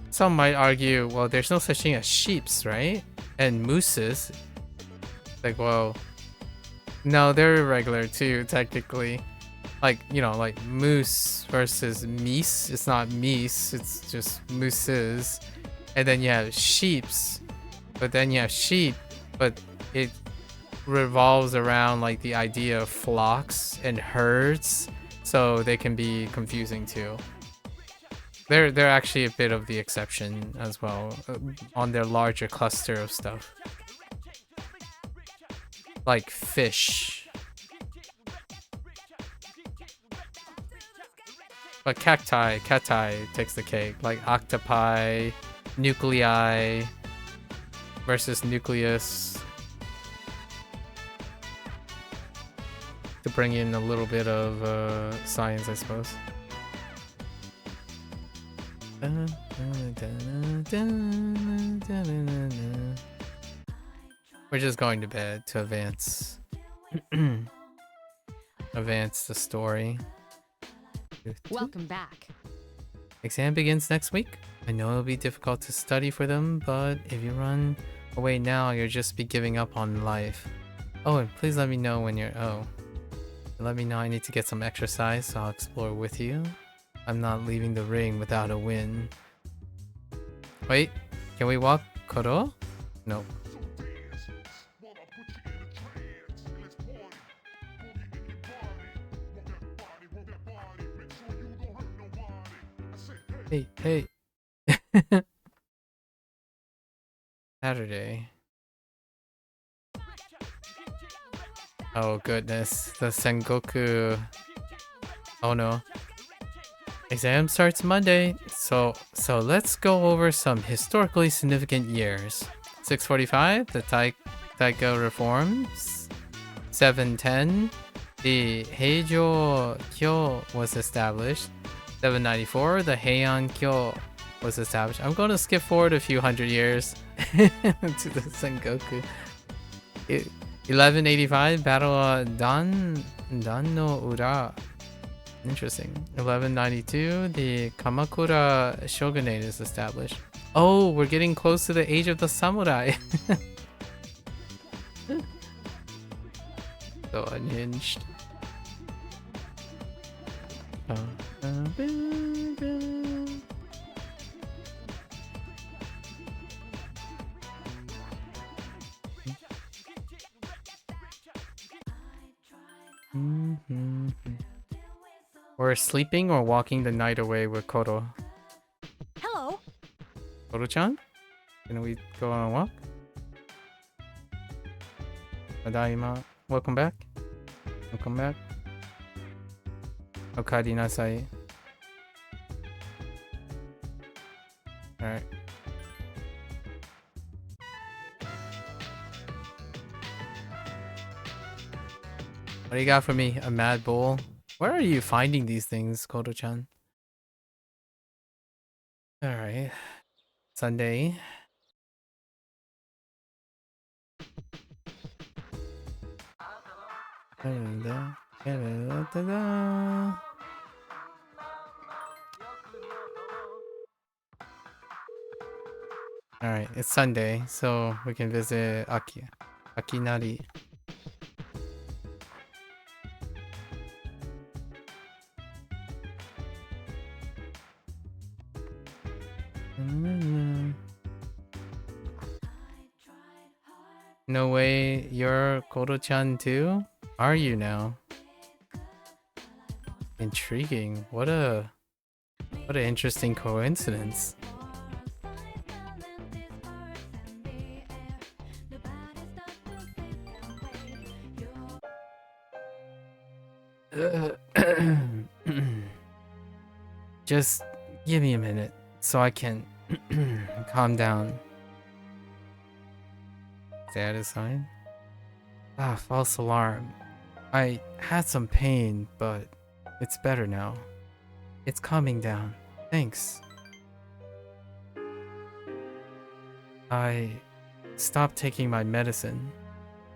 Some might argue, well, there's no such thing as sheeps, right? And mooses. Like, well, no, they're irregular too, technically. Like, you know, like moose versus meese. It's not meese, it's just mooses. And then you have sheeps, but then you have sheep, but it revolves around like the idea of flocks and herds, so they can be confusing too. They're actually a bit of the exception as well, on their larger cluster of stuff. Like fish. But cacti takes the cake. Like octopi, nuclei versus nucleus. To bring in a little bit of science, I suppose. We're just going to bed to advance advance the story. Welcome back. Exam begins next week. I know it'll be difficult to study for them, but if you run away now, you'll just be giving up on life. Oh, and please let me know when you're... Let me know I need to get some exercise, so I'll explore with you. I'm not leaving the ring without a win. Wait, can we walk Koro? No. Hey. Saturday. Oh goodness, the Sengoku. Oh no. Exam starts Monday, so let's go over some historically significant years. 645, the Taika reforms. 710, the Heijo Kyo was established. 794, the Heian Kyo was established. I'm going to skip forward a few hundred years to the Sengoku. 1185, Battle of Dan no Ura. Interesting. 1192, the Kamakura shogunate is established. Oh, we're getting close to the age of the samurai. So unhinged. We're sleeping or walking the night away with Koro. Hello. Koro-chan? Can we go on a walk? Tadaima. Welcome back. Welcome back. Okari nasai. Alright. What do you got for me? A mad bull? Where are you finding these things, Koto-chan? Alright. Sunday. Alright, it's Sunday, so we can visit Akinari. No way, you're Koto-chan too? Are you now? Intriguing. What an interesting coincidence. Just give me a minute so I can calm down. Status sign? Ah, false alarm. I had some pain, but it's better now. It's calming down. Thanks. I stopped taking my medicine.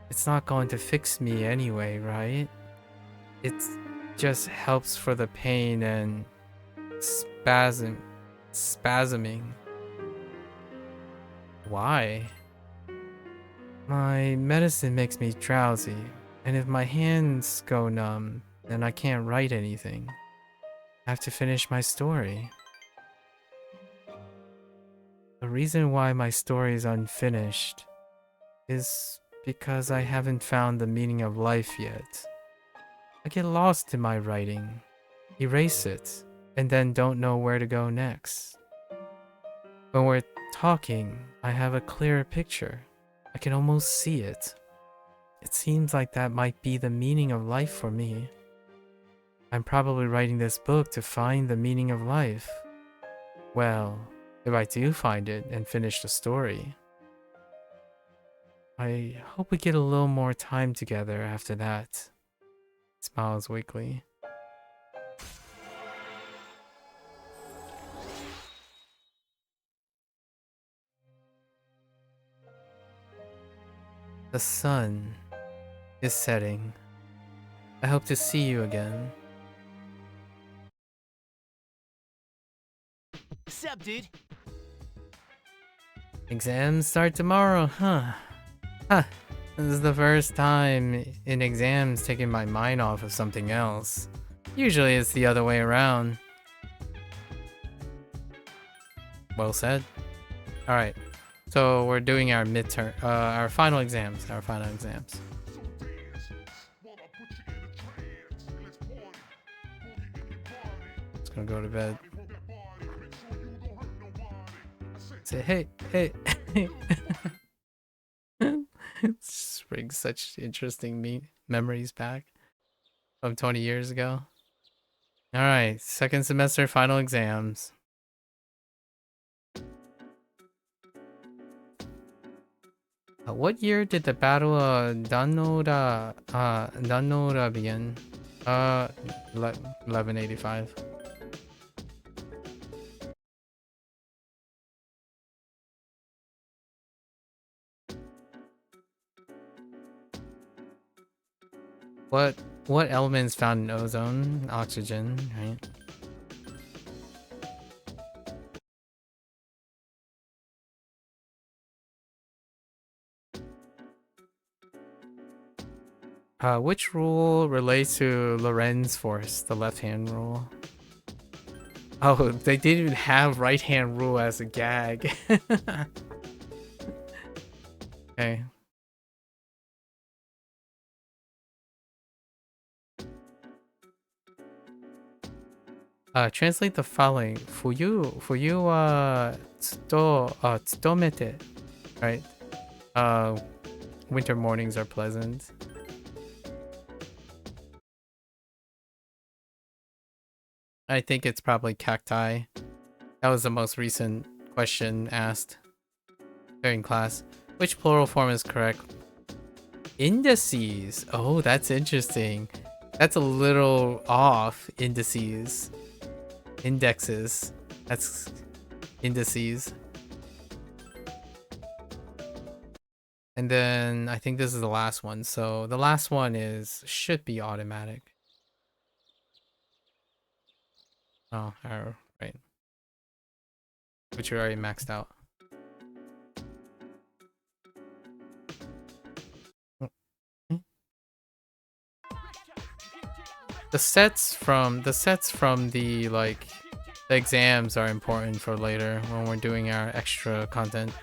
It's not going to fix me anyway, right? It just helps for the pain and spasming. Why? My medicine makes me drowsy, and if my hands go numb, then I can't write anything. I have to finish my story. The reason why my story is unfinished is because I haven't found the meaning of life yet. I get lost in my writing, erase it, and then don't know where to go next. When we're talking, I have a clearer picture. I can almost see it. It seems like that might be the meaning of life for me. I'm probably writing this book to find the meaning of life. Well, if I do find it and finish the story, I hope we get a little more time together after that. Smiles weakly. The sun is setting. I hope to see you again. Sup, dude? Exams start tomorrow, huh? Huh. This is the first time in exams taking my mind off of something else. Usually it's the other way around. Well said. Alright. So we're doing our midterm, our final exams. Just gonna go to bed. Say, hey. Just brings such interesting memories back from 20 years ago. Alright, second semester final exams. What year did the Battle of Danora begin? 1185. What What elements found in ozone? Oxygen, right? Which rule relates to Lorentz force? The left-hand rule. Oh, they didn't even have right-hand rule as a gag. Okay. Translate the following. Fuyu wa tsutomete. Right? Winter mornings are pleasant. I think it's probably cacti. That was the most recent question asked during class. Which plural form is correct? Indices. Oh, that's interesting. That's a little off. Indices. Indexes. That's indices. And then I think this is the last one. So the last one should be automatic. Oh, right. Which are already maxed out. The sets from the like the exams are important for later when we're doing our extra content.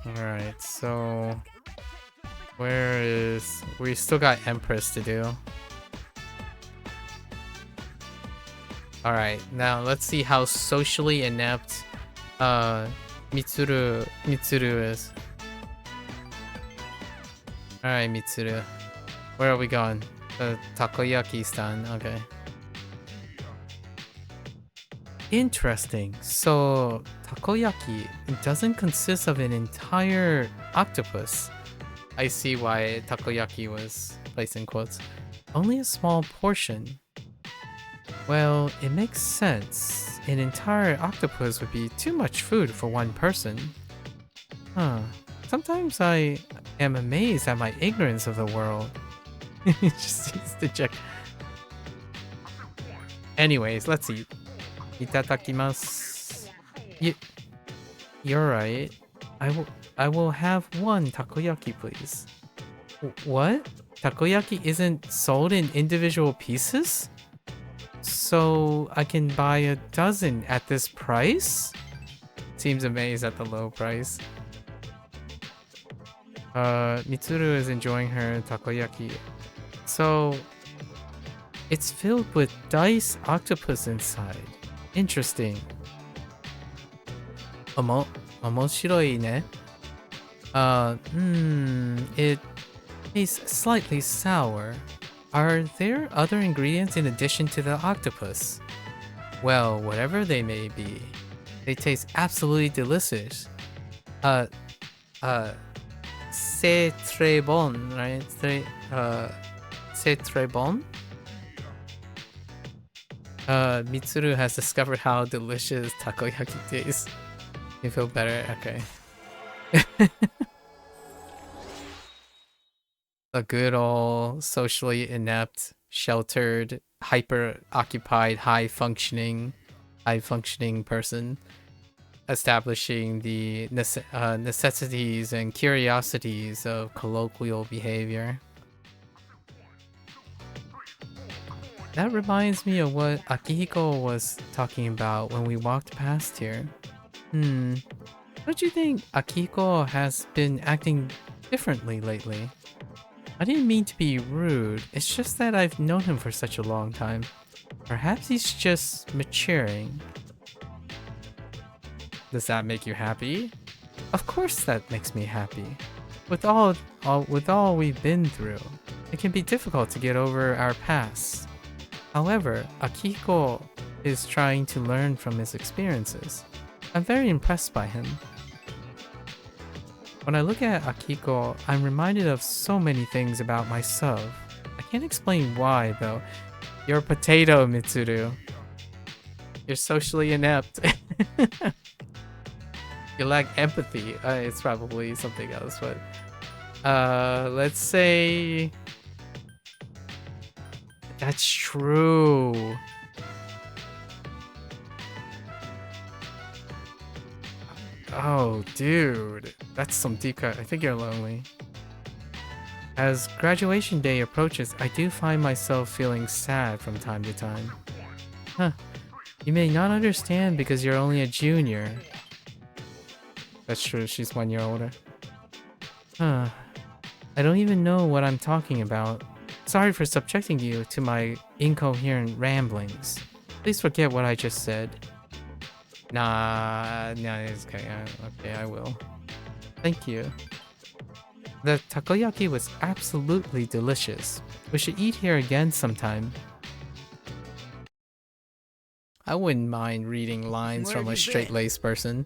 Alright, so we still got Empress to do. Alright, now let's see how socially inept Mitsuru is. Alright, Mitsuru. Where are we going? The takoyaki stand, okay. Interesting. So takoyaki doesn't consist of an entire octopus. I see why takoyaki was placed in quotes. Only a small portion. Well, it makes sense. An entire octopus would be too much food for one person. Huh. Sometimes I am amazed at my ignorance of the world. Just needs to check. Anyways, let's eat. Itadakimasu. You're right. I will have one takoyaki, please. What? Takoyaki isn't sold in individual pieces? So I can buy a dozen at this price? Seems amazed at the low price. Mitsuru is enjoying her takoyaki. So it's filled with diced octopus inside. Interesting. Omoshiroi ne? It tastes slightly sour. Are there other ingredients in addition to the octopus? Well, whatever they may be, they taste absolutely delicious. C'est très bon, right? C'est très bon? Mitsuru has discovered how delicious takoyaki tastes. You feel better? Okay. A good old socially inept, sheltered, hyper-occupied, high-functioning person establishing the necessities and curiosities of colloquial behavior. That reminds me of what Akihiko was talking about when we walked past here. Don't you think Akihiko has been acting differently lately? I didn't mean to be rude, it's just that I've known him for such a long time. Perhaps he's just maturing. Does that make you happy? Of course that makes me happy. With all we've been through, it can be difficult to get over our past. However, Akihiko is trying to learn from his experiences. I'm very impressed by him. When I look at Akihiko, I'm reminded of so many things about myself. I can't explain why, though. You're a potato, Mitsuru. You're socially inept. You lack empathy. It's probably something else, but Let's say that's true. Oh, dude, that's some deep cut. I think you're lonely. As graduation day approaches, I do find myself feeling sad from time to time. Huh. You may not understand because you're only a junior. That's true, she's 1 year older. Huh. I don't even know what I'm talking about. Sorry for subjecting you to my incoherent ramblings. Please forget what I just said. Nah, it's okay. Okay, I will. Thank you. The takoyaki was absolutely delicious. We should eat here again sometime. I wouldn't mind reading lines from a straight-laced person.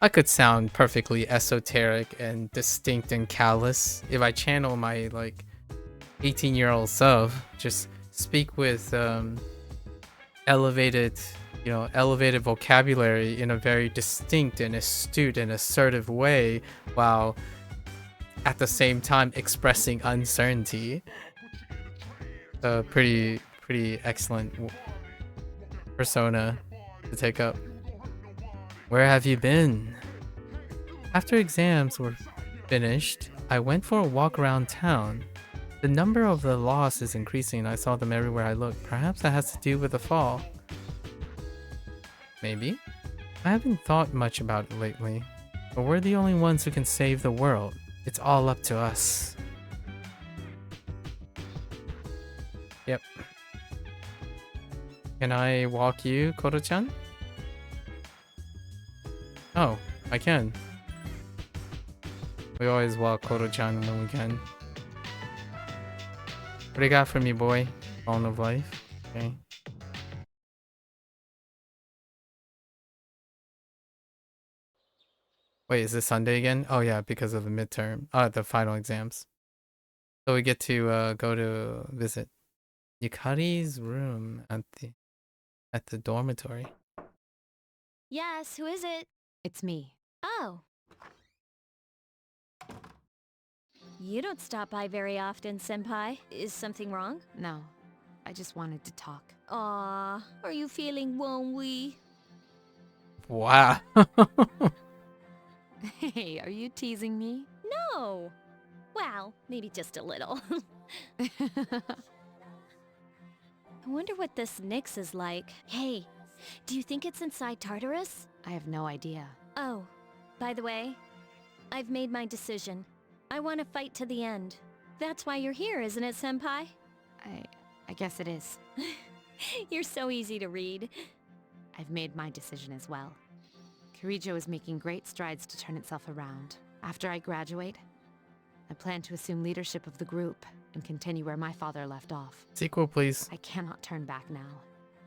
I could sound perfectly esoteric and distinct and callous if I channel my, like, 18-year-old self. Just speak with, elevated vocabulary in a very distinct and astute and assertive way, while at the same time expressing uncertainty. Pretty excellent persona to take up. Where have you been? After exams were finished, I went for a walk around town. The number of the lost is increasing and I saw them everywhere I looked. Perhaps that has to do with the fall. Maybe? I haven't thought much about it lately, but we're the only ones who can save the world. It's all up to us. Yep. Can I walk you, Koro-chan? Oh, I can. We always walk Koro-chan when we can. What do you got for me, boy? Bone of life? Okay. Wait, is this Sunday again? Oh yeah, because of the midterm. The final exams. So we get to go to visit Yukari's room at the dormitory. Yes, who is it? It's me. Oh. You don't stop by very often, Senpai. Is something wrong? No, I just wanted to talk. Aw, are you feeling lonely? Wow. Hey, are you teasing me? No. Well, maybe just a little. I wonder what this Nyx is like. Hey, do you think it's inside Tartarus? I have no idea. Oh, by the way, I've made my decision. I want to fight to the end. That's why you're here, isn't it, Senpai? I guess it is. You're so easy to read. I've made my decision as well. Kirijo is making great strides to turn itself around. After I graduate, I plan to assume leadership of the group and continue where my father left off. Sequel, please. I cannot turn back now,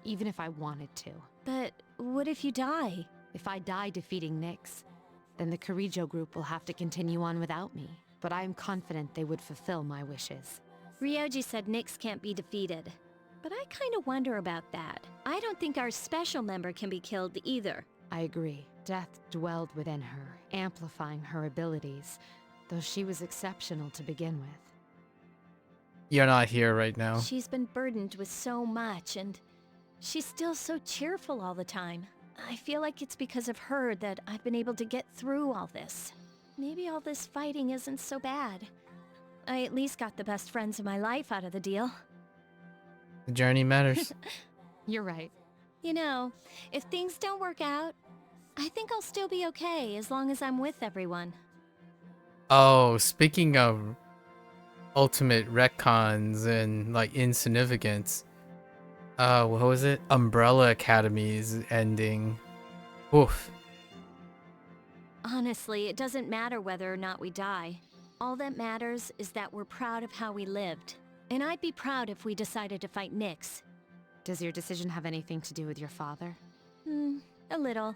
even if I wanted to. But what if you die? If I die defeating Nyx, then the Kirijo group will have to continue on without me. But I am confident they would fulfill my wishes. Ryoji said Nyx can't be defeated. But I kinda wonder about that. I don't think our special member can be killed either. I agree. Death dwelled within her, amplifying her abilities, though she was exceptional to begin with. You're not here right now. She's been burdened with so much, and she's still so cheerful all the time. I feel like it's because of her that I've been able to get through all this. Maybe all this fighting isn't so bad. I at least got the best friends of my life out of the deal. The journey matters. You're right. You know, if things don't work out, I think I'll still be okay as long as I'm with everyone. Oh, speaking of ultimate retcons and like insignificance, what was it? Umbrella Academy's ending. Oof. Honestly, it doesn't matter whether or not we die. All that matters is that we're proud of how we lived. And I'd be proud if we decided to fight Nyx. Does your decision have anything to do with your father? A little.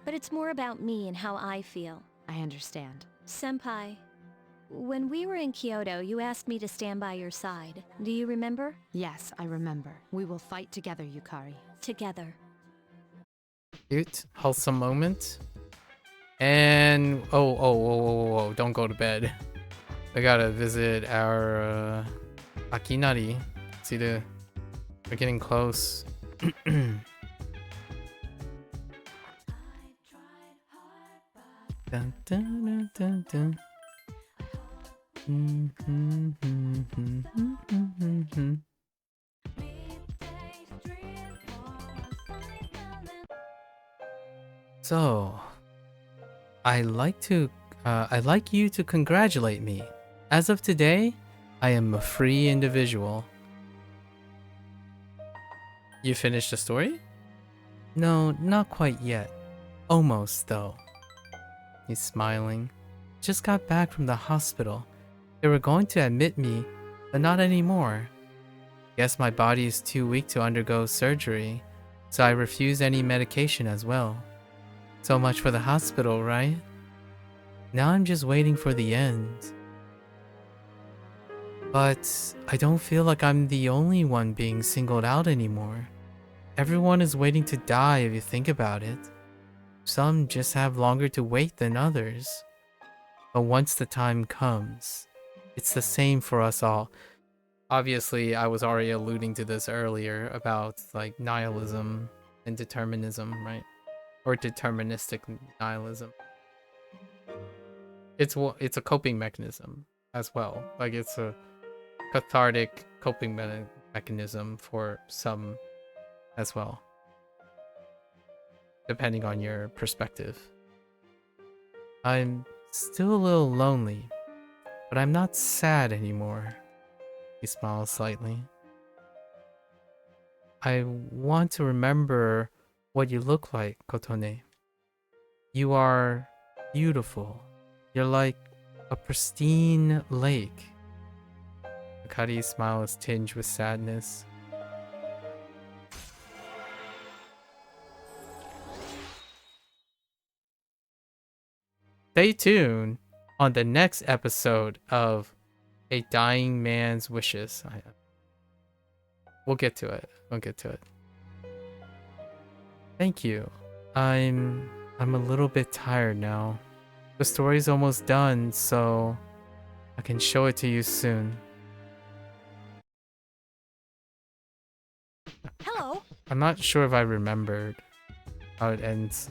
But it's more about me and how I feel. I understand. Senpai, when we were in Kyoto, you asked me to stand by your side. Do you remember? Yes, I remember. We will fight together, Yukari. Together. Cute, wholesome moment. And oh, don't go to bed. I gotta visit our Akinari. See we're getting close. Dun, dun, dun, dun, dun. So, I'd like you to congratulate me. As of today, I am a free individual. You finished the story? No, not quite yet. Almost, though. He's smiling. Just got back from the hospital. They were going to admit me, but not anymore. Guess my body is too weak to undergo surgery, so I refuse any medication as well. So much for the hospital, right? Now I'm just waiting for the end. But I don't feel like I'm the only one being singled out anymore. Everyone is waiting to die if you think about it. Some just have longer to wait than others. But once the time comes, it's the same for us all. Obviously, I was already alluding to this earlier about like nihilism and determinism, right? Or deterministic nihilism. It's a coping mechanism as well. Like it's a cathartic coping mechanism for some as well, depending on your perspective. I'm still a little lonely, but I'm not sad anymore. He smiles slightly. I want to remember what you look like, Kotone. You are beautiful. You're like a pristine lake. Akari's smile is tinged with sadness. Stay tuned on the next episode of A Dying Man's Wishes. We'll get to it. Thank you. I'm a little bit tired now. The story's almost done, so I can show it to you soon. Hello. I'm not sure if I remembered how it ends.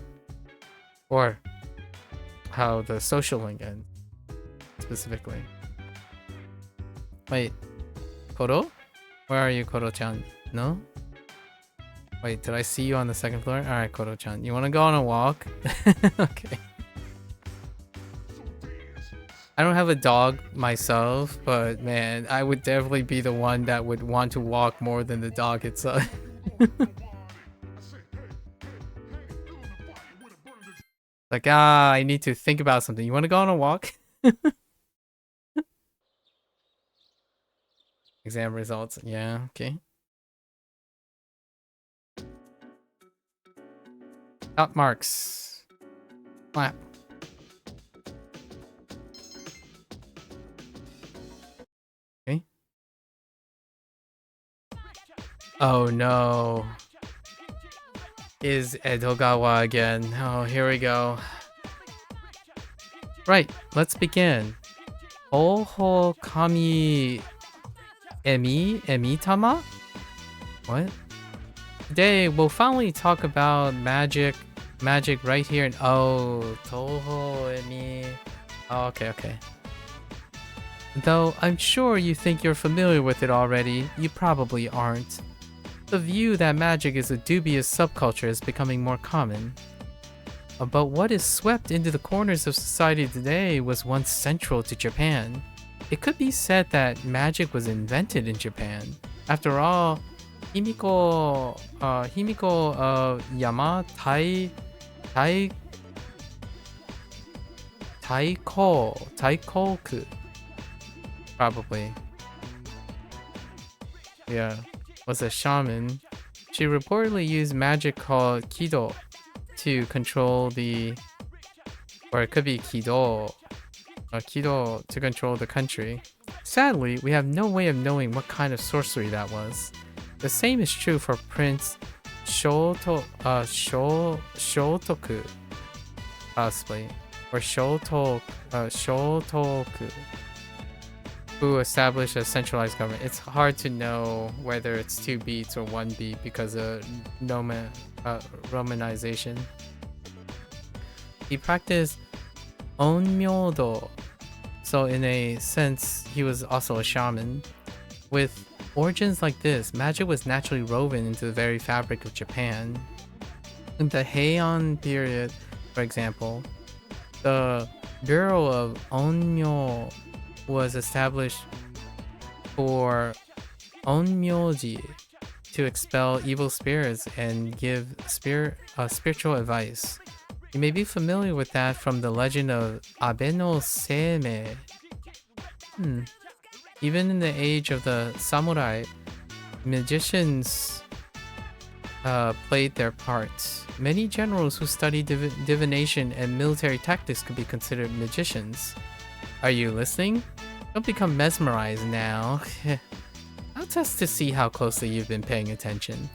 Or how the social link ends, specifically. Wait, Koro? Where are you, Koro-chan? No? Wait, did I see you on the second floor? Alright, Koro-chan. You wanna go on a walk? Okay. I don't have a dog myself, but man, I would definitely be the one that would want to walk more than the dog itself. Like, I need to think about something. You want to go on a walk? Exam results. Yeah, okay. Top marks. Clap. Okay. Oh no. Is Edogawa again. Oh, here we go. Right, let's begin. Oho Kami Emi-tama? What? Today, we'll finally talk about magic right here in Toho Emi. Oh, okay. Though I'm sure you think you're familiar with it already, you probably aren't. The view that magic is a dubious subculture is becoming more common. But what is swept into the corners of society today was once central to Japan. It could be said that magic was invented in Japan. After all, Himiko Yama Taikoku, probably. Yeah, was a shaman. She reportedly used magic called Kido to control the, or it could be Kido to control the country. Sadly, we have no way of knowing what kind of sorcery that was. The same is true for Prince Shotoku, possibly, or Shotoku. who established a centralized government. It's hard to know whether it's 2 beats or 1 beat because of Romanization. He practiced onmyodo, so in a sense, he was also a shaman. With origins like this, magic was naturally woven into the very fabric of Japan. In the Heian period, for example, the Bureau of Onmyo was established for onmyoji, to expel evil spirits and give spiritual advice. You may be familiar with that from the legend of Abe no Seimei. Even in the age of the samurai, magicians played their parts. Many generals who studied divination and military tactics could be considered magicians. Are you listening? Don't become mesmerized now. I'll test to see how closely you've been paying attention.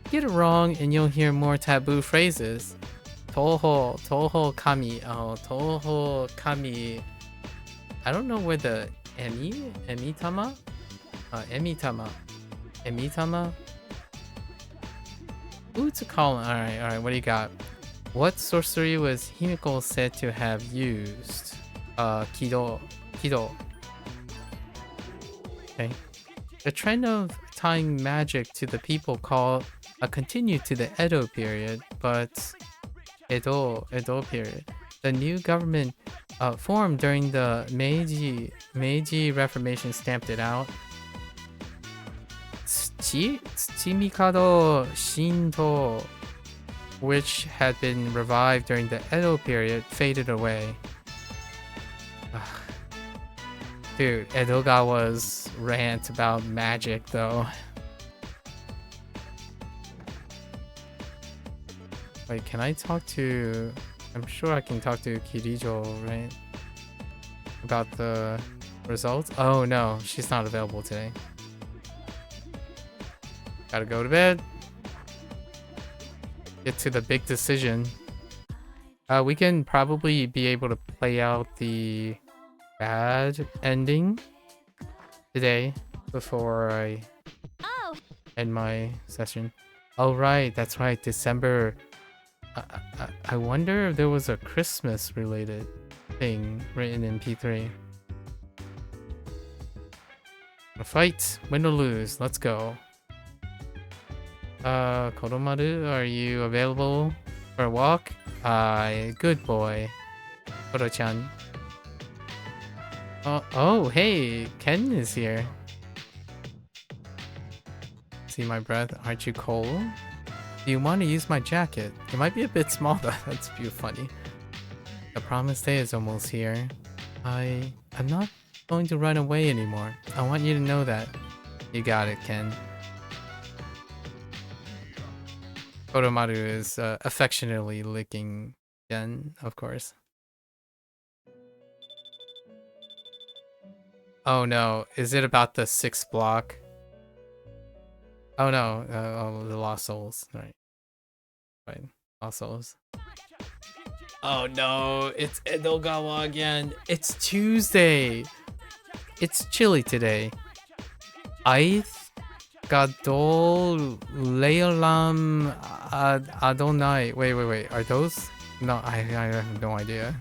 Get it wrong and you'll hear more taboo phrases. Toho kami. Oh, Toho kami. I don't know where the emitama? Emitama? Ooh, it's a column. Alright, what do you got? What sorcery was Himiko said to have used? Kido. Okay. The trend of tying magic to the people continued to the Edo period, but Edo period. The new government formed during the Meiji Reformation stamped it out. Tsuchimikado Shinto, which had been revived during the Edo period, faded away. Dude, Edogawa's rant about magic, though. Wait, can I talk to... I'm sure I can talk to Kirijo, right? About the results? Oh, no, she's not available today. Gotta go to bed. Get to the big decision. We can probably be able to play out the bad ending today before I end my session. Oh right, that's right, December. I wonder if there was a Christmas related thing written in P3. A fight, win or lose, let's go. Kodomaru, are you available for a walk? Good boy. Koro-chan. Oh, hey, Ken is here. See my breath, aren't you cold? Do you want to use my jacket? It might be a bit small though, that's funny. The promised day is almost here. I'm not going to run away anymore. I want you to know that. You got it, Ken. Kodomaru is affectionately licking Ken, of course. Oh no, is it about the 6th block? Oh no, the Lost Souls, right. Lost Souls. Oh no, it's Edogawa again. It's Tuesday. It's chilly today. Aith Gadol Leolam Adonai. Wait, are those? No, I have no idea.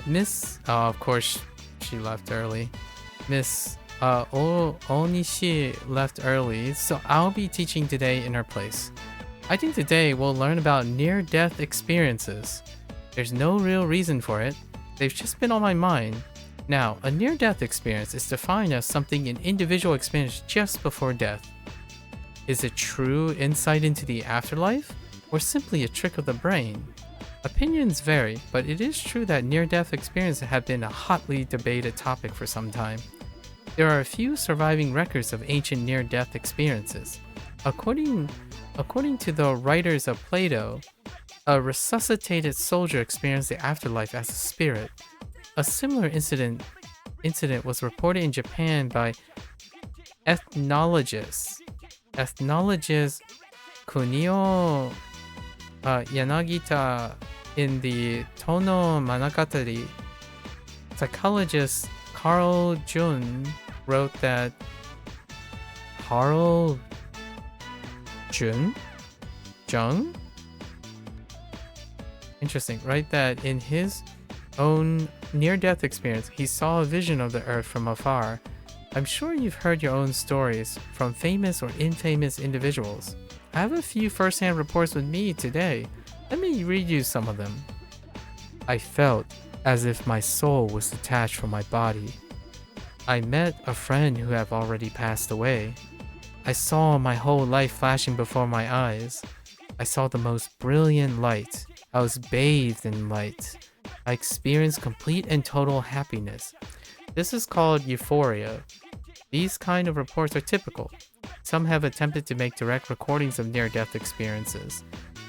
Miss, of course, she left early. Miss Onishi left early, so I'll be teaching today in her place. I think today we'll learn about near-death experiences. There's no real reason for it. They've just been on my mind. Now, a near-death experience is defined as something an individual experienced just before death. Is it true insight into the afterlife, or simply a trick of the brain? Opinions vary, but it is true that near-death experiences have been a hotly debated topic for some time. There are a few surviving records of ancient near-death experiences. According to the writers of Plato, a resuscitated soldier experienced the afterlife as a spirit. A similar incident was reported in Japan by ethnologist Kunio Yanagita in the Tono Monogatari. Psychologist Carl Jun wrote that Carl Jun? Jung? Interesting, right? That in his own near-death experience, he saw a vision of the Earth from afar. I'm sure you've heard your own stories from famous or infamous individuals. I have a few first-hand reports with me today. Let me read you some of them. I felt as if my soul was detached from my body. I met a friend who had already passed away. I saw my whole life flashing before my eyes. I saw the most brilliant light. I was bathed in light. I experienced complete and total happiness. This is called euphoria. These kind of reports are typical. Some have attempted to make direct recordings of near-death experiences.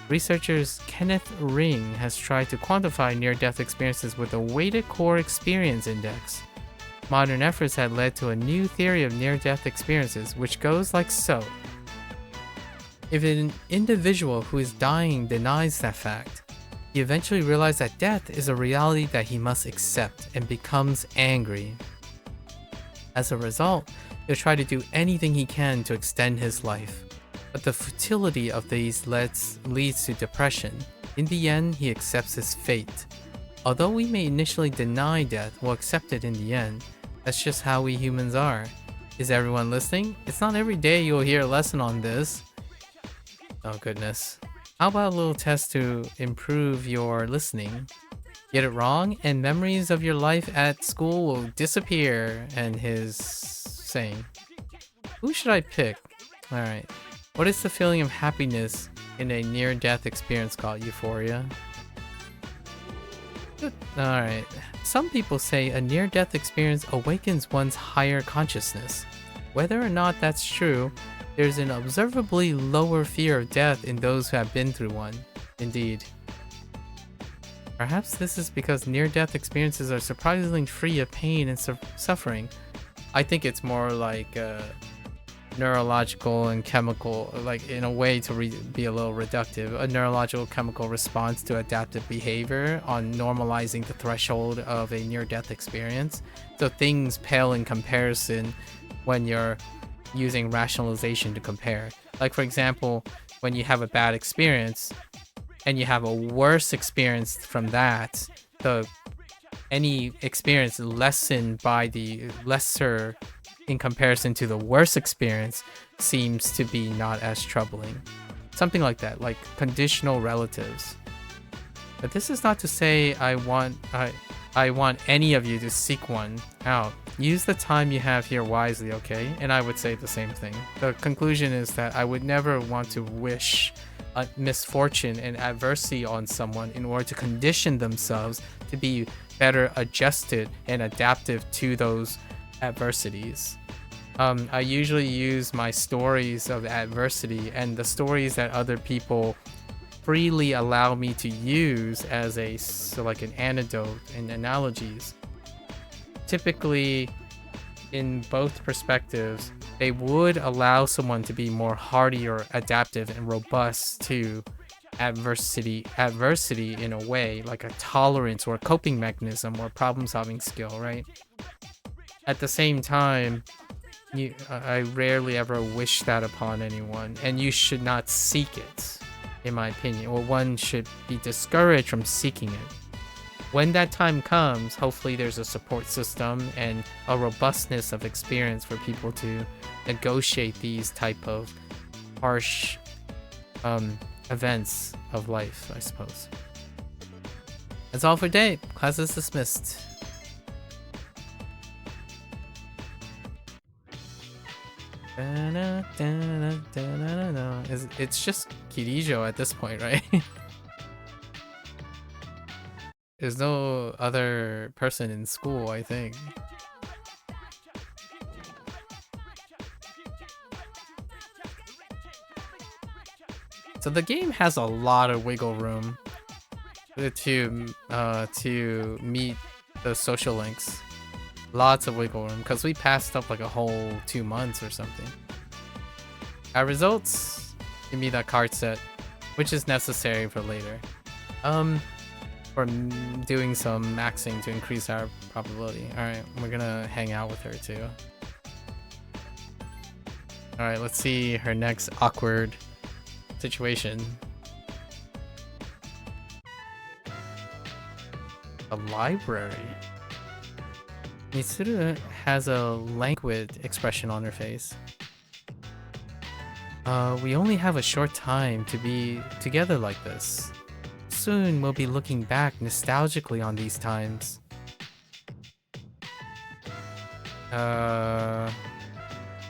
Researchers Kenneth Ring has tried to quantify near-death experiences with a weighted core experience index. Modern efforts had led to a new theory of near-death experiences, which goes like so. If an individual who is dying denies that fact, he eventually realizes that death is a reality that he must accept and becomes angry. As a result, he'll try to do anything he can to extend his life. But the futility of these leads to depression. In the end, he accepts his fate. Although we may initially deny death, we'll accept it in the end. That's just how we humans are. Is everyone listening? It's not every day you'll hear a lesson on this. Oh goodness. How about a little test to improve your listening? Get it wrong, and memories of your life at school will disappear. And his saying. Who should I pick? Alright. What is the feeling of happiness in a near-death experience called euphoria? Alright. Some people say a near-death experience awakens one's higher consciousness. Whether or not that's true, there's an observably lower fear of death in those who have been through one. Indeed. Perhaps this is because near-death experiences are surprisingly free of pain and suffering. I think it's more like neurological and chemical, like in a way to be a little reductive, a neurological chemical response to adaptive behavior on normalizing the threshold of a near-death experience. So things pale in comparison when you're using rationalization to compare. Like for example, when you have a bad experience and you have a worse experience from that, any experience lessened by the lesser in comparison to the worst experience seems to be not as troubling. Something like that, like conditional relatives. But this is not to say I want any of you to seek one out. Use the time you have here wisely, okay? And I would say the same thing. The conclusion is that I would never want to wish a misfortune and adversity on someone in order to condition themselves to be better adjusted and adaptive to those adversities. I usually use my stories of adversity and the stories that other people freely allow me to use as like an anecdote and analogies. Typically, in both perspectives, they would allow someone to be more hardy or adaptive and robust to adversity in a way, like a tolerance or a coping mechanism or problem-solving skill, right? At the same time, I rarely ever wish that upon anyone, and you should not seek it, in my opinion, or one should be discouraged from seeking it. When that time comes, hopefully there's a support system and a robustness of experience for people to negotiate these type of harsh events of life, I suppose. That's all for today. Class is dismissed. It's just Kirijo at this point, right? There's no other person in school, I think. So the game has a lot of wiggle room to meet the social links. Lots of wiggle room, because we passed up like a whole 2 months or something. Our results, give me that card set, which is necessary for later. or doing some maxing to increase our probability. Alright, we're gonna hang out with her too. Alright, let's see her next awkward situation. A library. Mitsuru has a languid expression on her face. We only have a short time to be together like this. Soon we'll be looking back nostalgically on these times.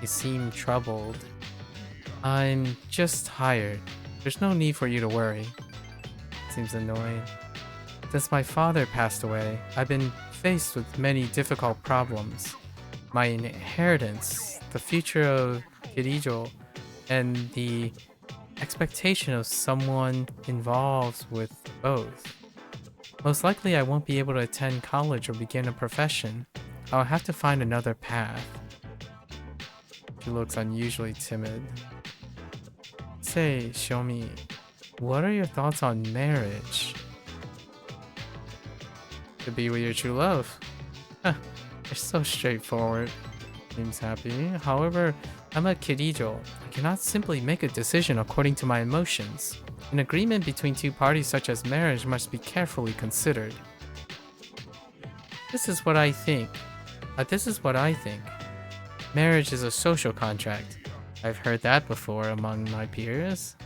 You seem troubled. I'm just tired. There's no need for you to worry. Seems annoying. Since my father passed away, I've been faced with many difficult problems. My inheritance, the future of Kirijo, and the expectation of someone involved with both. Most likely I won't be able to attend college or begin a profession. I'll have to find another path. She looks unusually timid. Say, Shomi, what are your thoughts on marriage? To be with your true love. Huh, you're so straightforward. Seems happy. However, I'm a Kirijo. I cannot simply make a decision according to my emotions. An agreement between two parties such as marriage must be carefully considered. This is what I think. Marriage is a social contract. I've heard that before among my peers.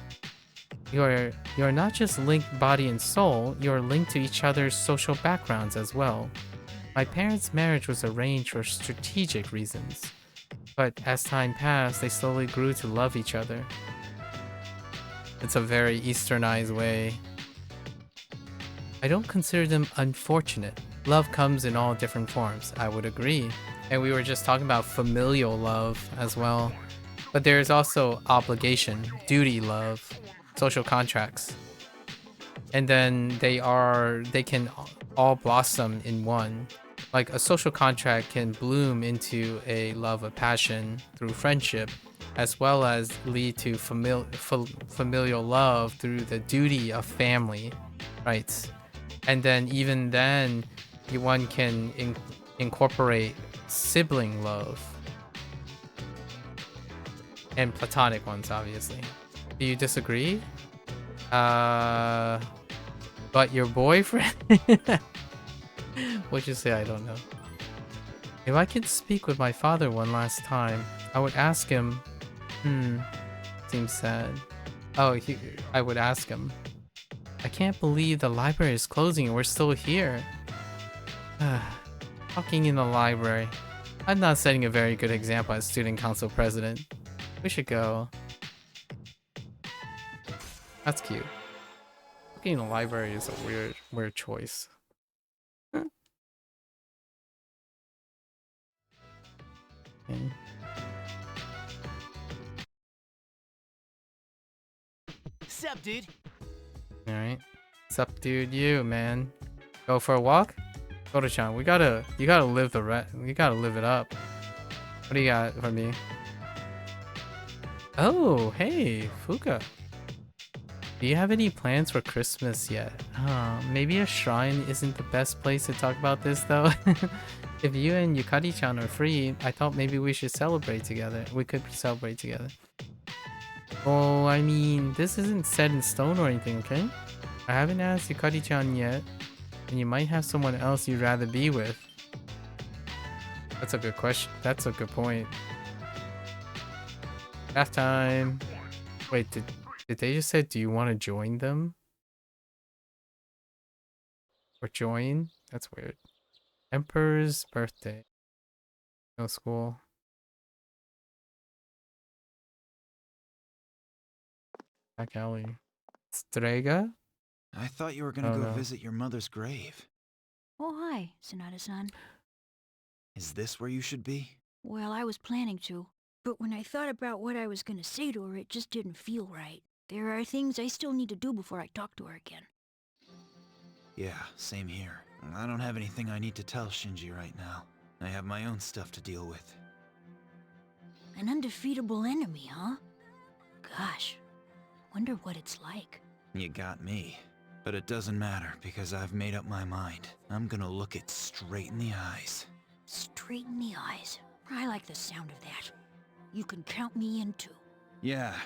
You're not just linked body and soul, you're linked to each other's social backgrounds as well. My parents' marriage was arranged for strategic reasons, but as time passed, they slowly grew to love each other. It's a very Easternized way. I don't consider them unfortunate. Love comes in all different forms, I would agree. And we were just talking about familial love as well. But there's also obligation, duty love, social contracts. And then they can all blossom in one. Like a social contract can bloom into a love of passion through friendship, as well as lead to familial love through the duty of family, right? And then even then, one can incorporate sibling love. And platonic ones, obviously. Do you disagree? But your boyfriend? What'd you say? I don't know. If I could speak with my father one last time, I would ask him... Seems sad. Oh, I would ask him. I can't believe the library is closing and we're still here. Talking in the library. I'm not setting a very good example as student council president. We should go. That's cute. Talking in the library is a weird choice. Okay. Sup, dude? Alright. Sup, dude, you, man. Go for a walk? Koto-chan, you gotta live you gotta live it up. What do you got for me? Oh, hey, Fuka. Do you have any plans for Christmas yet? Maybe a shrine isn't the best place to talk about this though. If you and Yukari-chan are free, I thought maybe we should celebrate together. We could celebrate together. Oh, I mean, this isn't set in stone or anything, okay? I haven't asked Yukari-chan yet, and you might have someone else you'd rather be with. That's a good question. That's a good point. Bath time. Wait, did they just say, do you want to join them? Or join? That's weird. Emperor's birthday. No school. Back alley. Strega? I thought you were gonna go visit your mother's grave. Oh, hi, Sonata-san. Is this where you should be? Well, I was planning to, but when I thought about what I was gonna say to her, it just didn't feel right. There are things I still need to do before I talk to her again. Yeah, same here. I don't have anything I need to tell Shinji right now. I have my own stuff to deal with. An undefeatable enemy, huh? Gosh, wonder what it's like. You got me. But it doesn't matter because I've made up my mind. I'm gonna look it straight in the eyes. Straight in the eyes. I like the sound of that. You can count me in too. Yeah.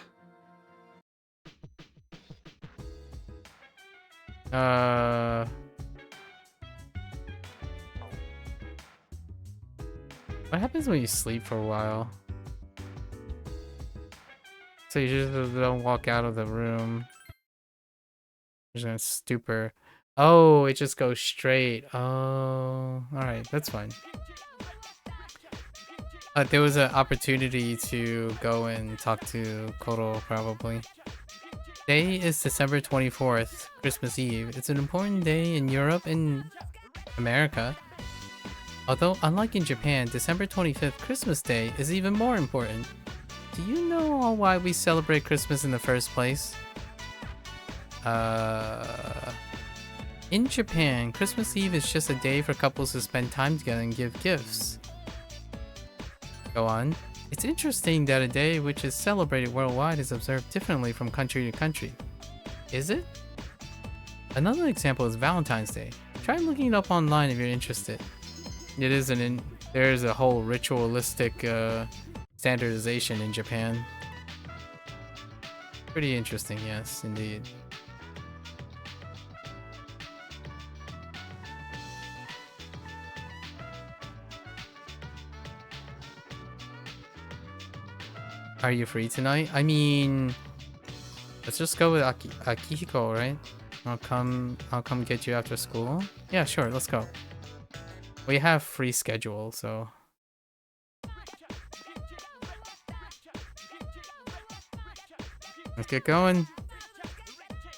What happens when you sleep for a while? So you just don't walk out of the room. You're just gonna stupor. Oh, it just goes straight. Oh, alright, that's fine. There was an opportunity to go and talk to Koro, probably. Today is December 24th, Christmas Eve. It's an important day in Europe and America. Although, unlike in Japan, December 25th, Christmas Day, is even more important. Do you know why we celebrate Christmas in the first place? In Japan, Christmas Eve is just a day for couples to spend time together and give gifts. Go on. It's interesting that a day which is celebrated worldwide is observed differently from country to country. Is it? Another example is Valentine's Day. Try looking it up online if you're interested. It is there's a whole ritualistic standardization in Japan. Pretty interesting, yes, indeed. Are you free tonight? I mean, let's just go with Akihiko, right? I'll come get you after school. Yeah, sure, let's go. We have free schedule, so let's get going.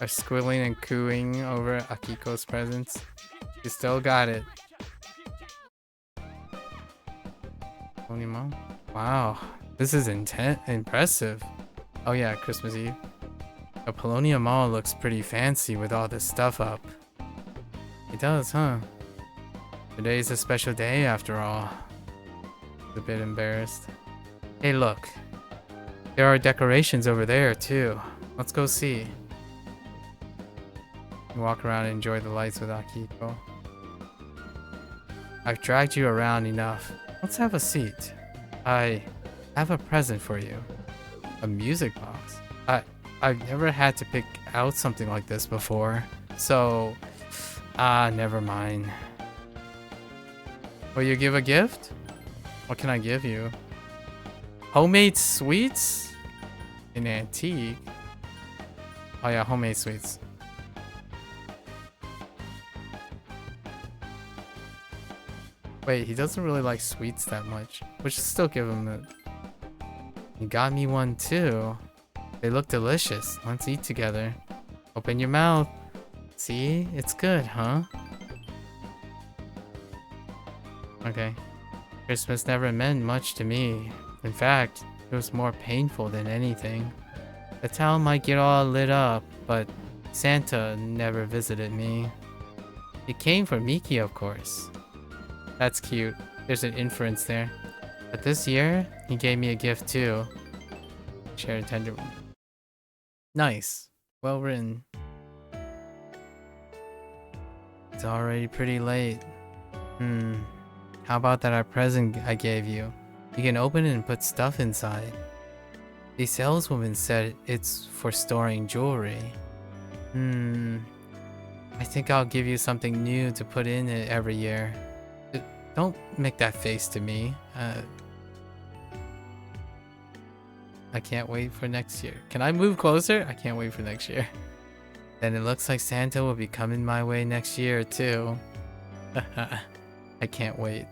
Are squilling and cooing over Akiko's presence. You still got it. Onimo? Wow, this is impressive. Oh yeah, Christmas Eve. A Polonia Mall looks pretty fancy with all this stuff up. It does, huh? Today's a special day after all. A bit embarrassed. Hey look, there are decorations over there too. Let's go see. Walk around and enjoy the lights with Akiko. I've dragged you around enough. Let's have a seat. I have a present for you. A music box. I've never had to pick out something like this before. So, never mind. Will you give a gift? What can I give you? Homemade sweets? An antique? Oh yeah, homemade sweets. Wait, he doesn't really like sweets that much. We should still give him it. You got me one too. They look delicious. Let's eat together. Open your mouth. See? It's good, huh? Okay. Christmas never meant much to me. In fact, it was more painful than anything. The town might get all lit up, but Santa never visited me. He came for Miki, of course. That's cute. There's an inference there. But this year, he gave me a gift too. Share a tender one. Nice. Well written. It's already pretty late. How about that present I gave you? You can open it and put stuff inside. The saleswoman said it's for storing jewelry. I think I'll give you something new to put in it every year. Don't make that face to me. I can't wait for next year. Can I move closer? I can't wait for next year. Then it looks like Santa will be coming my way next year too. I can't wait.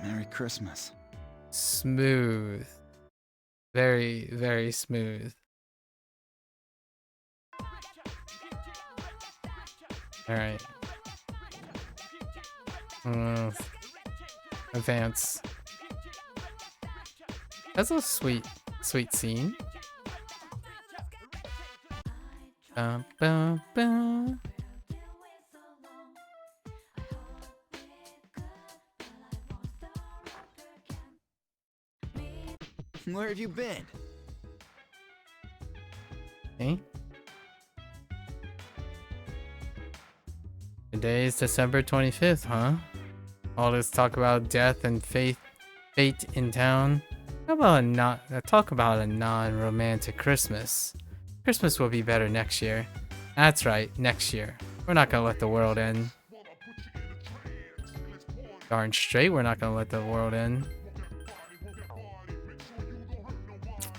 Merry Christmas. Smooth. Very, very smooth. Alright. Advance. That's a sweet scene. Bum, bum, bum. Where have you been? Okay. Today is December 25th, huh? All this talk about death and fate in town. How about talk about a non-romantic Christmas? Christmas will be better next year. That's right, next year. We're not gonna let the world end. Darn straight, we're not gonna let the world end.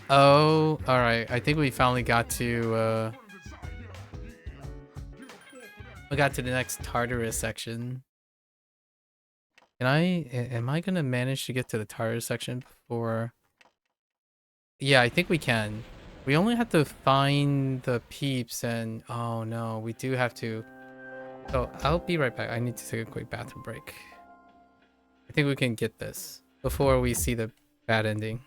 Oh, alright. I think we finally got to, we got to the next Tartarus section. Am I gonna manage to get to the Tartarus section before? Yeah, I think we can. We only have to find the peeps and, oh no, we do have to. So I'll be right back. I need to take a quick bathroom break. I think we can get this before we see the bad ending.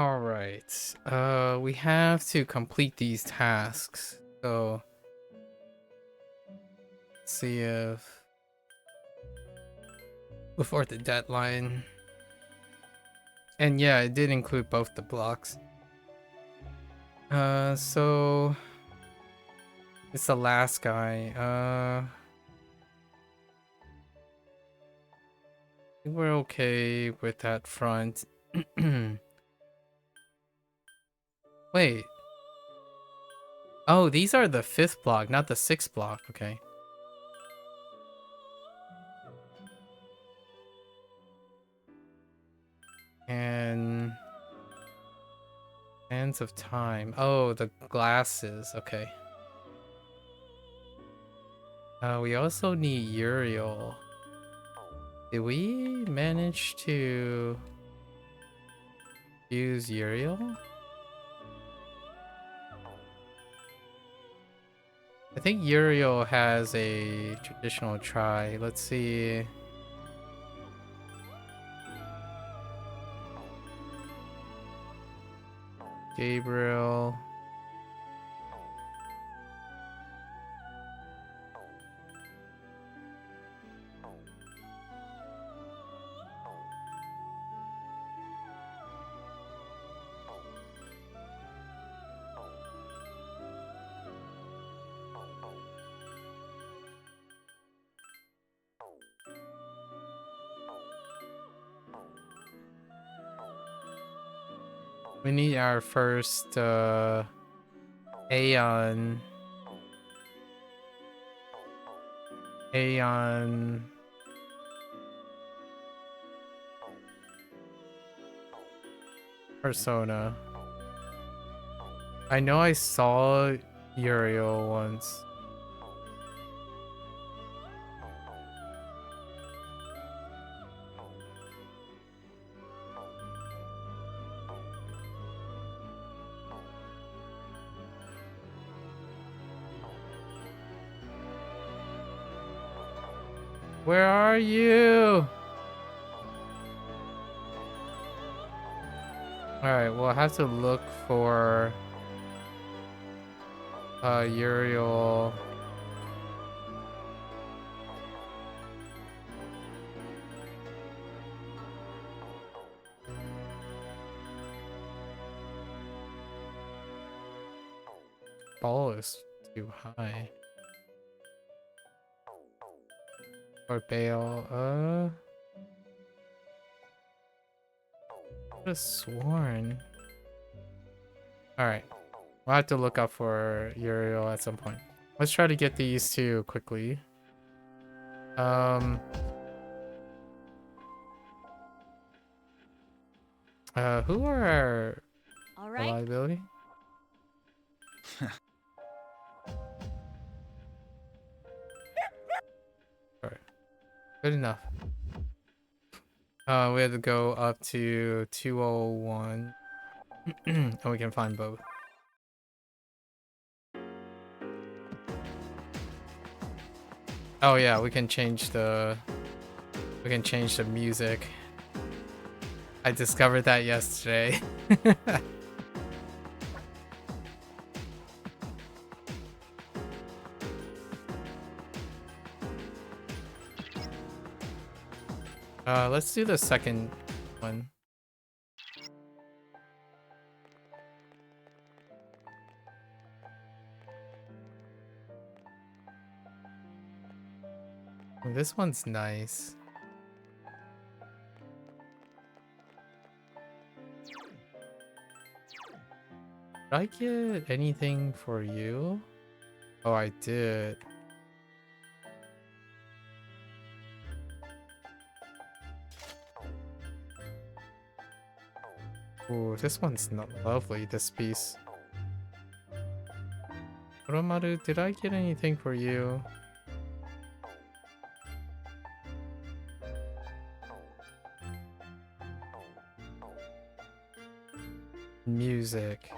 All right. We have to complete these tasks. So let's see if before the deadline. And yeah, it did include both the blocks. So it's the last guy. I think we're okay with that front. Wait. Oh, these are the 5th block, not the 6th block. Okay. And Hands of Time. Oh, the glasses. Okay. We also need Uriel. Did we manage to use Uriel? I think Uriel has a traditional try. Let's see. Gabriel. We need our first Aeon persona. I know I saw Uriel once. Where are you? Alright, we'll have to look for Uriel. Ball is too high. Or Bale, I could have sworn. Alright. We'll have to look up for Uriel at some point. Let's try to get these two quickly. Who are our All right. reliability? Alright. Good enough. We have to go up to 201. And we can find both. Oh yeah, we can change the music. I discovered that yesterday. Let's do the second one. Oh, this one's nice. Did I get anything for you? Oh, I did. Ooh, this one's not lovely, this piece. Oromaru, did I get anything for you? Music.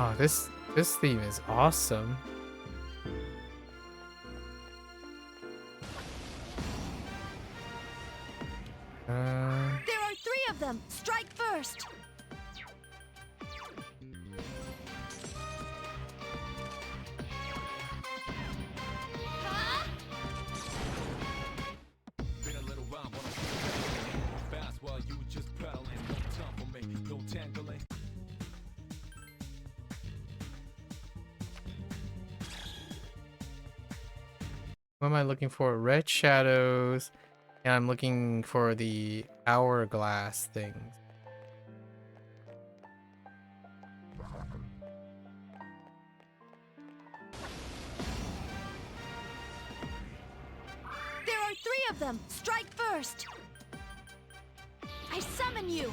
Oh, this theme is awesome. There are 3 of them! Strike first! What am I looking for? Red shadows. And I'm looking for the hourglass things. There are 3 of them! Strike first! I summon you!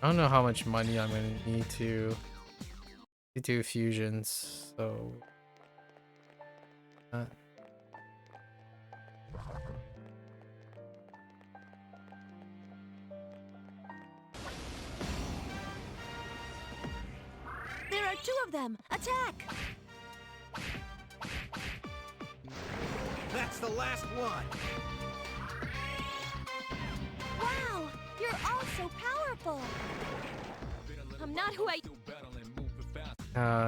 I don't know how much money I'm gonna need to do fusions, so There are 2 of them! Attack! That's the last one! Wow! You're all so powerful! powerful. I'm not who I...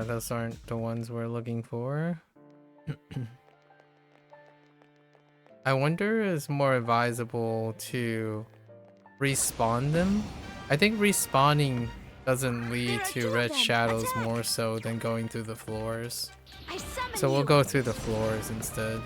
Those aren't the ones we're looking for. I wonder if it's more advisable to respawn them. I think respawning doesn't lead to red shadows more so than going through the floors. So we'll go through the floors instead.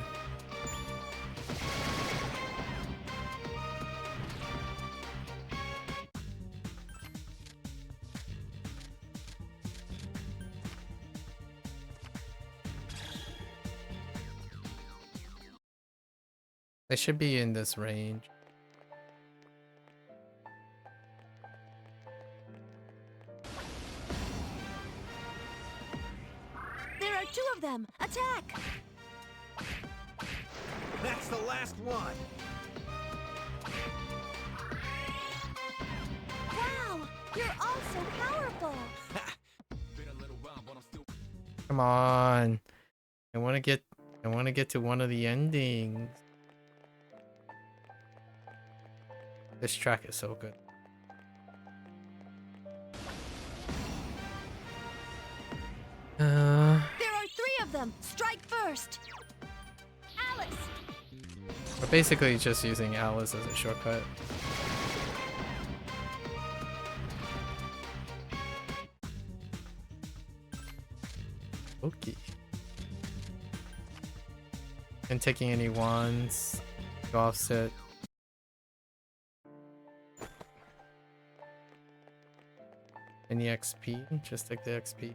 They should be in this range. There are 2 of them. Attack! That's the last one! Wow! You're all so powerful! Come on. I want to get to one of the endings. This track is so good. There are 3 of them. Strike first. Alice! We're basically just using ATLUS as a shortcut. Okay. And taking any wands to offset. Any XP? Just take the XP.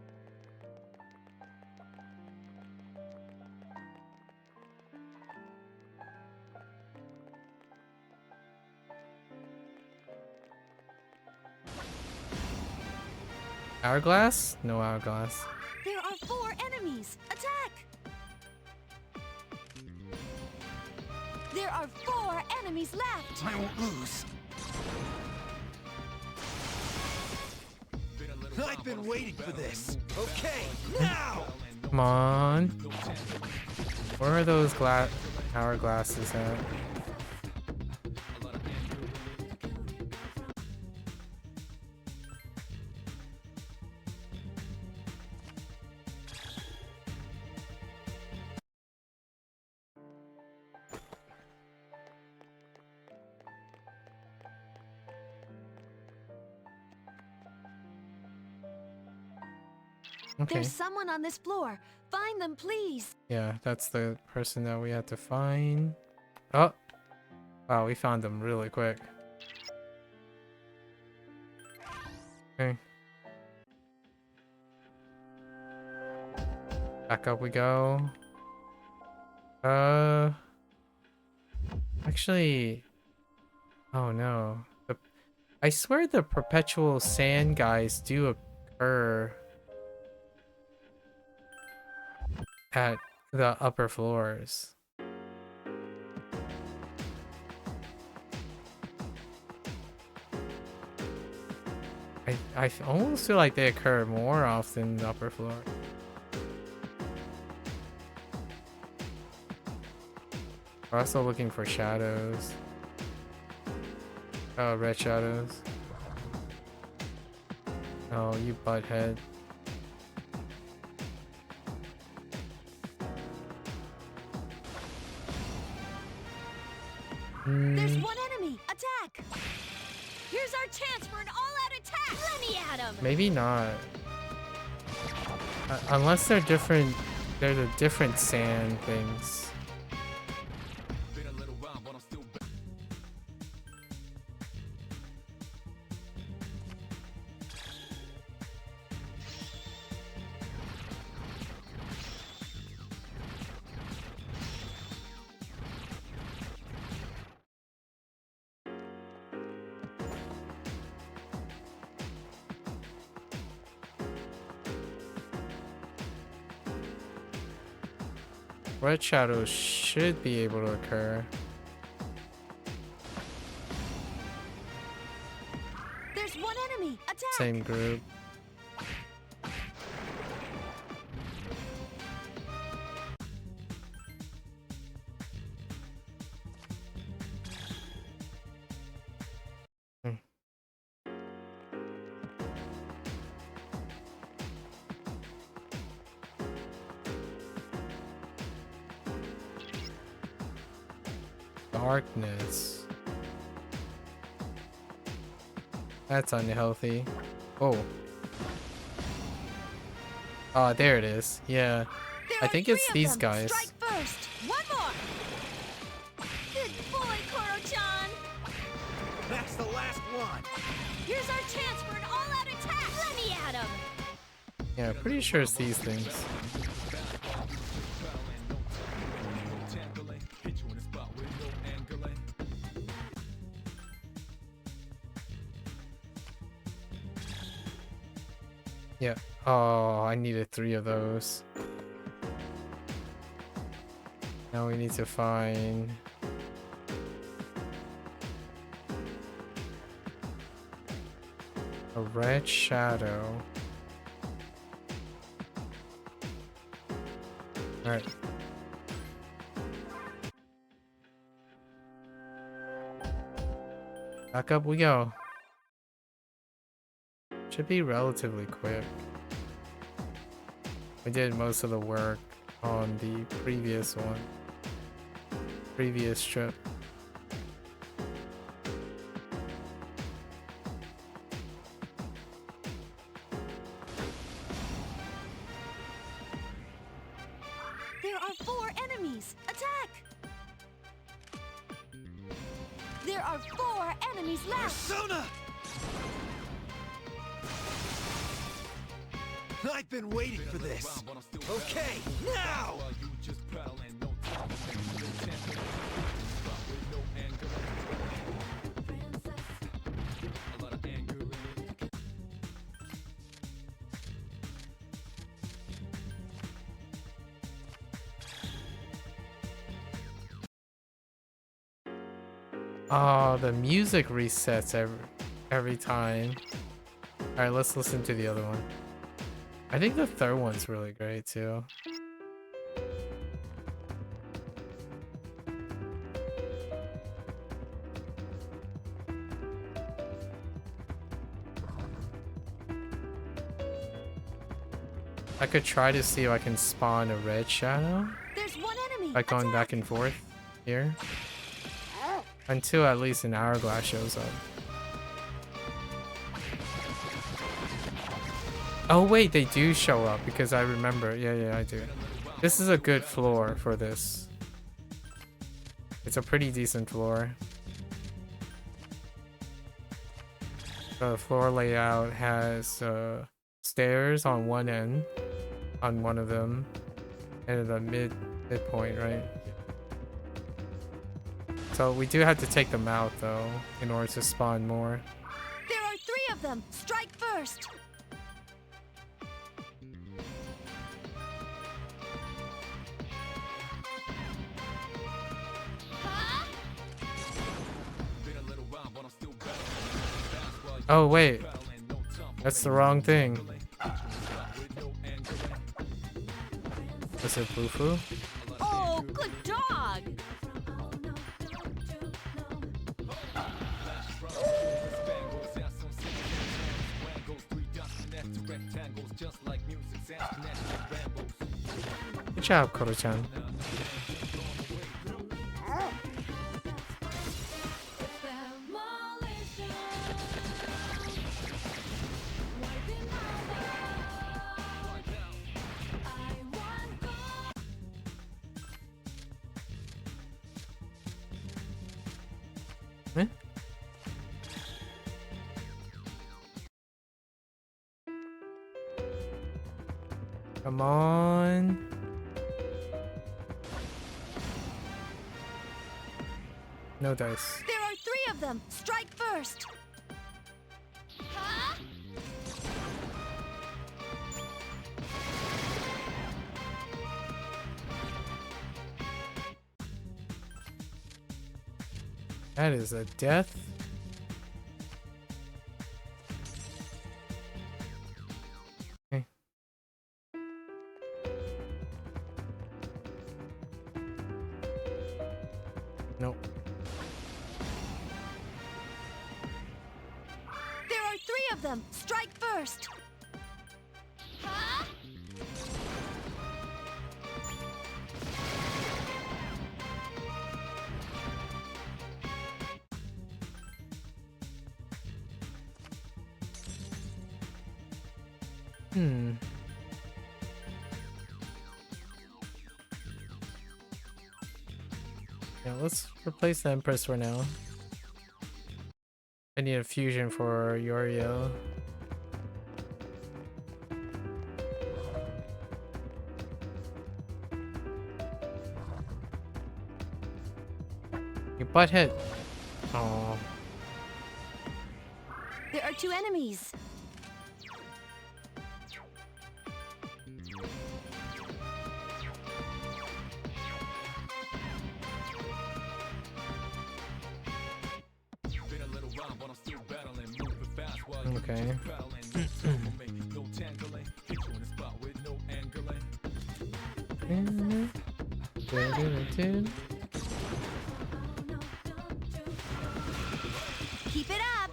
Hourglass? No hourglass. There are 4 enemies. Attack! There are 4 enemies left. I won't lose. I've been waiting for this. Okay, now! Come on. Where are those hourglasses at? Okay. There's someone on this floor. Find them, please. Yeah, that's the person that we had to find. Oh! Wow, we found them really quick. Okay. Back up we go. Actually... Oh no. I swear the perpetual sand guys do occur at the upper floors. I almost feel like they occur more often in the upper floor. We're also looking for shadows. Oh, red shadows. Oh, you butthead. There's 1 enemy. Attack! Here's our chance for an all-out attack! Let me at him! Maybe not. Unless they're different. They're the different sand things. Red shadows should be able to occur. There's 1 enemy. Attack! Same group. darkness. That's unhealthy. Oh. Oh, there it is. Yeah. I think it's these guys. Strike first. One more. Good boy, Koro-chan. That's the last one. Here's our chance for an all-out attack. Let me at him! Yeah, pretty sure it's these things. Yeah. Oh, I needed 3 of those. Now we need to find... a red shadow. Alright. Back up we go. Should be relatively quick. We did most of the work on the previous one. Previous trip. There are 4 enemies. Attack! There are 4 enemies left. Persona! I've been waiting for this. Okay, now! Oh, the music resets every time. Alright, let's listen to the other one. I think the third one's really great too. I could try to see if I can spawn a red shadow. There's 1 enemy. Like going back and forth here. Until at least an hourglass shows up. Oh wait, they do show up because I remember. Yeah, I do. This is a good floor for this. It's a pretty decent floor. The floor layout has stairs on one end, on one of them, and a midpoint, right? So we do have to take them out though, in order to spawn more. There are 3 of them. Strike first. Oh wait, that's the wrong thing. Was it Bufu? Oh, good dog. Good job, Koro-chan. Come on. No dice. There are 3 of them. Strike first. Huh? That is a death. Okay. Nope. There are 3 of them. Strike first. Huh? Yeah, let's replace the Empress for now. I need a fusion for Yorio. You butthead. Oh. There are 2 enemies. Okay. Keep it up.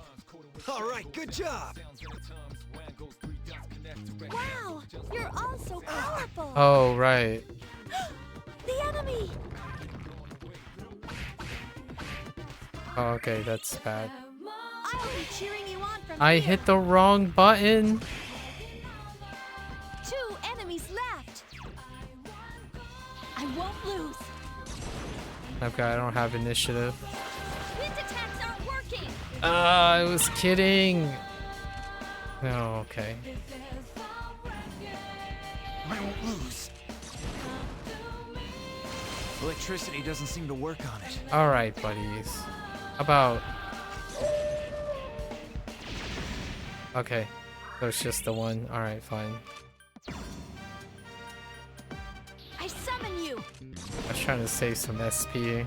All right, good job. Wow, you're all so powerful. Oh, right. The enemy. Oh, okay, that's bad. I'll be cheering you on from I here. hit the wrong button. 2 enemies left. I won't lose. Okay, I don't have initiative. Wind attacks aren't working. I was kidding. Oh, okay. I won't lose. Electricity doesn't seem to work on it. All right, buddies. About. Okay, so it's just the one. All right, fine. I summon you. I was trying to save some SP.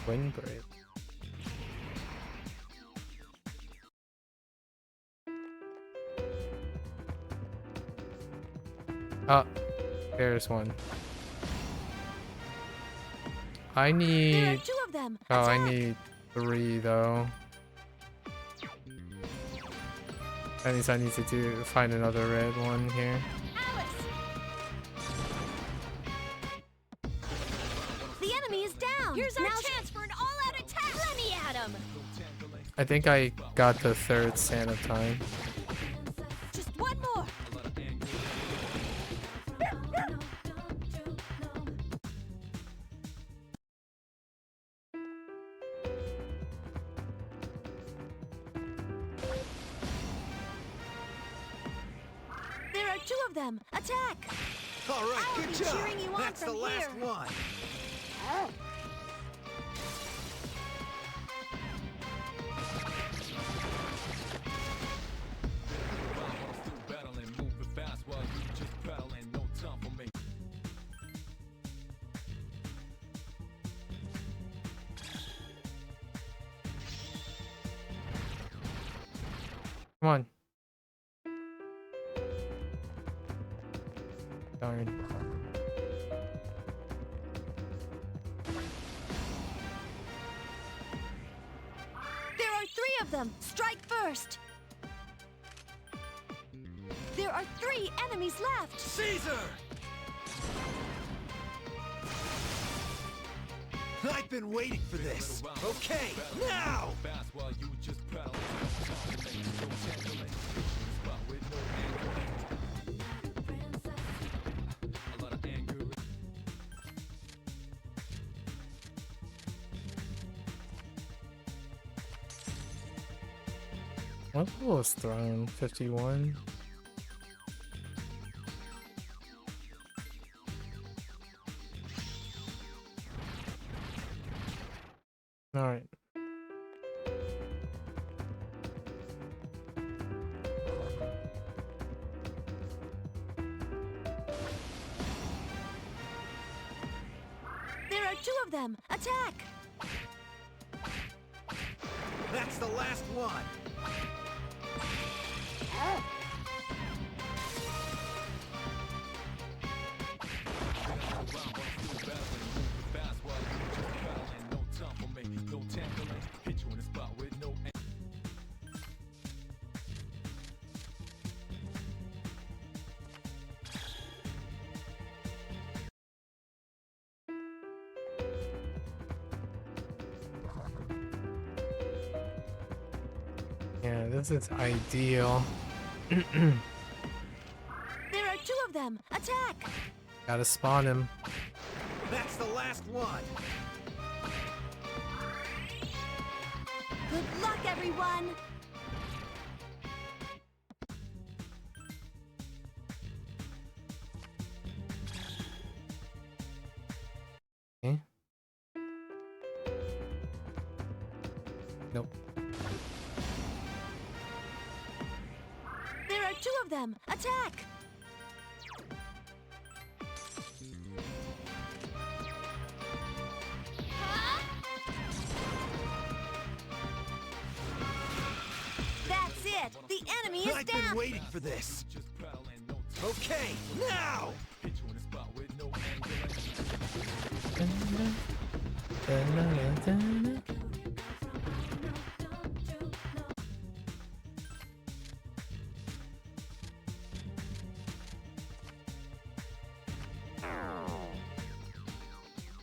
Windbreak. Oh, there's one. I There are need. 2 of them. Oh, I Attack. need 3 though. That means I need to find another red one here. ATLUS. The enemy is down. Here's our chance for an all-out attack. Let me at him. I think I got the 3rd Santa time. Just one more. There are 2 of them. Attack. All right, I'll good be job. cheering you on That's the from last here. one. Come on. Darn. There are 3 of them. Strike first. There are 3 enemies left. Caesar! I've been waiting for this. Okay, now! What level is Throne? 51? Alright. There are 2 of them. Attack. That's the last one. Yeah, this is ideal. There are two of them! Attack! Gotta spawn him. That's the last one! Good luck, everyone! Okay. Nope. There are two of them! Attack! That's it! The enemy is I've down! been waiting for this! Okay, now!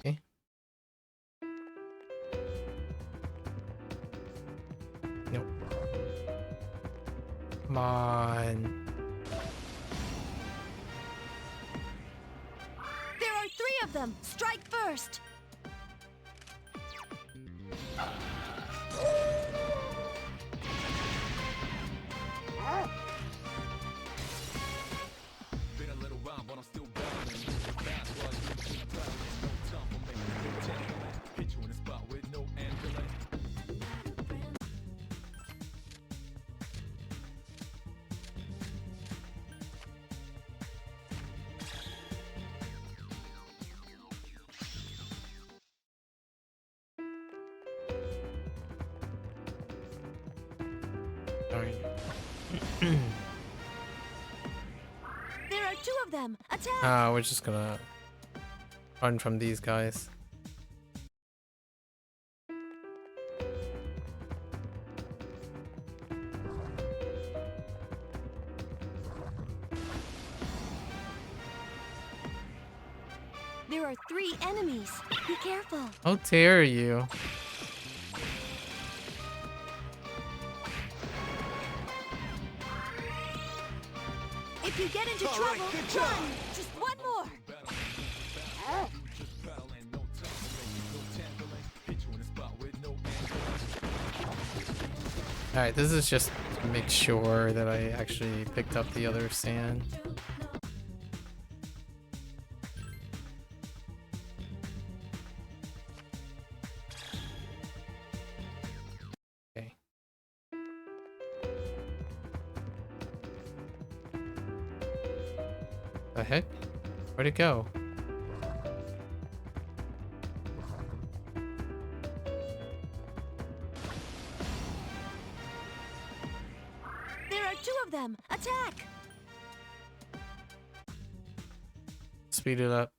Okay. Nope. Come on. There are three of them! Strike first! Darn. There are two of them! Attack! We're just gonna run from these guys. There are three enemies! Be careful! How dare you? If you get into All trouble, right, good job. run! Just one more! Alright, this is just to make sure that I actually picked up the other sand. Okay. The heck? Where'd it go? There are two of them! Attack! Speed it up.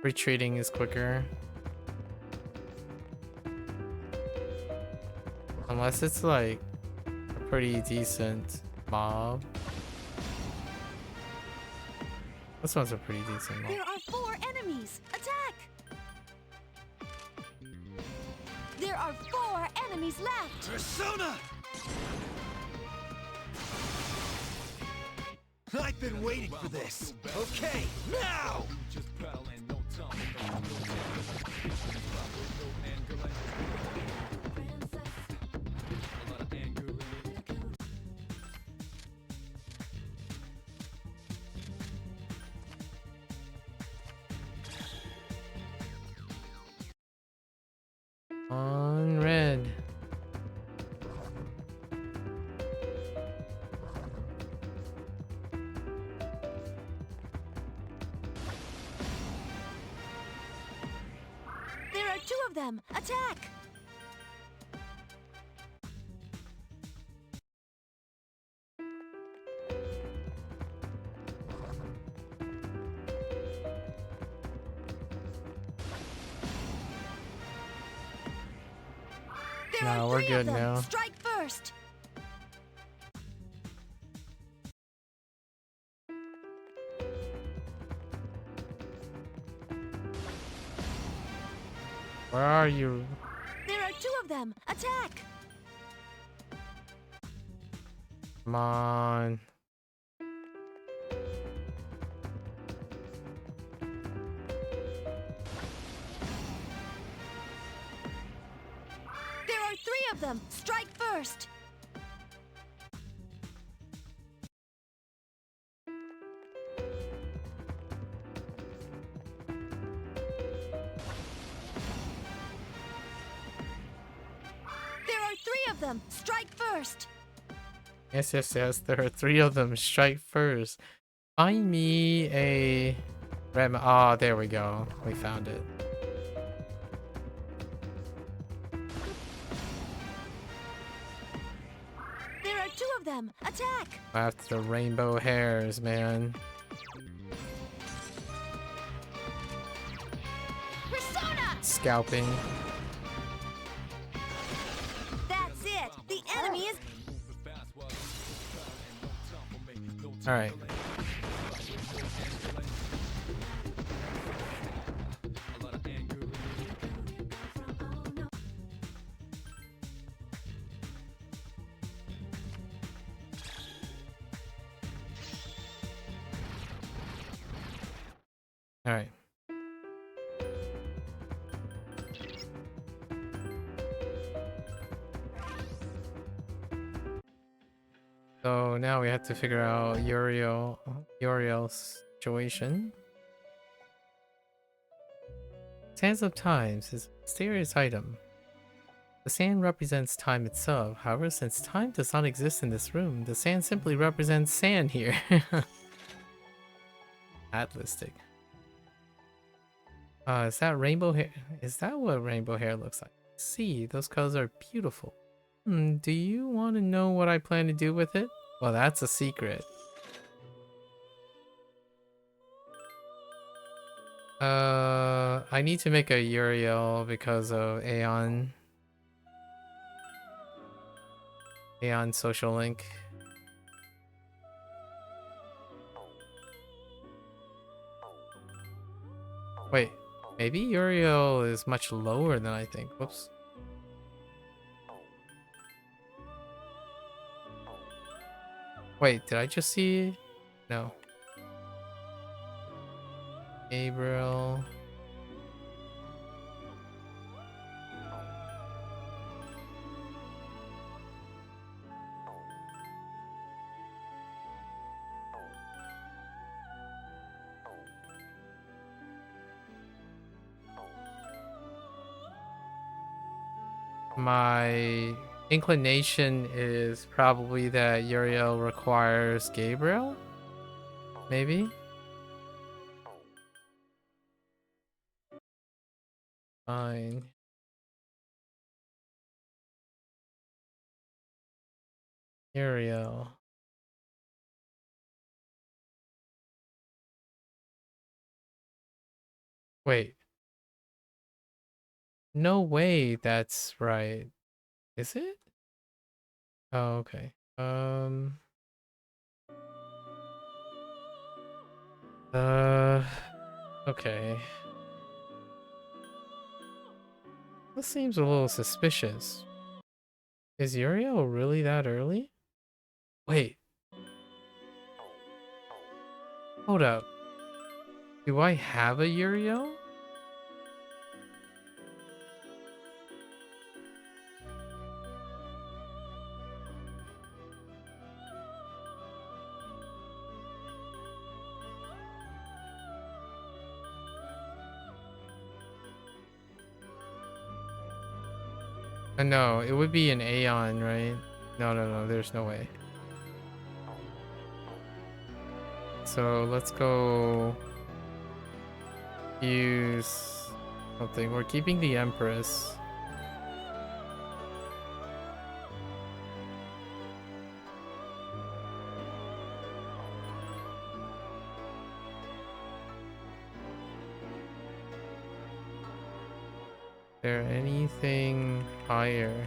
Retreating is quicker. Unless it's like a pretty decent mob. This one's a pretty decent mob. There are four enemies! Attack! There are four enemies left! Persona! I've been waiting for this! Okay, now! On red. There are two of them! Attack! There No, are we're three good of them. now. Strike first! Where are you? There are two of them! Attack! Come on. There are 3 of them! Strike first! There are 3 of them! Strike first! Yes, yes, yes. There are 3 of them. Strike first. Find me a red. Oh, there we go. We found it. There are 2 of them! Attack! After the rainbow hairs, man. Persona! Scalping. That's it! The enemy is... Alright. Alright. So now we have to figure out Uriel's situation. Sands of Times is a mysterious item. The sand represents time itself. However, since time does not exist in this room, the sand simply represents sand here. Atlastic. Is that rainbow hair? Is that what rainbow hair looks like? See, those colors are beautiful. Do you want to know what I plan to do with it? Well, that's a secret. I need to make a Uriel because of Aeon social link. Wait, maybe Uriel is much lower than I think. Whoops. Wait, did I just see? No. Gabriel. My inclination is probably that Uriel requires Gabriel? Maybe? Fine. Uriel. Wait. No way that's right. Is it? Oh, okay. Okay. This seems a little suspicious. Is Uriel really that early? Wait. Hold up. Do I have a Uriel? No, it would be an Aeon, right? No, there's no way. So let's go use something. We're keeping the Empress. Is there anything higher?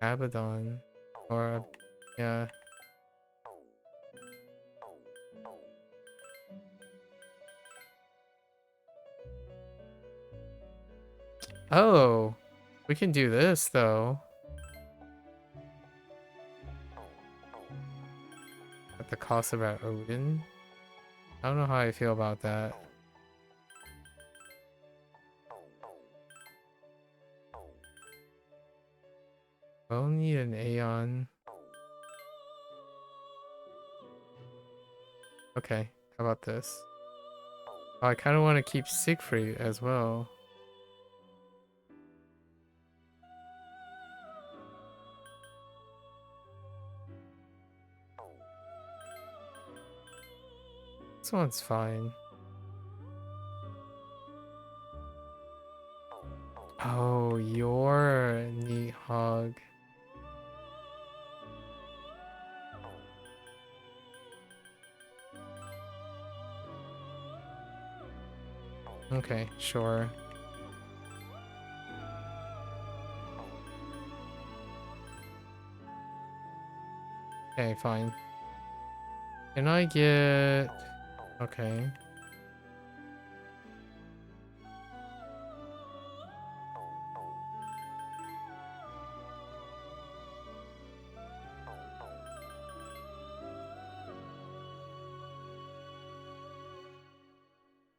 Abaddon. Or, yeah. Oh, we can do this though. the cost about Odin. I don't know how I feel about that. I'll need an Aeon. Okay, how about this? Oh, I kind of want to keep Siegfried as well. This one's fine. Oh, you're neat hog. Okay, sure. Okay, fine. Can I get... Okay.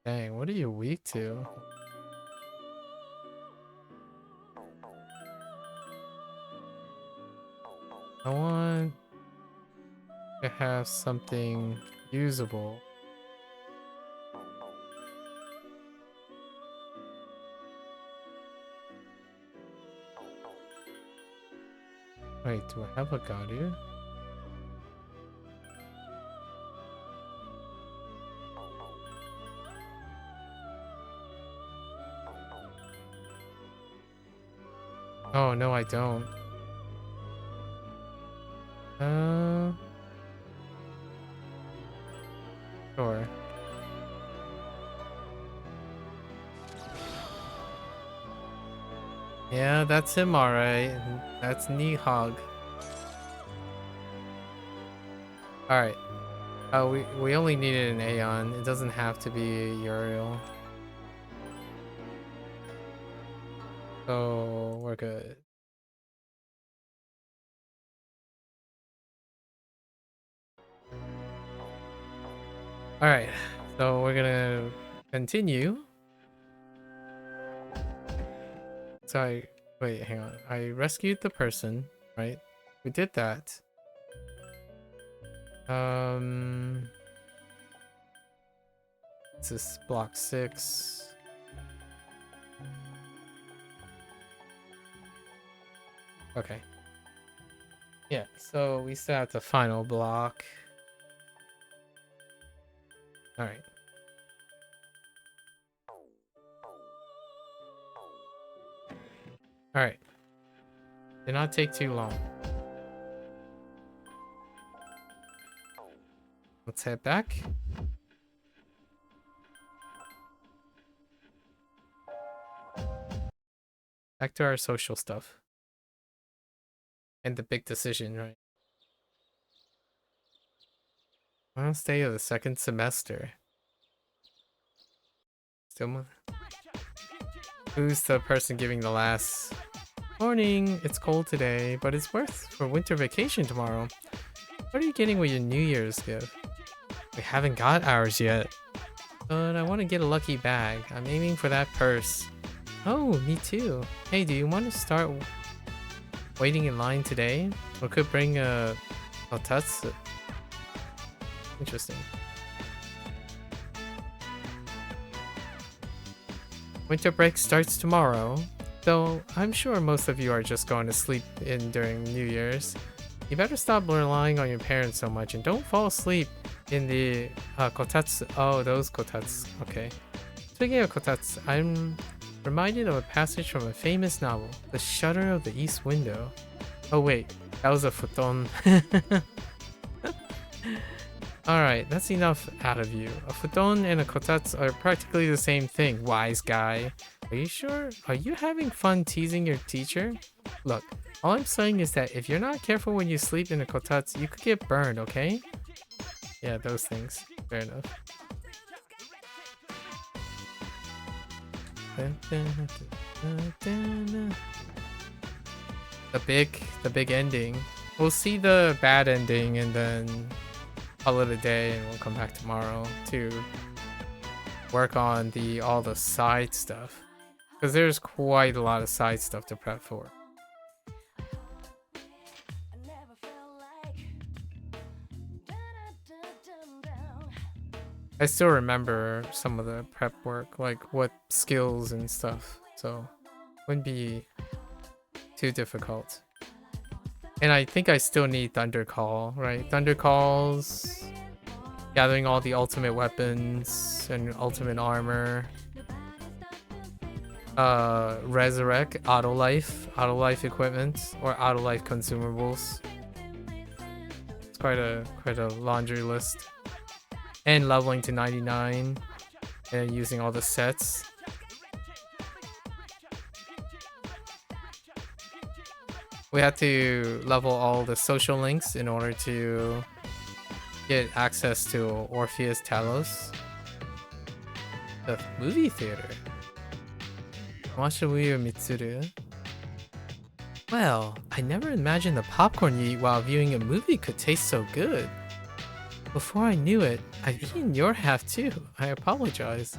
Dang, what are you weak to? I want to have something usable. Wait, do I have a Garu? Oh, no, I don't. Sure. Yeah, that's him, alright. That's Nihog. Alright. Oh, we only needed an Aeon. It doesn't have to be Uriel. So we're good. Alright, so we're gonna continue. So wait, hang on. I rescued the person, right? We did that. This is block 6. Okay. Yeah, so we still have the final block. Alright. Alright. Did not take too long. Let's head back. Back to our social stuff. And the big decision, right? Last day of the second semester. Still, who's the person giving the last morning? It's cold today, but it's worth for winter vacation tomorrow. What are you getting with your New Year's gift? We haven't got ours yet. But I want to get a lucky bag. I'm aiming for that purse. Oh, me too. Hey, do you want to start waiting in line today? We could bring a Tatsu. Interesting. Winter break starts tomorrow, though I'm sure most of you are just going to sleep in during New Year's. You better stop relying on your parents so much and don't fall asleep in the kotatsu. Oh, those kotatsu. Okay. Speaking of kotatsu, I'm reminded of a passage from a famous novel, The Shutter of the East Window. Oh wait, that was a futon. Alright, that's enough out of you. A futon and a kotatsu are practically the same thing, wise guy. Are you sure? Are you having fun teasing your teacher? Look, all I'm saying is that if you're not careful when you sleep in a kotatsu, you could get burned, okay? Yeah, those things. Fair enough. The big ending. We'll see the bad ending and then call it a day, and we'll come back tomorrow to work on all the side stuff, because there's quite a lot of side stuff to prep for. I still remember some of the prep work, like what skills and stuff, so wouldn't be too difficult. And I think I still need Thunder Call, right? Thunder Calls, gathering all the ultimate weapons and ultimate armor. Resurrect, auto life equipment, or auto life consumables. It's quite a laundry list. And leveling to 99 and using all the sets. We have to level all the social links in order to get access to Orpheus Talos. The movie theater. Mashawiyo Mitsuru. Well, I never imagined the popcorn you eat while viewing a movie could taste so good. Before I knew it, I've eaten your half too. I apologize.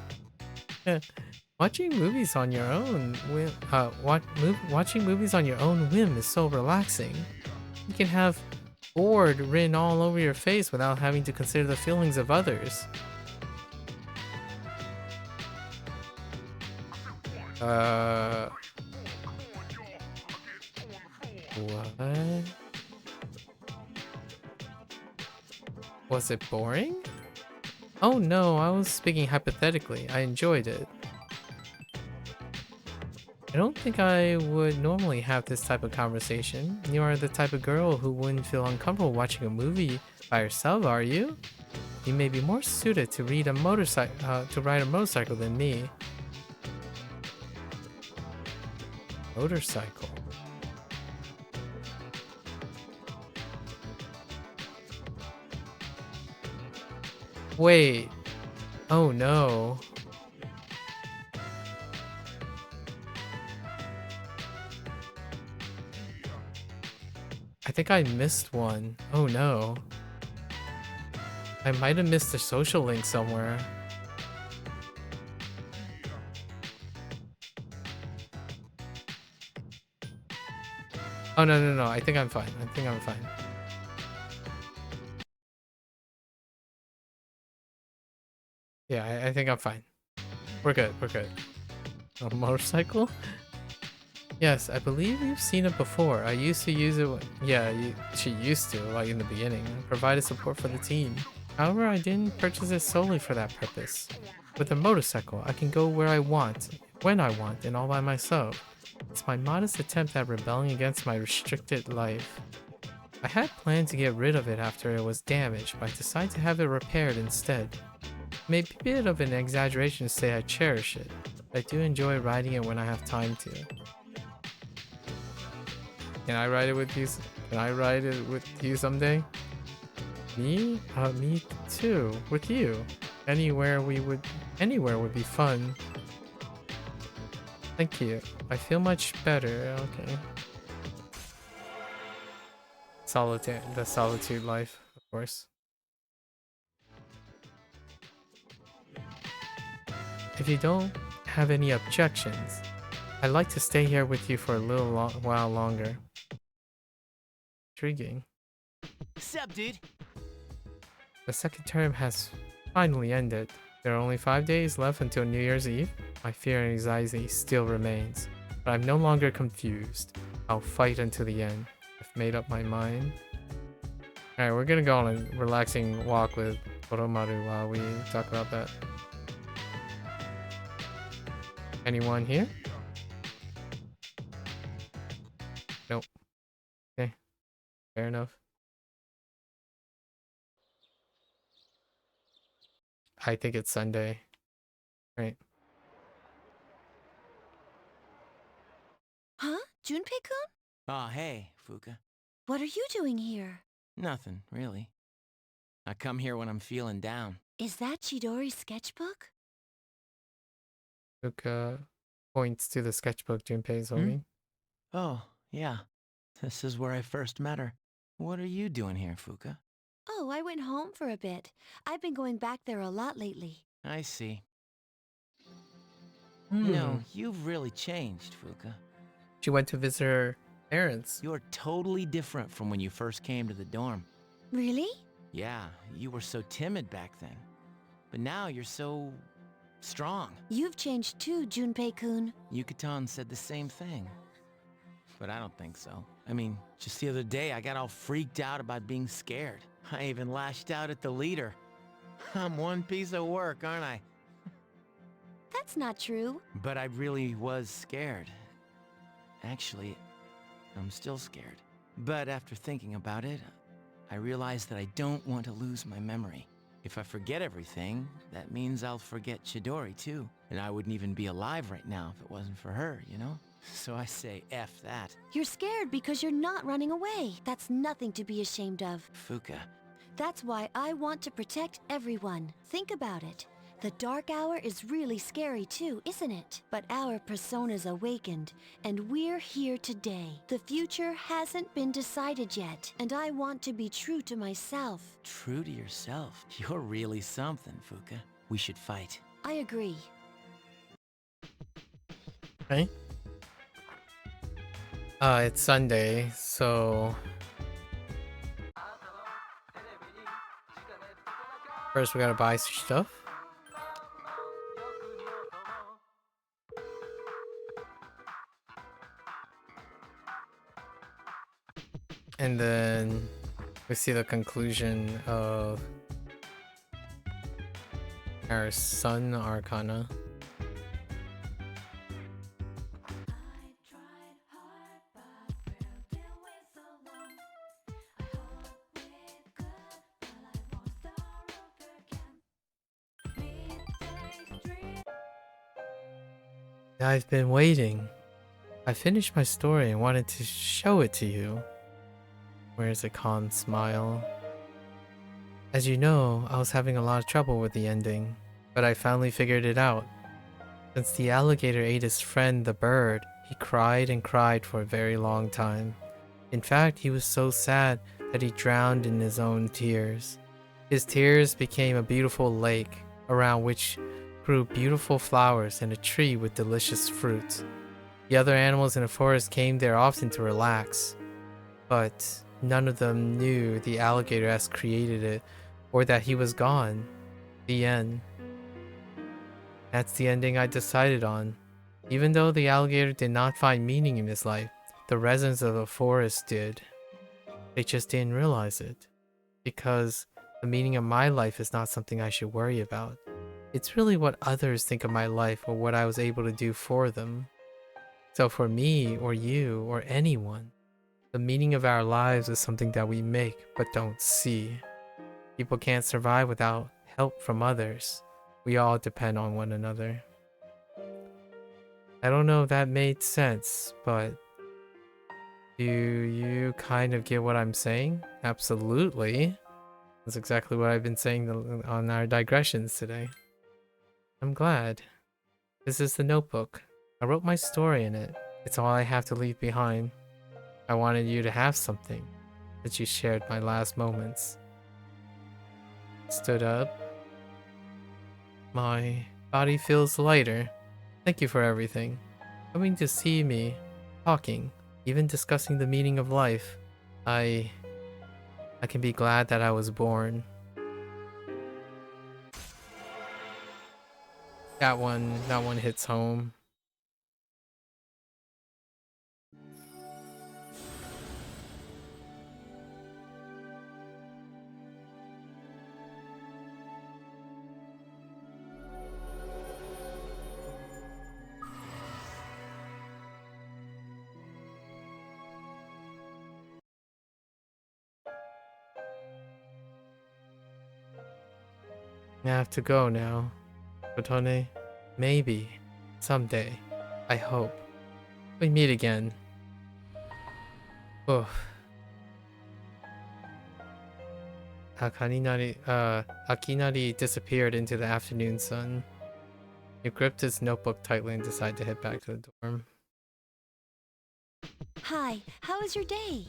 Watching movies on your own watching movies on your own whim is so relaxing. You can have bored written all over your face without having to consider the feelings of others. What? Was it boring? Oh no, I was speaking hypothetically. I enjoyed it. I don't think I would normally have this type of conversation. You are the type of girl who wouldn't feel uncomfortable watching a movie by yourself, are you? You may be more suited to ride a motorcycle than me. Motorcycle. Wait. Oh no. I think I missed one. Oh no. I might have missed a social link somewhere. Oh no. I think I'm fine. Yeah, I think I'm fine. We're good. A motorcycle? Yes, I believe you've seen it before. I used to use it she used to, like in the beginning, provided support for the team. However, I didn't purchase it solely for that purpose. With a motorcycle, I can go where I want, when I want, and all by myself. It's my modest attempt at rebelling against my restricted life. I had planned to get rid of it after it was damaged, but I decided to have it repaired instead. It may be a bit of an exaggeration to say I cherish it, but I do enjoy riding it when I have time to. Can I ride it with you? Can I ride it with you someday? Me? Me too. With you. Anywhere would be fun. Thank you. I feel much better. Okay. The solitude life, of course. If you don't have any objections, I'd like to stay here with you for a while longer. Intriguing. Sup, dude? The second term has finally ended. There are only 5 days left until New Year's Eve. My fear and anxiety still remains, but I'm no longer confused. I'll fight until the end. I've made up my mind. Alright, we're gonna go on a relaxing walk with Koromaru while we talk about that. Anyone here? Nope. Okay. Fair enough. I think it's Sunday. Right. Huh? Junpei-kun? Ah, hey, Fuka. What are you doing here? Nothing, really. I come here when I'm feeling down. Is that Chidori's sketchbook? Luca points to the sketchbook Junpei's holding. Oh, yeah. This is where I first met her. What are you doing here, Fuka? Oh, I went home for a bit. I've been going back there a lot lately. I see. You Hmm. know, you've really changed, Fuka. She went to visit her parents. You're totally different from when you first came to the dorm. Really? Yeah, you were so timid back then. But now you're so... strong. You've changed too, Junpei-kun. Yucatan said the same thing. But I don't think so. I mean, just the other day I got all freaked out about being scared. I even lashed out at the leader. I'm one piece of work, aren't I? That's not true. But I really was scared. Actually, I'm still scared. But after thinking about it, I realized that I don't want to lose my memory. If I forget everything, that means I'll forget Chidori too. And I wouldn't even be alive right now if it wasn't for her, you know? So I say F that. You're scared because you're not running away. That's nothing to be ashamed of. Fuka. That's why I want to protect everyone. Think about it. The dark hour is really scary too, isn't it? But our persona's awakened, and we're here today. The future hasn't been decided yet, and I want to be true to myself. True to yourself. You're really something, Fuka. We should fight. I agree. Okay. It's Sunday, so first we gotta buy some stuff. And then we see the conclusion of our Sun Arcana. I've been waiting. I finished my story and wanted to show it to you. Where's a calm smile? As you know, I was having a lot of trouble with the ending, but I finally figured it out. Since the alligator ate his friend the bird, he cried and cried for a very long time. In fact, he was so sad that he drowned in his own tears. His tears became a beautiful lake, around which grew beautiful flowers and a tree with delicious fruit. The other animals in the forest came there often to relax, but none of them knew the alligator has created it or that he was gone. The end. That's the ending I decided on. Even though the alligator did not find meaning in his life, the residents of the forest did. They just didn't realize it. Because the meaning of my life is not something I should worry about. It's really what others think of my life or what I was able to do for them. So for me, or you, or anyone, the meaning of our lives is something that we make but don't see. People can't survive without help from others. We all depend on one another. I don't know if that made sense, but do you kind of get what I'm saying? Absolutely. That's exactly what I've been saying on our digressions today. I'm glad. This is the notebook. I wrote my story in it. It's all I have to leave behind. I wanted you to have something that you shared my last moments. Stood up. My body feels lighter. Thank you for everything. Coming to see me, talking, even discussing the meaning of life. I can be glad that I was born. That one hits home. I have to go now. Kotone, maybe, someday, I hope, we meet again. Oh. Akinari disappeared into the afternoon sun. He gripped his notebook tightly and decided to head back to the dorm. Hi, how was your day?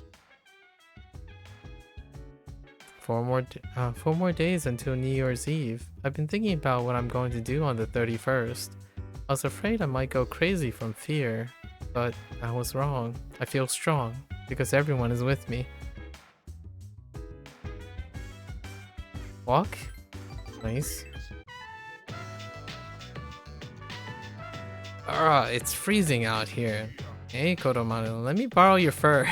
4 more days until New Year's Eve. I've been thinking about what I'm going to do on the 31st. I was afraid I might go crazy from fear, but I was wrong. I feel strong because everyone is with me. Walk? Nice. It's freezing out here. Hey, Kodomaru, let me borrow your fur.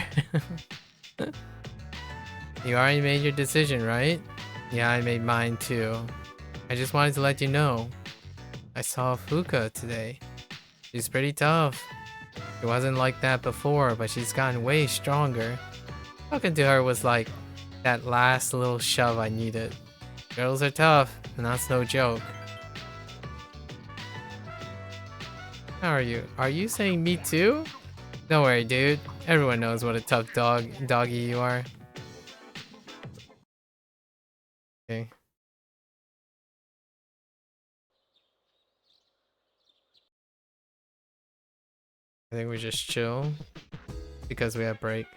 You already made your decision, right? Yeah, I made mine too. I just wanted to let you know. I saw Fuka today. She's pretty tough. She wasn't like that before, but she's gotten way stronger. Talking to her was like that last little shove I needed. Girls are tough, and that's no joke. How are you? Are you saying me too? Don't worry, dude. Everyone knows what a tough doggy you are. Okay. I think we just chill because we have break.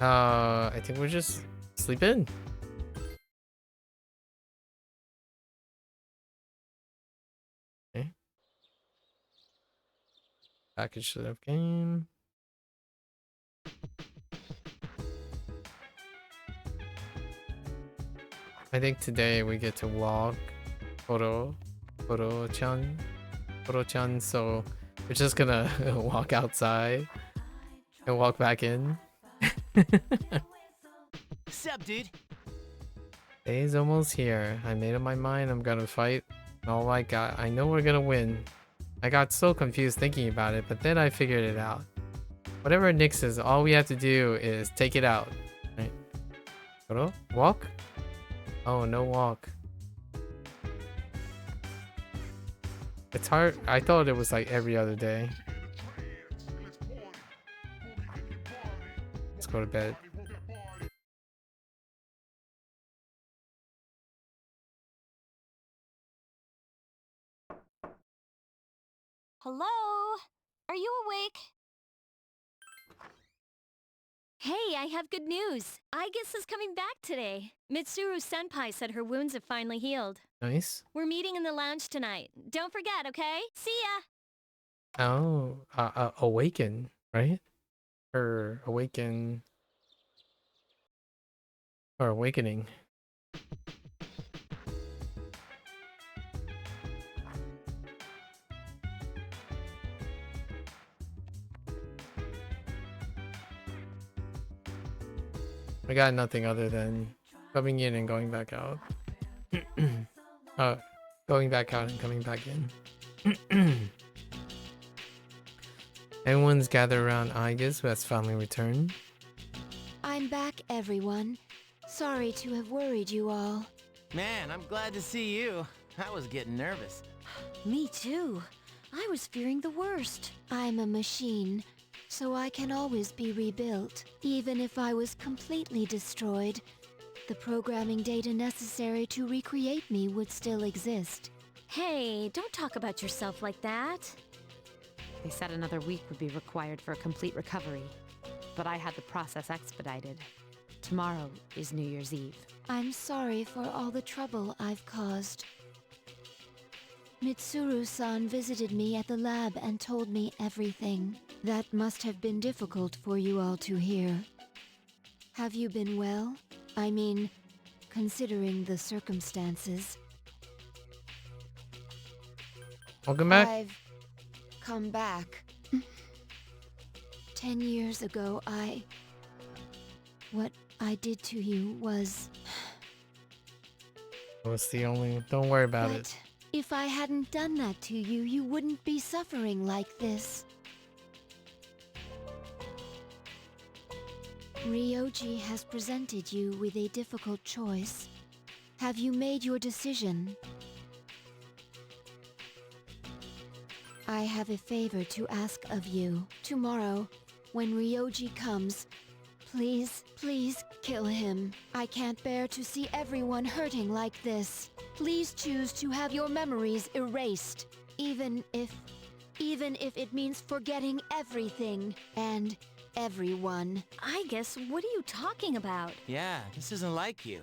I think we're just sleep in. Okay. Package of game. I think today we get to walk Koro-chan, so we're just gonna walk outside and walk back in. Sup, dude? Day's almost here. I made up my mind I'm gonna fight. Oh my god, I know we're gonna win. I got so confused thinking about it, but then I figured it out. Whatever Nyx is, all we have to do is take it out. Right? Koro? Walk? Oh, no walk. It's hard. I thought it was like every other day. Let's go to bed. Hello? Are you awake? Hey, I have good news. Aigis is coming back today. Mitsuru-senpai said her wounds have finally healed. Nice. We're meeting in the lounge tonight. Don't forget, okay? See ya! Oh, awaken, right? Or awaken. Or awakening. I got nothing other than coming in and going back out. Going back out and coming back in. Everyone's gathered around Aigis, who has finally returned. I'm back, everyone. Sorry to have worried you all. Man, I'm glad to see you. I was getting nervous. Me too. I was fearing the worst. I'm a machine, so I can always be rebuilt. Even if I was completely destroyed, the programming data necessary to recreate me would still exist. Hey, don't talk about yourself like that. They said another week would be required for a complete recovery, but I had the process expedited. Tomorrow is New Year's Eve. I'm sorry for all the trouble I've caused. Mitsuru-san visited me at the lab and told me everything. That must have been difficult for you all to hear. Have you been well? I mean, considering the circumstances. Welcome back. I've come back. 10 years ago, what I did to you was... What's the only... Don't worry about But it. if I hadn't done that to you, you wouldn't be suffering like this. Ryoji has presented you with a difficult choice. Have you made your decision? I have a favor to ask of you. Tomorrow, when Ryoji comes, please, please kill him. I can't bear to see everyone hurting like this. Please choose to have your memories erased, even if even if it means forgetting everything and everyone. I guess, what are you talking about? Yeah, this isn't like you.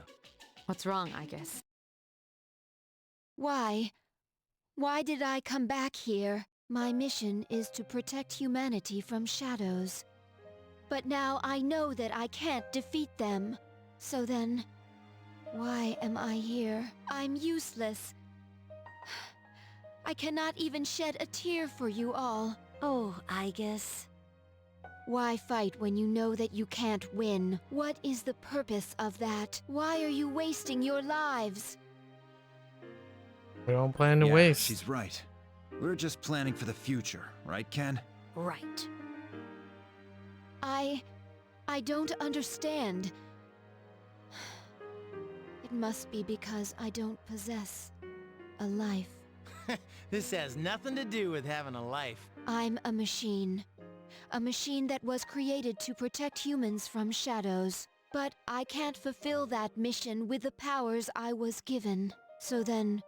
What's wrong, I guess? Why? Why did I come back here? My mission is to protect humanity from shadows. But now I know that I can't defeat them. So then, why am I here? I'm useless. I cannot even shed a tear for you all. Oh, I guess. Why fight when you know that you can't win? What is the purpose of that? Why are you wasting your lives? We don't plan to Yeah, waste. she's right. We're just planning for the future, right, Ken? Right. I don't understand. It must be because I don't possess a life. This has nothing to do with having a life. I'm a machine. A machine that was created to protect humans from shadows. But I can't fulfill that mission with the powers I was given. So then,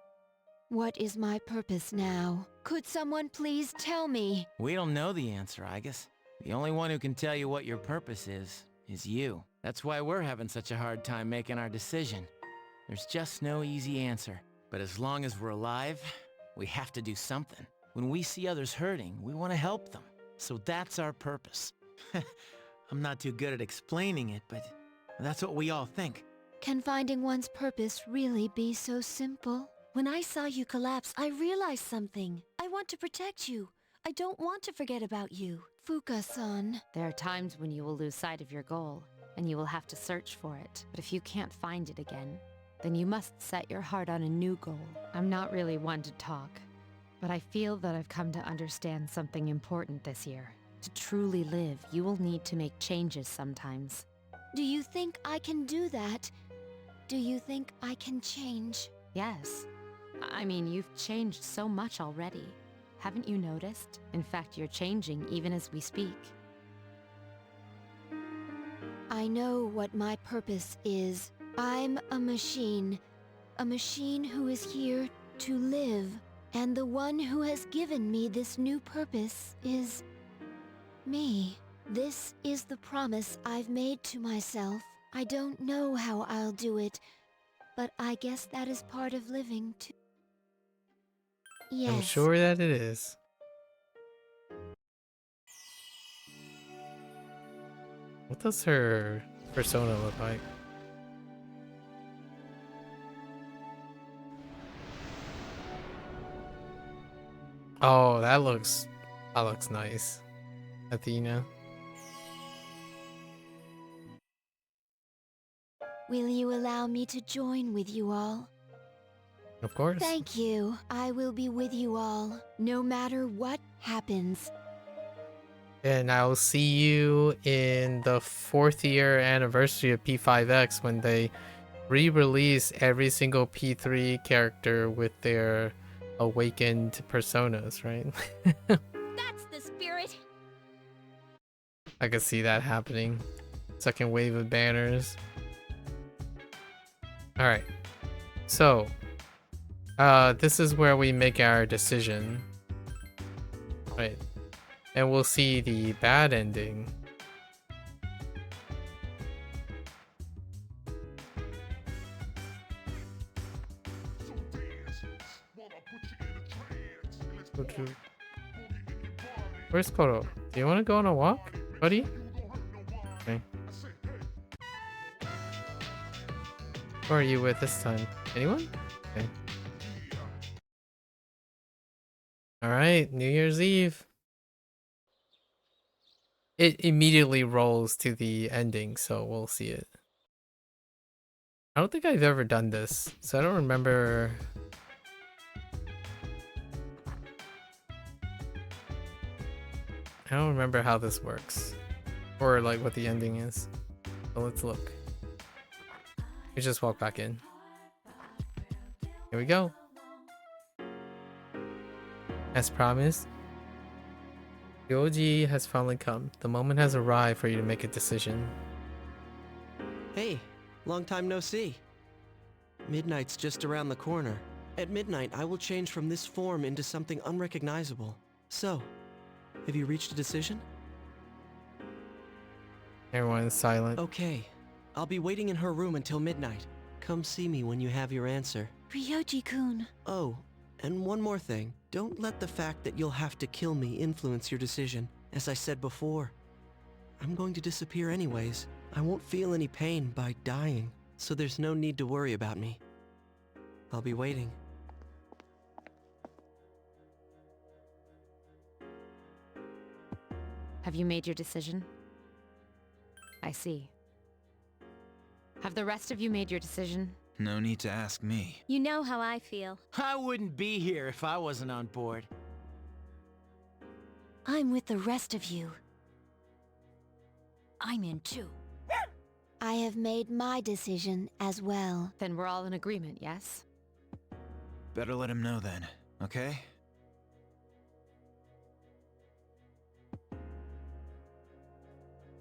what is my purpose now? Could someone please tell me? We don't know the answer, I guess. The only one who can tell you what your purpose is you. That's why we're having such a hard time making our decision. There's just no easy answer. But as long as we're alive, we have to do something. When we see others hurting, we want to help them. So that's our purpose. I'm not too good at explaining it, but that's what we all think. Can finding one's purpose really be so simple? When I saw you collapse, I realized something. I want to protect you. I don't want to forget about you. Fuka-san. There are times when you will lose sight of your goal, and you will have to search for it. But if you can't find it again, then you must set your heart on a new goal. I'm not really one to talk, but I feel that I've come to understand something important this year. To truly live, you will need to make changes sometimes. Do you think I can do that? Do you think I can change? Yes. I mean, you've changed so much already. Haven't you noticed? In fact, you're changing even as we speak. I know what my purpose is. I'm a machine who is here to live. And the one who has given me this new purpose is me. This is the promise I've made to myself. I don't know how I'll do it, but I guess that is part of living too. Yes. I'm sure that it is. What does her persona look like? Oh, that looks nice. Athena. Will you allow me to join with you all? Of course. Thank you. I will be with you all, no matter what happens. And I'll see you in the 4th year anniversary of P5X when they re-release every single P3 character with their awakened personas, right? That's the spirit! I could see that happening. Second wave of banners. Alright. So, this is where we make our decision. Right. And we'll see the bad ending. Where's Koro? Do you want to go on a walk, buddy? Okay. Who are you with this time? Anyone? Okay. Alright, New Year's Eve. It immediately rolls to the ending, so we'll see it. I don't think I've ever done this, so I don't remember. I don't remember how this works, or like what the ending is. So let's look. We just walk back in. Here we go. As promised, the OG has finally come. The moment has arrived for you to make a decision. Hey, long time no see. Midnight's just around the corner. At midnight, I will change from this form into something unrecognizable. So, have you reached a decision? Everyone is silent. Okay. I'll be waiting in her room until midnight. Come see me when you have your answer. Ryoji-kun. Oh, and one more thing. Don't let the fact that you'll have to kill me influence your decision. As I said before, I'm going to disappear anyways. I won't feel any pain by dying, so there's no need to worry about me. I'll be waiting. Have you made your decision? I see. Have the rest of you made your decision? No need to ask me. You know how I feel. I wouldn't be here if I wasn't on board. I'm with the rest of you. I'm in too. I have made my decision as well. Then we're all in agreement, yes? Better let him know then, okay?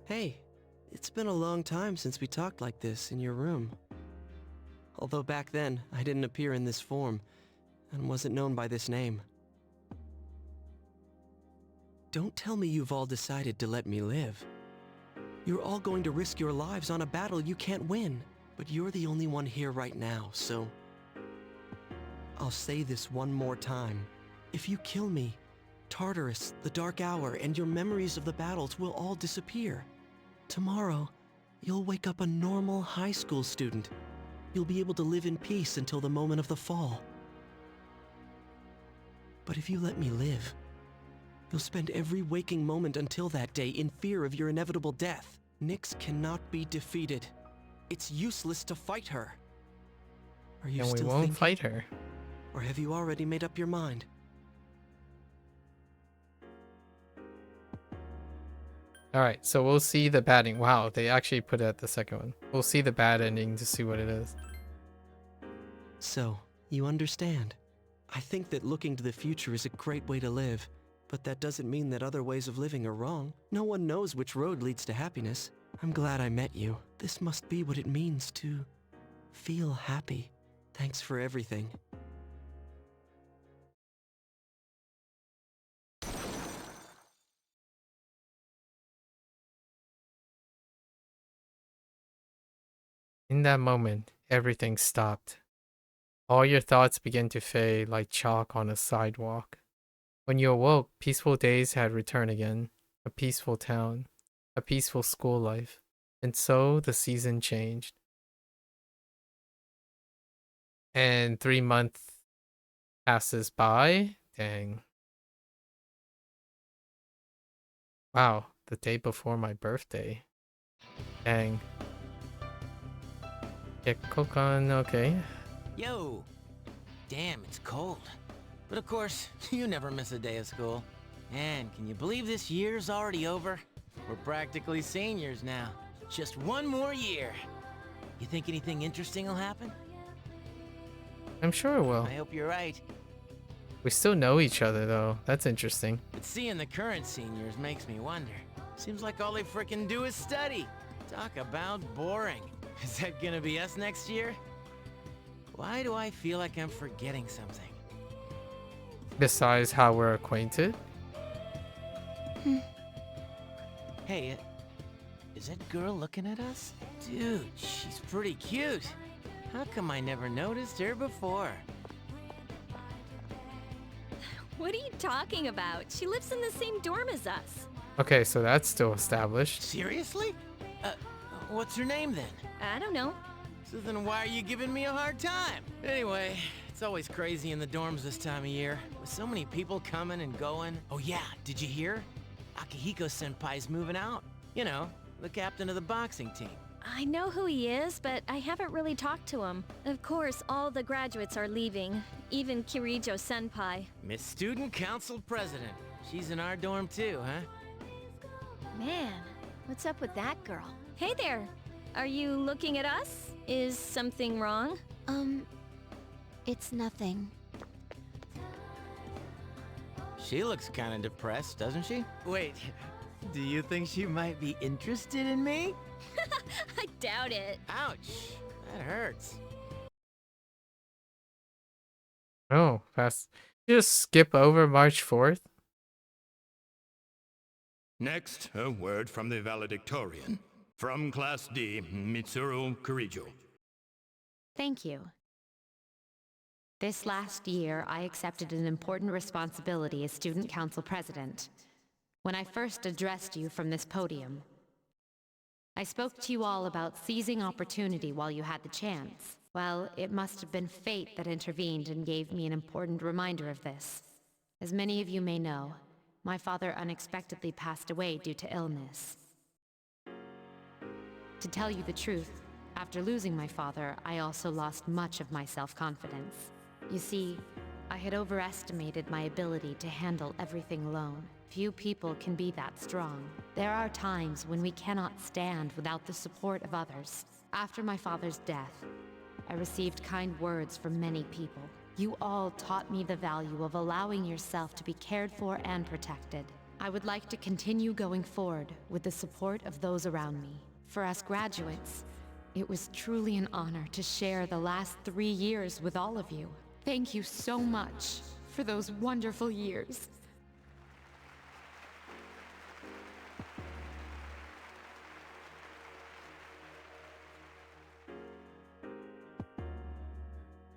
Hey, it's been a long time since we talked like this in your room. Although back then, I didn't appear in this form, and wasn't known by this name. Don't tell me you've all decided to let me live. You're all going to risk your lives on a battle you can't win, but you're the only one here right now, so... I'll say this one more time. If you kill me, Tartarus, the Dark Hour, and your memories of the battles will all disappear. Tomorrow, you'll wake up a normal high school student. You'll be able to live in peace until the moment of the fall. But if you let me live, you'll spend every waking moment until that day in fear of your inevitable death. Nyx cannot be defeated. It's useless to fight her. Are you And we still won't thinking? fight her. Or have you already made up your mind? Alright, so we'll see the bad ending. Wow, they actually put it at the second one. We'll see the bad ending to see what it is. So, you understand. I think that looking to the future is a great way to live, but that doesn't mean that other ways of living are wrong. No one knows which road leads to happiness. I'm glad I met you. This must be what it means to feel happy. Thanks for everything. In that moment, everything stopped. All your thoughts began to fade like chalk on a sidewalk. When you awoke, peaceful days had returned again. A peaceful town. A peaceful school life. And so the season changed. And 3 months passes by. Dang. Wow, the day before my birthday. Dang. Kokan, okay. Yo! Damn, it's cold. But of course, you never miss a day of school. Man, can you believe this year's already over? We're practically seniors now. Just one more year. You think anything interesting will happen? I'm sure it will. I hope you're right. We still know each other though. That's interesting. But seeing the current seniors makes me wonder. Seems like all they frickin' do is study. Talk about boring. Is that gonna be us next year? Why do I feel like I'm forgetting something? Besides how we're acquainted. Hey, is that girl looking at us? Dude, she's pretty cute. How come I never noticed her before? What are you talking about? She lives in the same dorm as us. Okay, so that's still established. Seriously? What's her name then? I don't know. So then why are you giving me a hard time? Anyway, it's always crazy in the dorms this time of year, with so many people coming and going. Oh yeah, did you hear? Akihiko-senpai's moving out. You know, the captain of the boxing team. I know who he is, but I haven't really talked to him. Of course, all the graduates are leaving, even Kirijo-senpai. Miss Student Council President. She's in our dorm too, huh? Man, what's up with that girl? Hey there! Are you looking at us? Is something wrong? It's nothing. She looks kind of depressed, doesn't she? Wait, do you think she might be interested in me? I doubt it. Ouch, that hurts. Oh, fast. Just skip over March 4th. Next, a word from the valedictorian. From Class D, Mitsuru Kurijo. Thank you. This last year, I accepted an important responsibility as Student Council President. When I first addressed you from this podium, I spoke to you all about seizing opportunity while you had the chance. Well, it must have been fate that intervened and gave me an important reminder of this. As many of you may know, my father unexpectedly passed away due to illness. To tell you the truth, after losing my father, I also lost much of my self-confidence. You see, I had overestimated my ability to handle everything alone. Few people can be that strong. There are times when we cannot stand without the support of others. After my father's death, I received kind words from many people. You all taught me the value of allowing yourself to be cared for and protected. I would like to continue going forward with the support of those around me. For us graduates, it was truly an honor to share the last 3 years with all of you. Thank you so much for those wonderful years.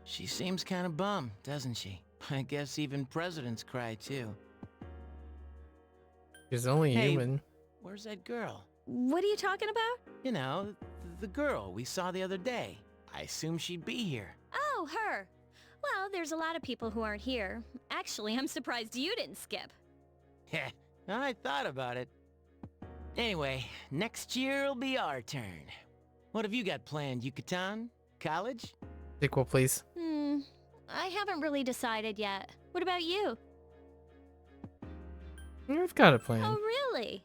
She seems kind of bummed, doesn't she? I guess even presidents cry too. She's only Hey, human. where's that girl? What are you talking about? You know, the girl we saw the other day. I assume she'd be here. Oh, her. Well, there's a lot of people who aren't here. Actually, I'm surprised you didn't skip. Heh, I thought about it. Anyway, next year will be our turn. What have you got planned, Yucatan? College? Sequel, please. I haven't really decided yet. What about you? We've got a plan. Oh, really?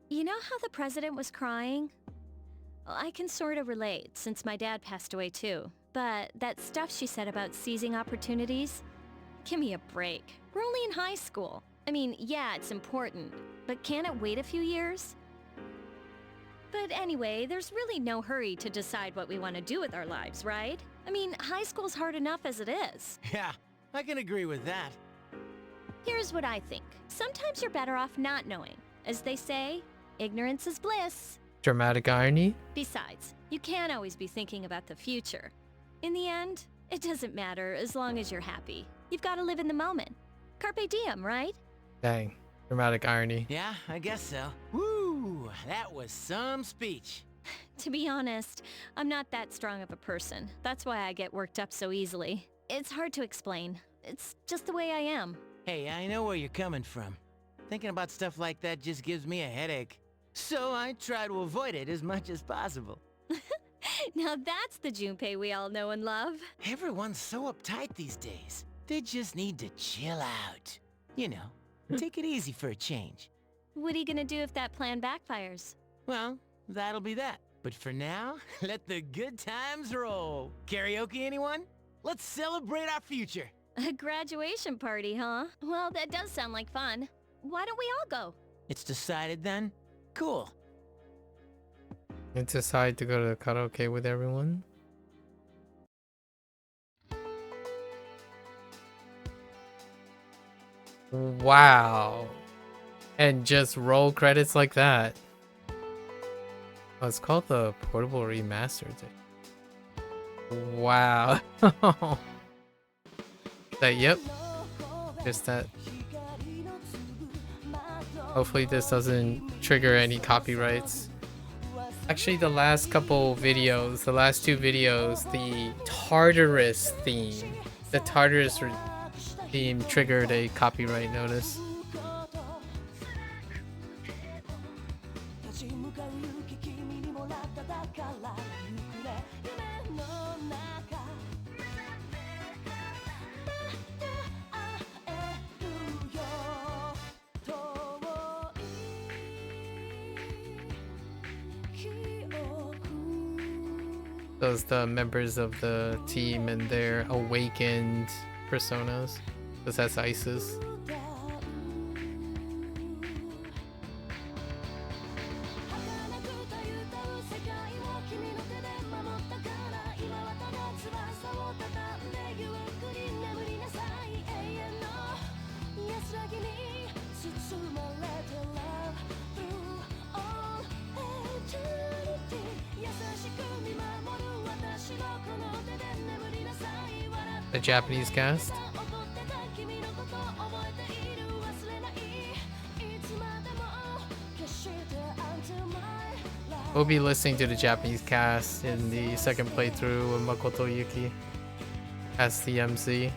You know how the president was crying? Well, I can sort of relate, since my dad passed away too. But that stuff she said about seizing opportunities? Give me a break. We're only in high school. I mean, yeah, it's important, but can't it wait a few years? But anyway, there's really no hurry to decide what we want to do with our lives, right? I mean, high school's hard enough as it is. Yeah, I can agree with that. Here's what I think. Sometimes you're better off not knowing. As they say, ignorance is bliss. Dramatic irony. Besides, you can't always be thinking about the future. In the end, it doesn't matter as long as you're happy. You've got to live in the moment. Carpe diem, right? Dang. Dramatic irony. Yeah, I guess so. Woo! That was some speech. To be honest, I'm not that strong of a person. That's why I get worked up so easily. It's hard to explain. It's just the way I am. Hey, I know where you're coming from. Thinking about stuff like that just gives me a headache. So I try to avoid it as much as possible. Now that's the Junpei we all know and love. Everyone's so uptight these days. They just need to chill out. You know, take it easy for a change. What are you gonna do if that plan backfires? Well, that'll be that. But for now, let the good times roll. Karaoke, anyone? Let's celebrate our future. A graduation party, huh? Well, that does sound like fun. Why don't we all go? It's decided then? Cool. And decide to go to the karaoke with everyone. Wow. And just roll credits like that. Oh, it's called the Portable Remastered. Wow. That, yep. Just that. Hopefully this doesn't trigger any copyrights. Actually, the last couple videos, the last 2 videos, the Tartarus theme, theme triggered a copyright notice. Those the members of the team and their awakened personas. Because that's ISIS. The Japanese cast. We'll be listening to the Japanese cast in the second playthrough with Makoto Yuki as the MC.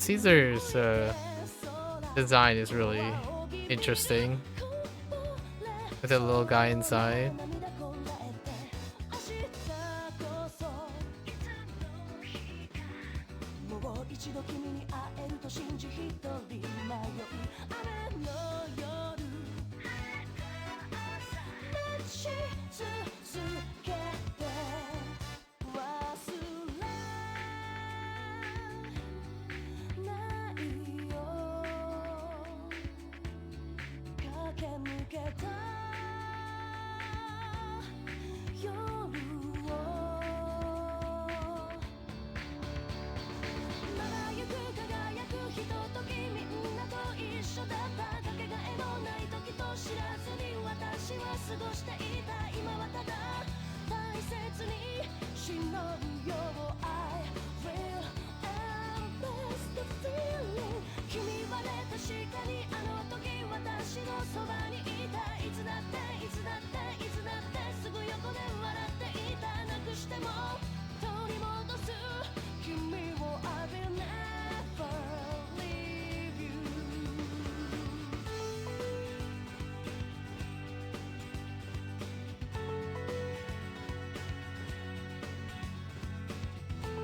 Caesar's design is really interesting with the little guy inside.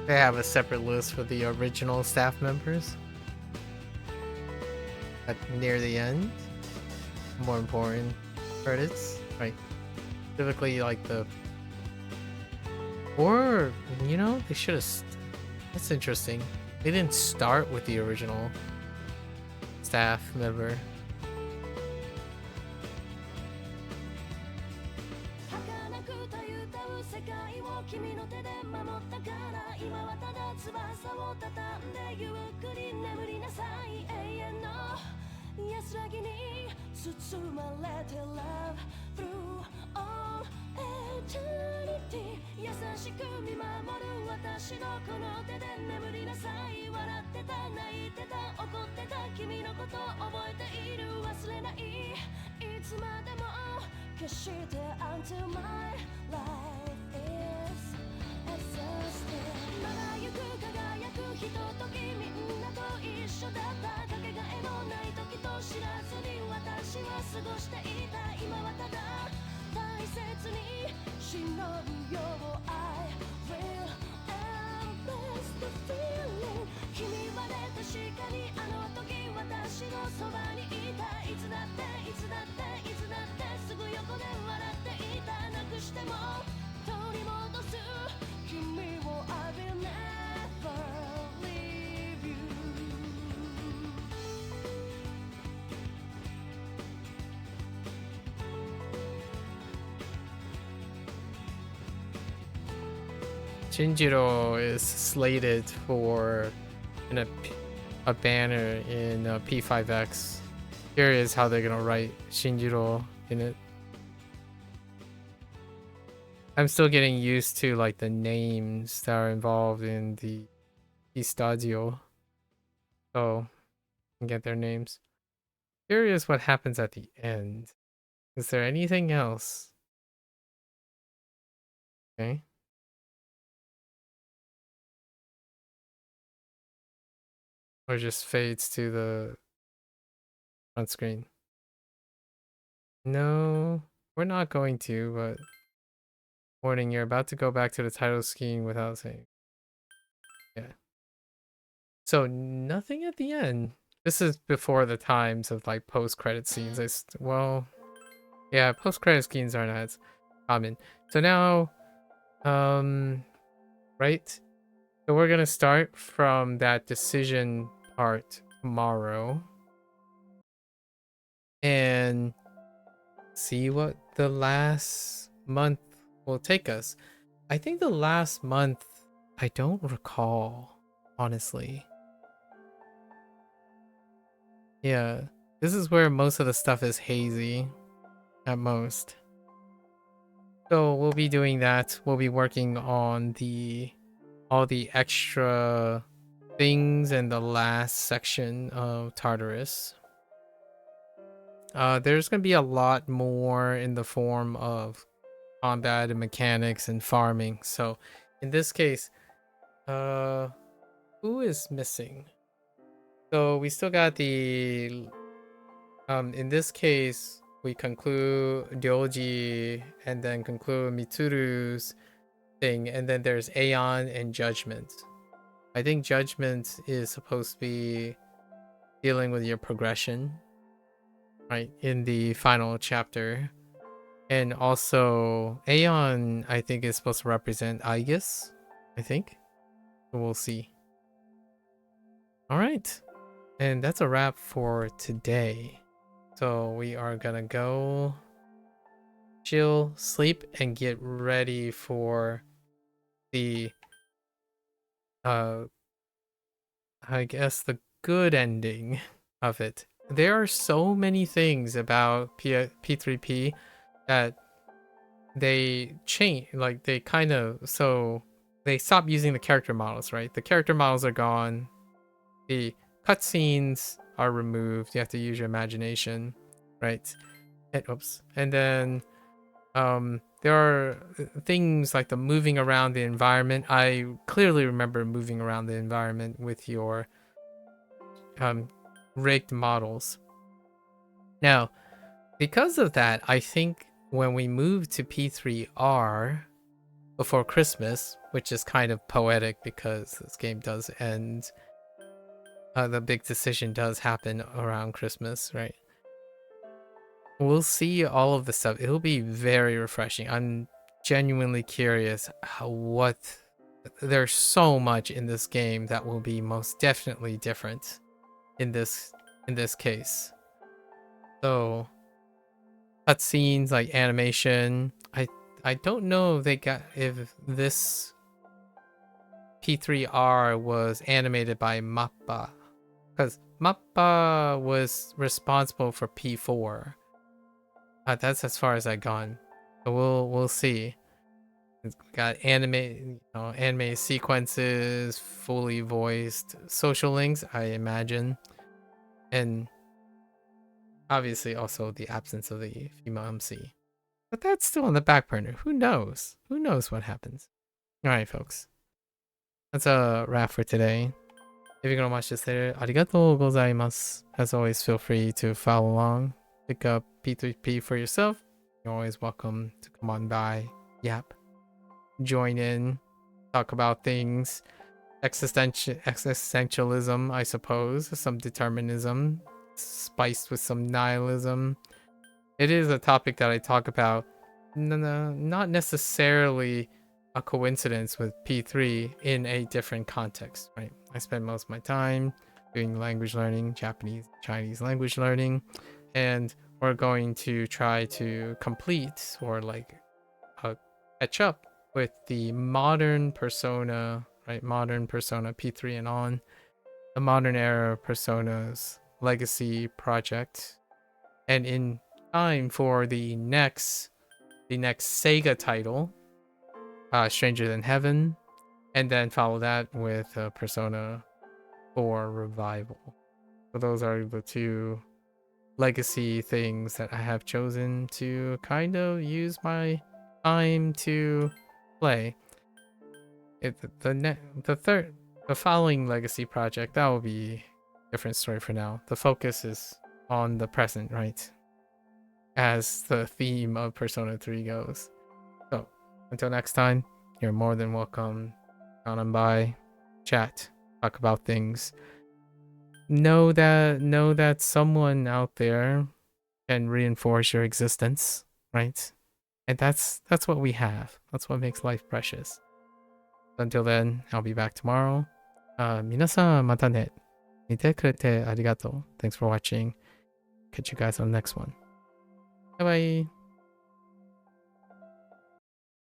They have a separate list for the original staff members. At near the end, more important credits, right? Typically, like the, or you know, they should have. That's interesting. They didn't start with the original staff member. Shinjiro is slated for a banner in P5X. Curious how they're gonna write Shinjiro in it. I'm still getting used to like the names that are involved in the Stadio. So I can get their names. Curious what happens at the end. Is there anything else? Okay. Or just fades to the front screen. No, we're not going to, but Warning, you're about to go back to the title screen without saying. Yeah. So nothing at the end. This is before the times of like post-credit scenes. Well, yeah, post-credit scenes aren't as common. So now, right? So we're gonna start from that decision part tomorrow and see what the last month will take us. I think the last month, I don't recall, honestly. Yeah, this is where most of the stuff is hazy at most. So we'll be doing that. We'll be working on all the extra things in the last section of Tartarus. There's gonna be a lot more in the form of combat and mechanics and farming. So in this case, who is missing? So we still got the in this case we conclude Ryoji and then conclude Mitsuru's thing, and then there's Aeon and Judgment. I think Judgment is supposed to be dealing with your progression, right, in the final chapter. And also Aeon, I think, is supposed to represent Aegis, I think. We'll see. All right. And that's a wrap for today. So we are gonna go chill, sleep, and get ready for the I guess the good ending of it. There are so many things about P3P that they change, like they kind of, so they stop using the character models, right? The character models are gone. The cutscenes are removed. You have to use your imagination, right? And, oops. And then there are things like the moving around the environment. I clearly remember moving around the environment with your rigged models. Now, because of that, I think when we move to P3R before Christmas, which is kind of poetic because this game does end, the big decision does happen around Christmas, right? We'll see all of the stuff. It'll be very refreshing. I'm genuinely curious there's so much in this game that will be most definitely different in this case. So cutscenes, like animation, I don't know if this P3R was animated by Mappa, because Mappa was responsible for P4. That's as far as I've gone. So we'll see. It's got anime sequences, fully voiced social links, I imagine, and obviously also the absence of the female MC. But that's still on the back burner. Who knows? Who knows what happens? All right, folks. That's a wrap for today. If you're gonna watch this later, arigatou gozaimasu. As always, feel free to follow along. Pick up P3P for yourself. You're always welcome to come on by. Yap. Join in. Talk about things. Existentialism, I suppose. Some determinism. Spiced with some nihilism. It is a topic that I talk about. Not necessarily a coincidence with P3 in a different context, right? I spend most of my time doing language learning, Japanese, Chinese language learning, and we're going to try to complete or like catch up with the modern persona, right? Modern persona P3 and on, the modern era personas legacy project, and in time for the next SEGA title, Stranger Than Heaven, and then follow that with Persona 4 Revival. So those are the two legacy things that I have chosen to kind of use my time to play. The following legacy project, that will be a different story for now. The focus is on the present, right? As the theme of Persona 3 goes. So Until next time, you're more than welcome. Come on by, chat, talk about things. Know that someone out there can reinforce your existence, right? And that's what we have. That's what makes life precious. Until then, I'll be back tomorrow. 皆さんまたね。見てくれてありがとう. Thanks for watching. Catch you guys on the next one. Bye bye.